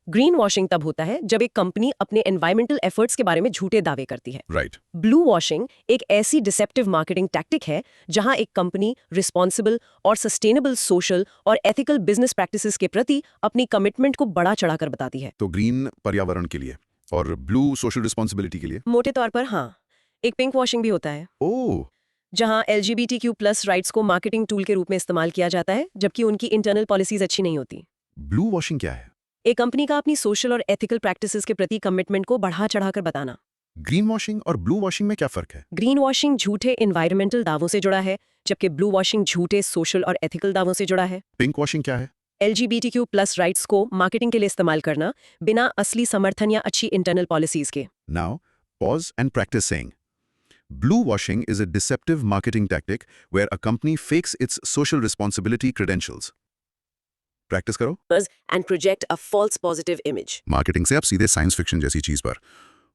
ग्रीन वॉशिंग तब होता है जब एक कंपनी अपने एनवायरमेंटल एफर्ट्स के बारे में झूठे दावे करती है। राइट। ब्लू वॉशिंग एक ऐसी डिसेप्टिव मार्केटिंग टैक्टिक है जहां एक कंपनी रिस्पॉन्सिबल और सस्टेनेबल सोशल और एथिकल बिजनेस प्रैक्टिसेस के प्रति अपनी कमिटमेंट को बड़ा चढ़ाकर बताती है। तो ग्रीन पर्यावरण के लिए और ब्लू सोशल रिस्पॉन्सिबिलिटी के लिए? मोटे तौर पर हाँ। एक पिंक वॉशिंग भी होता है, ओह, जहां LGBTQ+ राइट्स को मार्केटिंग टूल के रूप में इस्तेमाल किया जाता है जबकि उनकी इंटरनल पॉलिसीज अच्छी नहीं होती। ब्लू वॉशिंग क्या है? एक कंपनी का अपनी सोशल और एथिकल प्रैक्टिसेस के प्रति कमिटमेंट को बढ़ा चढ़ाकर बताना। ग्रीन वॉशिंग और ब्लू वॉशिंग में क्या फर्क है? ग्रीन वॉशिंग झूठे एनवायरमेंटल दावों से जुड़ा है जबकि ब्लू वॉशिंग झूठे सोशल और एथिकल दावों से जुड़ा है। पिंक वॉशिंग क्या है? LGBTQ+ राइट्स को मार्केटिंग के लिए इस्तेमाल करना बिना असली समर्थन या अच्छी इंटरनल पॉलिसीज के। Now, pause and practice saying. Blue washing is a deceptive marketing tactic where a company fakes its social responsibility credentials. Practice करो। And project a false positive image. Marketing से आप सीधे साइंस फिक्शन जैसी चीज पर।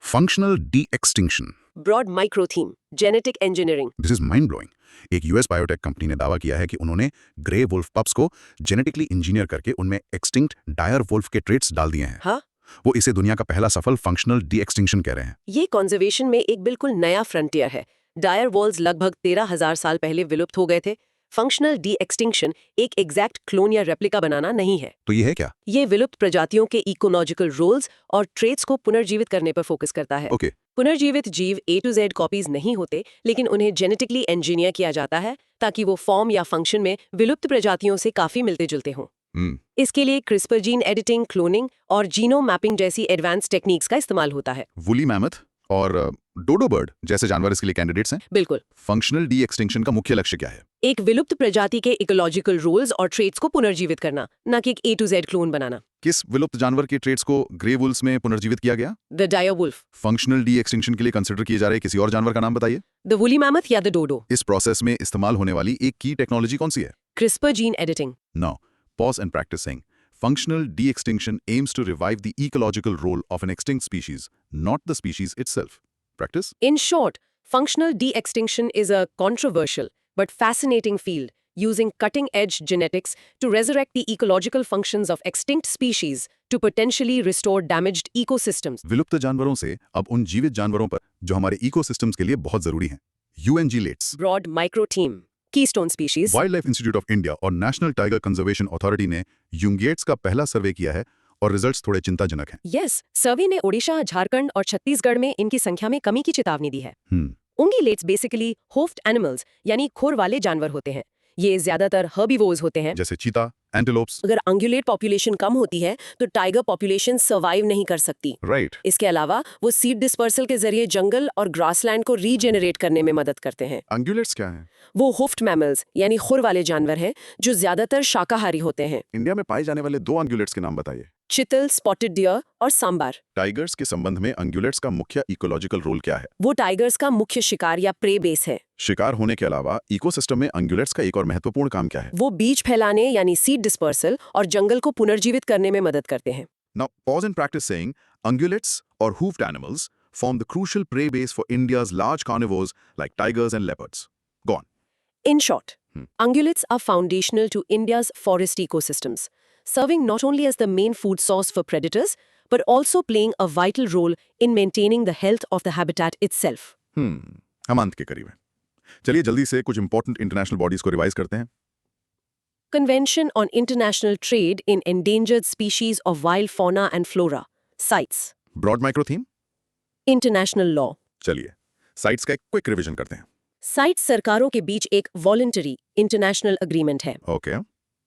Functional D-extinction. Broad micro theme, genetic engineering. This is mind blowing. एक US biotech company ने दावा किया है कि उन्होंने ग्रे वुल्फ पप्स को जेनेटिकली इंजीनियर करके उनमें एक्सटिंक्ट डायर वुल्फ के ट्रेट्स डाल दिए हैं। हाँ, वो इसे दुनिया का पहला सफल फंक्शनल डी-एक्सटिंक्शन कह रहे हैं। ये कंजर्वेशन में एक बिल्कुल नया फ्रंटियर है। डायर वॉल्स लगभग 13,000 साल पहले विलुप्त हो गए थे। फंक्शनल डी एक्सटिंक्शन एक एग्जैक्ट क्लोन या रेप्लिका बनाना नहीं है। तो ये है क्या? ये विलुप्त प्रजातियों के इकोलॉजिकल रोल्स और ट्रेट्स को पुनर्जीवित करने पर फोकस करता है। ओके। पुनर्जीवित जीव A to Z कॉपीज नहीं होते, लेकिन उन्हें जेनेटिकली इंजीनियर किया जाता है ताकि वो फॉर्म या फंक्शन में विलुप्त प्रजातियों से काफी मिलते जुलते हों। इसके लिए क्रिस्पर जीन एडिटिंग, क्लोनिंग और जीनोम मैपिंग जैसी एडवांस टेक्निक्स का इस्तेमाल होता है। वुली मैमथ और डोडो बर्ड जैसे जानवर इसके लिए कैंडिडेट्स हैं। बिल्कुल। फंक्शनल डी एक्सटिंक्शन का मुख्य लक्ष्य क्या है? एक विलुप्त प्रजाति के इकोलॉजिकल रोल्स और ट्रेट्स को पुनर्जीवित करना, न कि एक A to Z क्लोन बनाना। किस विलुप्त जानवर के ट्रेट्स को ग्रे वुल्फ्स में पुनर्जीवित किया गया? The dire wolf. Functional de extinction के लिए कंसिडर किए जा रहे किसी और जानवर का नाम बताइए। द वुली मैमथ या द डोडो। इस प्रोसेस में इस्तेमाल होने वाली एक की टेक्नोलॉजी कौन सी है? CRISPR gene editing. Now, pause and practicing. Functional de-extinction aims to revive the ecological role of an extinct species, not the species itself. Practice? In short, functional de-extinction is a controversial but fascinating field using cutting-edge genetics to resurrect the ecological functions of extinct species to potentially restore damaged ecosystems. विलुप्त जानवरों से अब उन जीवित जानवरों पर जो हमारे इकोसिस्टम्स के लिए बहुत जरूरी हैं। UNGLATES, Broad micro theme, keystone species. Wild life institute of India और नेशनल टाइगर कंजर्वेशन अथॉरिटी ने यूंगेट्स का पहला सर्वे किया है और रिजल्ट्स थोड़े चिंताजनक हैं। Yes, सर्वे ने ओडिशा, झारखंड और छत्तीसगढ़ में इनकी संख्या में कमी की चेतावनी दी है। ungulates बेसिकली होफ्ड एनिमल्स यानी खुर वाले जानवर होते हैं। ये ज्यादातर हर्बीवोर्स होते हैं। जैसे चीता, एंटीलोप्स। अगर अंगुलेट पॉपुलेशन कम होती है तो टाइगर पॉपुलेशन सर्वाइव नहीं कर सकती। राइट। इसके अलावा वो सीड डिस्पर्सल के जरिए जंगल और ग्रासलैंड को रीजेनरेट करने में मदद करते हैं। अंगुलेट्स क्या हैं? वो होफ्ड मैमल्स यानी खुर वाले जानवर हैं जो ज्यादातर शाकाहारी होते हैं। इंडिया में पाए जाने वाले 2 अंगुलेट्स के नाम बताइए। चितल, स्पॉटेड डियर और सांबार। टाइगर्स के संबंध में अंगुलेट्स का मुख्य इकोलॉजिकल रोल क्या है? वो टाइगर्स का मुख्य शिकार या प्रे बेस है। शिकार होने के अलावा इकोसिस्टम में अंगुलेट्स का एक और महत्वपूर्ण काम क्या है? वो बीज फैलाने यानी सीड डिस्पर्सल और जंगल को पुनर्जीवित करने में मदद करते हैं। Now, pause and practice saying ungulates or hoofed animals form the crucial prey base for India's large carnivores like tigers and leopards. Go on. In short, ungulates are foundational to India's forest ecosystems, serving not only as the main food source for predators, but also playing a vital role in maintaining the health of the habitat itself. हम अंत के करीब हैं। चलिए जल्दी से कुछ important international bodies को रिवाइज करते हैं। Convention on International Trade in Endangered Species of Wild Fauna and Flora, CITES. Broad micro theme. International Law. चलिए साइट्स का एक क्विक रिवीजन करते हैं। CITES सरकारों के बीच एक वॉलंटरी इंटरनेशनल अग्रीमेंट है। ओके।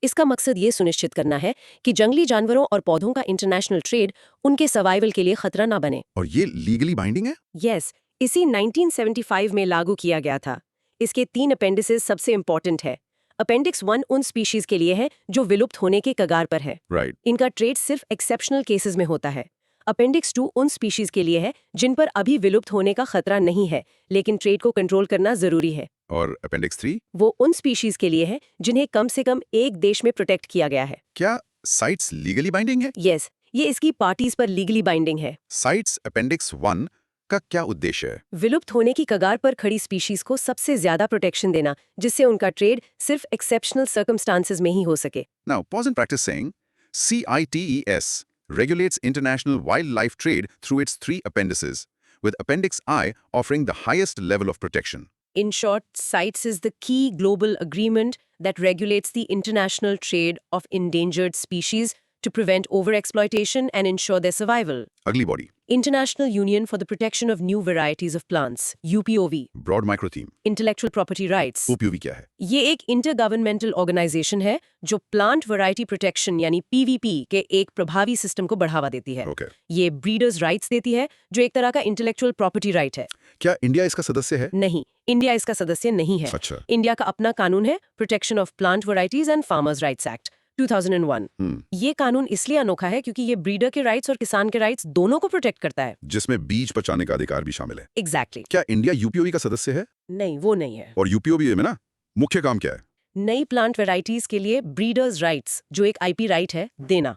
इसका मकसद ये सुनिश्चित करना है कि जंगली जानवरों और पौधों का इंटरनेशनल ट्रेड उनके सर्वाइवल के लिए खतरा ना बने। और ये लीगली बाइंडिंग है? यस, इसी 1975 में लागू किया गया था। इसके 3 अपेंडिसेस सबसे इंपॉर्टेंट है। अपेंडिक्स 1 उन स्पीशीज के लिए है जो विलुप्त होने के कगार पर है। राइट। इनका ट्रेड सिर्फ एक्सेप्शनल केसेस में होता है। अपेंडिक्स 2 उन स्पीशीज के लिए है जिन पर अभी विलुप्त होने का खतरा नहीं है, लेकिन ट्रेड को कंट्रोल करना जरूरी है। और अपेंडिक्स 3? वो उन स्पीशीज के लिए है जिन्हें कम से कम एक देश में प्रोटेक्ट किया गया है। क्या साइट्स लीगली बाइंडिंग है? यस, ये इसकी पार्टीज पर लीगली बाइंडिंग है। साइट्स अपेंडिक्स 1 का क्या उद्देश्य है? विलुप्त होने की कगार पर खड़ी स्पीशीज को सबसे ज्यादा प्रोटेक्शन देना, जिससे उनका ट्रेड सिर्फ एक्सेप्शनल सर्कमस्टांसेस में ही हो सके। Now, pause and practice saying CITES regulates international wildlife trade through its 3 appendices, with Appendix I offering the highest level of protection. In short, CITES is the key global agreement that regulates the international trade of endangered species to prevent overexploitation and ensure their survival. Ugly body, International Union for the Protection of New Varieties of Plants, UPOV. broad micro theme. Intellectual Property Rights. OPOV क्या है? ये एक intergovernmental organisation है जो plant variety protection यानी PVP के एक प्रभावी सिस्टम को बढ़ावा देती है। Okay. ये ब्रीडर्स राइट्स देती है, जो एक तरह का इंटेलेक्चुअल प्रॉपर्टी राइट है। क्या इंडिया इसका सदस्य है? नहीं, इंडिया इसका सदस्य नहीं है। अच्छा। इंडिया का अपना कानून है protection of plant varieties and farmers rights act 2001। ये कानून इसलिए अनोखा है क्योंकि ये ब्रीडर के राइट्स और किसान के राइट्स दोनों को प्रोटेक्ट करता है। जिसमें बीज बचाने का अधिकार भी शामिल है। एग्जैक्टली। क्या इंडिया यूपीओवी का सदस्य है? नहीं, वो नहीं है। और यूपीओवी में ना मुख्य काम क्या है? नई प्लांट वैरायटीज के लिए ब्रीडर्स राइट्स, जो एक आईपी राइट है, देना।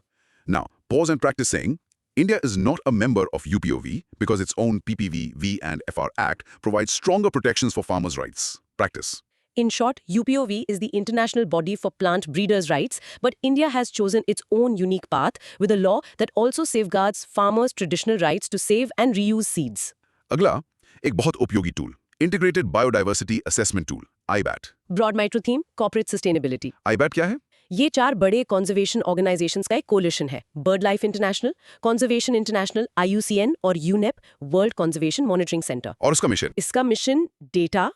Now, pause and practice saying India is not a member of UPOV because its own PPV, V and FR Act provides stronger protections for farmers' rights. Practice. In short, UPOV is the international body for plant breeders' rights, but India has chosen its own unique path with a law that also safeguards farmers' traditional rights to save and reuse seeds. अगला एक बहुत उपयोगी tool, integrated biodiversity assessment tool, IBAT. Broad micro theme, corporate sustainability. IBAT क्या है? ये 4 बड़े conservation organisations का एक कोलिशन है। Bird life international, conservation international, IUCN और UNEP, world conservation monitoring centre. और उसका मिशन? इसका मिशन डेटा,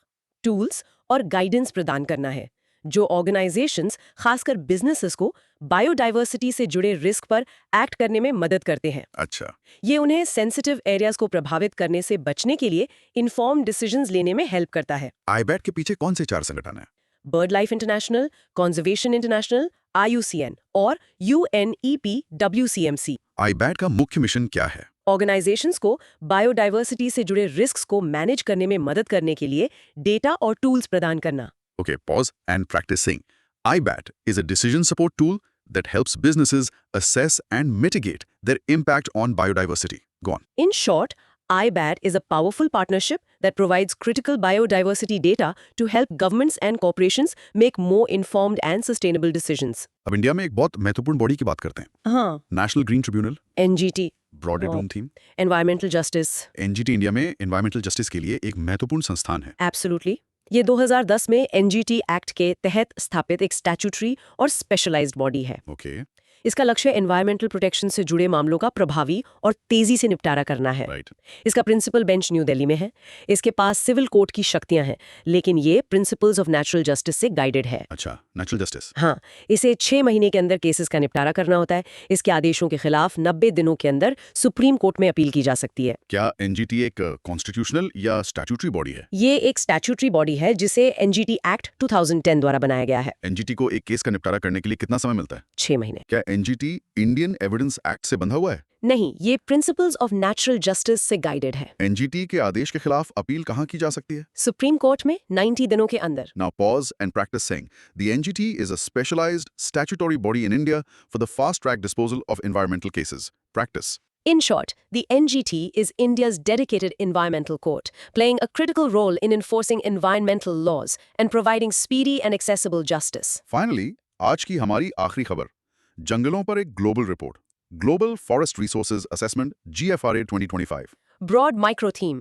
टूल्स और गाइडेंस प्रदान करना है, जो ऑर्गेनाइजेशंस खासकर बिजनेसेस को बायोडाइवर्सिटी से जुड़े रिस्क पर एक्ट करने में मदद करते हैं। अच्छा। ये उन्हें सेंसिटिव एरियाज को प्रभावित करने से बचने के लिए इन्फॉर्म्ड डिसीजंस लेने में हेल्प करता है। IBAT के पीछे कौन से 4 संगठन हैं? Bird life international, conservation international, IUCN और UNEP WCMC। IBAT का मुख्य मिशन क्या है? ऑर्गेनाइजेशंस को बायोडाइवर्सिटी से जुड़े रिस्क्स को मैनेज करने में मदद करने के लिए डेटा और टूल्स प्रदान करना। Okay, pause and practice saying IBAT is a decision support tool that helps businesses assess and mitigate their impact on biodiversity. Go on. In short, IBAT is a powerful partnership that provides critical biodiversity data to help governments and corporations make more informed and sustainable decisions. अब India में एक बहुत महत्वपूर्ण body की बात करते हैं, हाँ, national green tribunal, NGT, broader dome theme. Environmental Justice, NGT India में एनवायरमेंटल जस्टिस के लिए एक महत्वपूर्ण संस्थान है। absolutely. ये 2010 में NGT एक्ट के तहत स्थापित एक स्टैट्यूटरी और स्पेशलाइज्ड बॉडी है। ओके, इसका लक्ष्य एनवायरमेंटल प्रोटेक्शन से जुड़े मामलों का प्रभावी और तेजी से निपटारा करना है। राइट। इसका प्रिंसिपल बेंच न्यू दिल्ली में है। इसके पास सिविल कोर्ट की शक्तियां हैं, लेकिन ये प्रिंसिपल्स ऑफ नेचुरल जस्टिस से गाइडेड है। अच्छा, नेचुरल जस्टिस। हाँ, इसे 6 महीने के अंदर केसेस का निपटारा करना होता है। इसके आदेशों के खिलाफ 90 दिनों के अंदर सुप्रीम कोर्ट में अपील की जा सकती है। क्या NGT एक कॉन्स्टिट्यूशनल या स्टैट्यूटरी बॉडी है? ये एक स्टैट्यूटरी बॉडी है जिसे NGT एक्ट 2010 द्वारा बनाया गया है। NGT को एक केस का निपटारा करने के लिए कितना समय मिलता है? 6 महीने। क्या NGT इंडियन एविडेंस एक्ट से बंधा हुआ है? नहीं, ये प्रिंसिपल्स ऑफ नेचुरल जस्टिस से गाइडेड है। NGT के आदेश के खिलाफ अपील कहाँ की जा सकती है? सुप्रीम कोर्ट में 90 दिनों के अंदर। Now pause and practice saying the NGT is a specialized statutory body in India for the fast-track disposal of environmental cases. Practice. In short, the NGT is India's dedicated environmental court, playing a critical role in enforcing environmental laws and providing speedy and accessible justice. Finally, आज की हमारी आखिरी खबर, जंगलों पर एक global report, global forest resources assessment GFRA 2025। Broad micro theme,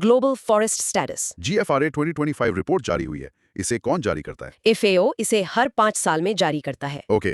global forest status. GFRA 2025 report जारी हुई है। इसे कौन जारी करता है? FAO इसे हर 5 साल में जारी करता है। ओके,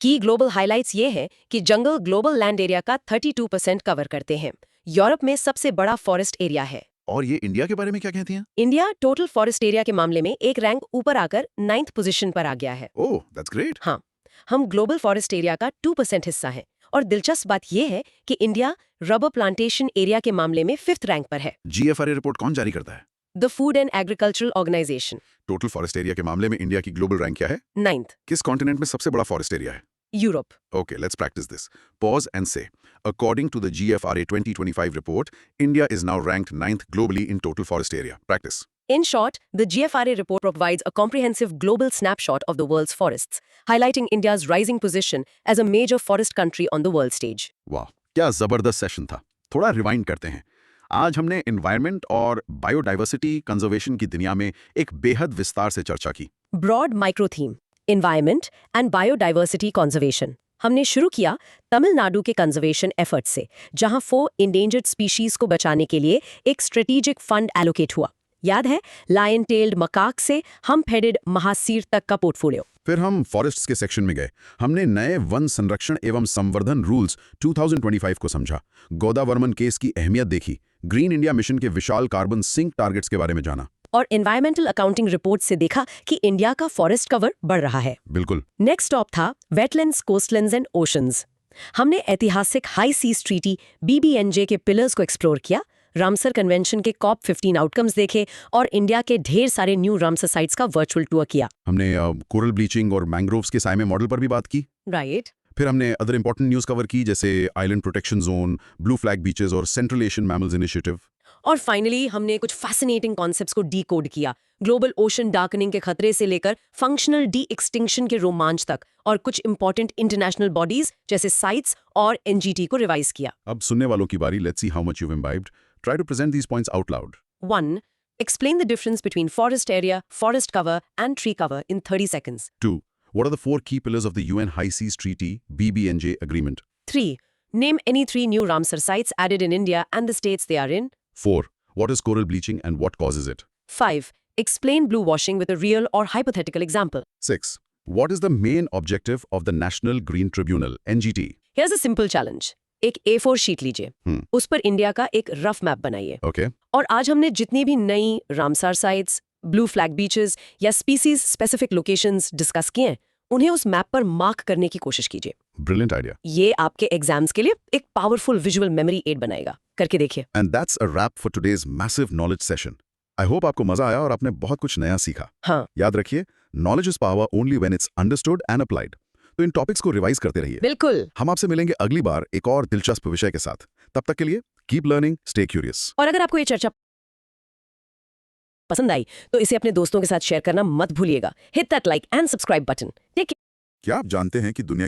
की ग्लोबल हाइलाइट्स ये है कि जंगल ग्लोबल लैंड एरिया का 32% कवर करते हैं। यूरोप में सबसे बड़ा फॉरेस्ट एरिया है। और ये इंडिया के बारे में क्या कहती हैं? इंडिया टोटल फॉरेस्ट एरिया के मामले में एक रैंक ऊपर आकर 9th पोजीशन पर आ गया है। ओह, दैट्स ग्रेट। हाँ, हम ग्लोबल फॉरेस्ट एरिया का 2% हिस्सा है। और दिलचस्प बात यह है कि इंडिया रबर प्लांटेशन एरिया के मामले में 5th रैंक पर है। GFRA रिपोर्ट कौन जारी करता है? The food and agricultural organisation. Total forest area के मामले में इंडिया की ग्लोबल रैंक क्या है? 9th, किस कॉन्टिनेंट में सबसे बड़ा फॉरेस्ट एरिया है? Europe. Okay, let's practice this. Pause and say, according to the GFRA 2025 report, India is now ranked 9th globally in total forest area. Practice. In short, the GFRA report provides a comprehensive global snapshot of the world's forests, highlighting India's rising position as a major forest country on the world stage. वाह, क्या जबरदस्त session था। थोड़ा rewind करते हैं। आज हमने environment और बायोडाइवर्सिटी कंजर्वेशन की दुनिया में एक बेहद विस्तार से चर्चा की। Broad micro theme, environment and biodiversity conservation. हमने शुरू किया तमिलनाडु के कंजर्वेशन एफर्ट्स से, जहां 4 इंडेंजर्ड स्पीशीज को बचाने के लिए एक स्ट्रेटेजिक फंड एलोकेट हुआ। याद है, लायन टेल्ड मकाक से हम्प हेडेड महासीर तक का पोर्टफोलियो। फिर हम फॉरेस्ट्स के सेक्शन में गए। हमने नए वन संरक्षण एवं संवर्धन रूल्स 2025 को समझा, गोदावर्मन केस की अहमियत देखी, ग्रीन इंडिया मिशन के विशाल कार्बन सिंक टारगेट्स के बारे में जाना। और एनवायरमेंटल अकाउंटिंग रिपोर्ट से देखा कि इंडिया का फॉरेस्ट कवर बढ़ रहा है। बिल्कुल। नेक्स्ट स्टॉप था वेटलैंड्स, कोस्टलैंड्स एंड ओशंस। हमने ऐतिहासिक हाई सीज ट्रीटी BBNJ के पिलर्स को एक्सप्लोर किया, रामसर कन्वेंशन के COP15 आउटकम्स देखे और इंडिया के ढेर सारे न्यू रामसर साइट्स का वर्चुअल टूर किया। हमने कोरल ब्लीचिंग और मैंग्रोव्स के साइमे मॉडल पर भी बात की। राइट। फिर हमने अदर इंपॉर्टेंट न्यूज़ कवर की, जैसे island protection zone, blue flag beaches और सेंट्रल एशियन मैमल्स इनिशिएटिव। और फाइनली हमने कुछ फैसिनेटिंग कॉन्सेप्ट्स को डीकोड किया, ग्लोबल ओशन डार्कनिंग के खतरे से लेकर फंक्शनल डी एक्सटिंक्शन के रोमांच तक, और कुछ इंपॉर्टेंट इंटरनेशनल बॉडीज जैसे साइट्स और NGT को रिवाइज किया। अब सुनने वालों की बारी। Let's see how much you've imbibed. Try to present these points out loud. 1. Explain the difference between forest area, forest cover, and tree cover in 30 seconds. 2. What are the 4 key pillars of the UN High Seas Treaty BBNJ agreement? 3. Name any 3 new Ramsar sites added in India and the states they are in. 4. What is coral bleaching and what causes it? 5. Explain blue washing with a real or hypothetical example. 6. What is the main objective of the National Green Tribunal, NGT? Here's a simple challenge. एक A4 sheet लीजिए, उस पर India का एक rough map बनाइए। Okay. और आज हमने जितनी भी नई Ramsar sites, blue flag beaches या स्पीसीज स्पेसिफिक लोकेशंस डिस्कस किए हैं, उन्हें उस मैप पर मार्क करने की कोशिश कीजिए। Brilliant idea. ये आपके एग्जाम्स के लिए एक पावरफुल विजुअल मेमोरी एड बनाएगा। करके देखिए। And that's a wrap for today's massive knowledge session. I hope आपको मजा आया और आपने बहुत कुछ नया सीखा। हाँ। याद रखिए, knowledge is power only when it's understood and applied. तो इन टॉपिक्स को रिवाइज करते रहिए। बिल्कुल। हम आपसे मिलेंगे अगली बार एक और दिलचस्प विषय के साथ। तब तक के लिए कीप लर्निंग, स्टे क्यूरियस। और अगर आपको ये चर्चा पसंद आई तो इसे अपने दोस्तों के साथ शेयर करना मत भूलिएगा। Hit that like and subscribe button. क्या आप जानते हैं कि दुनिया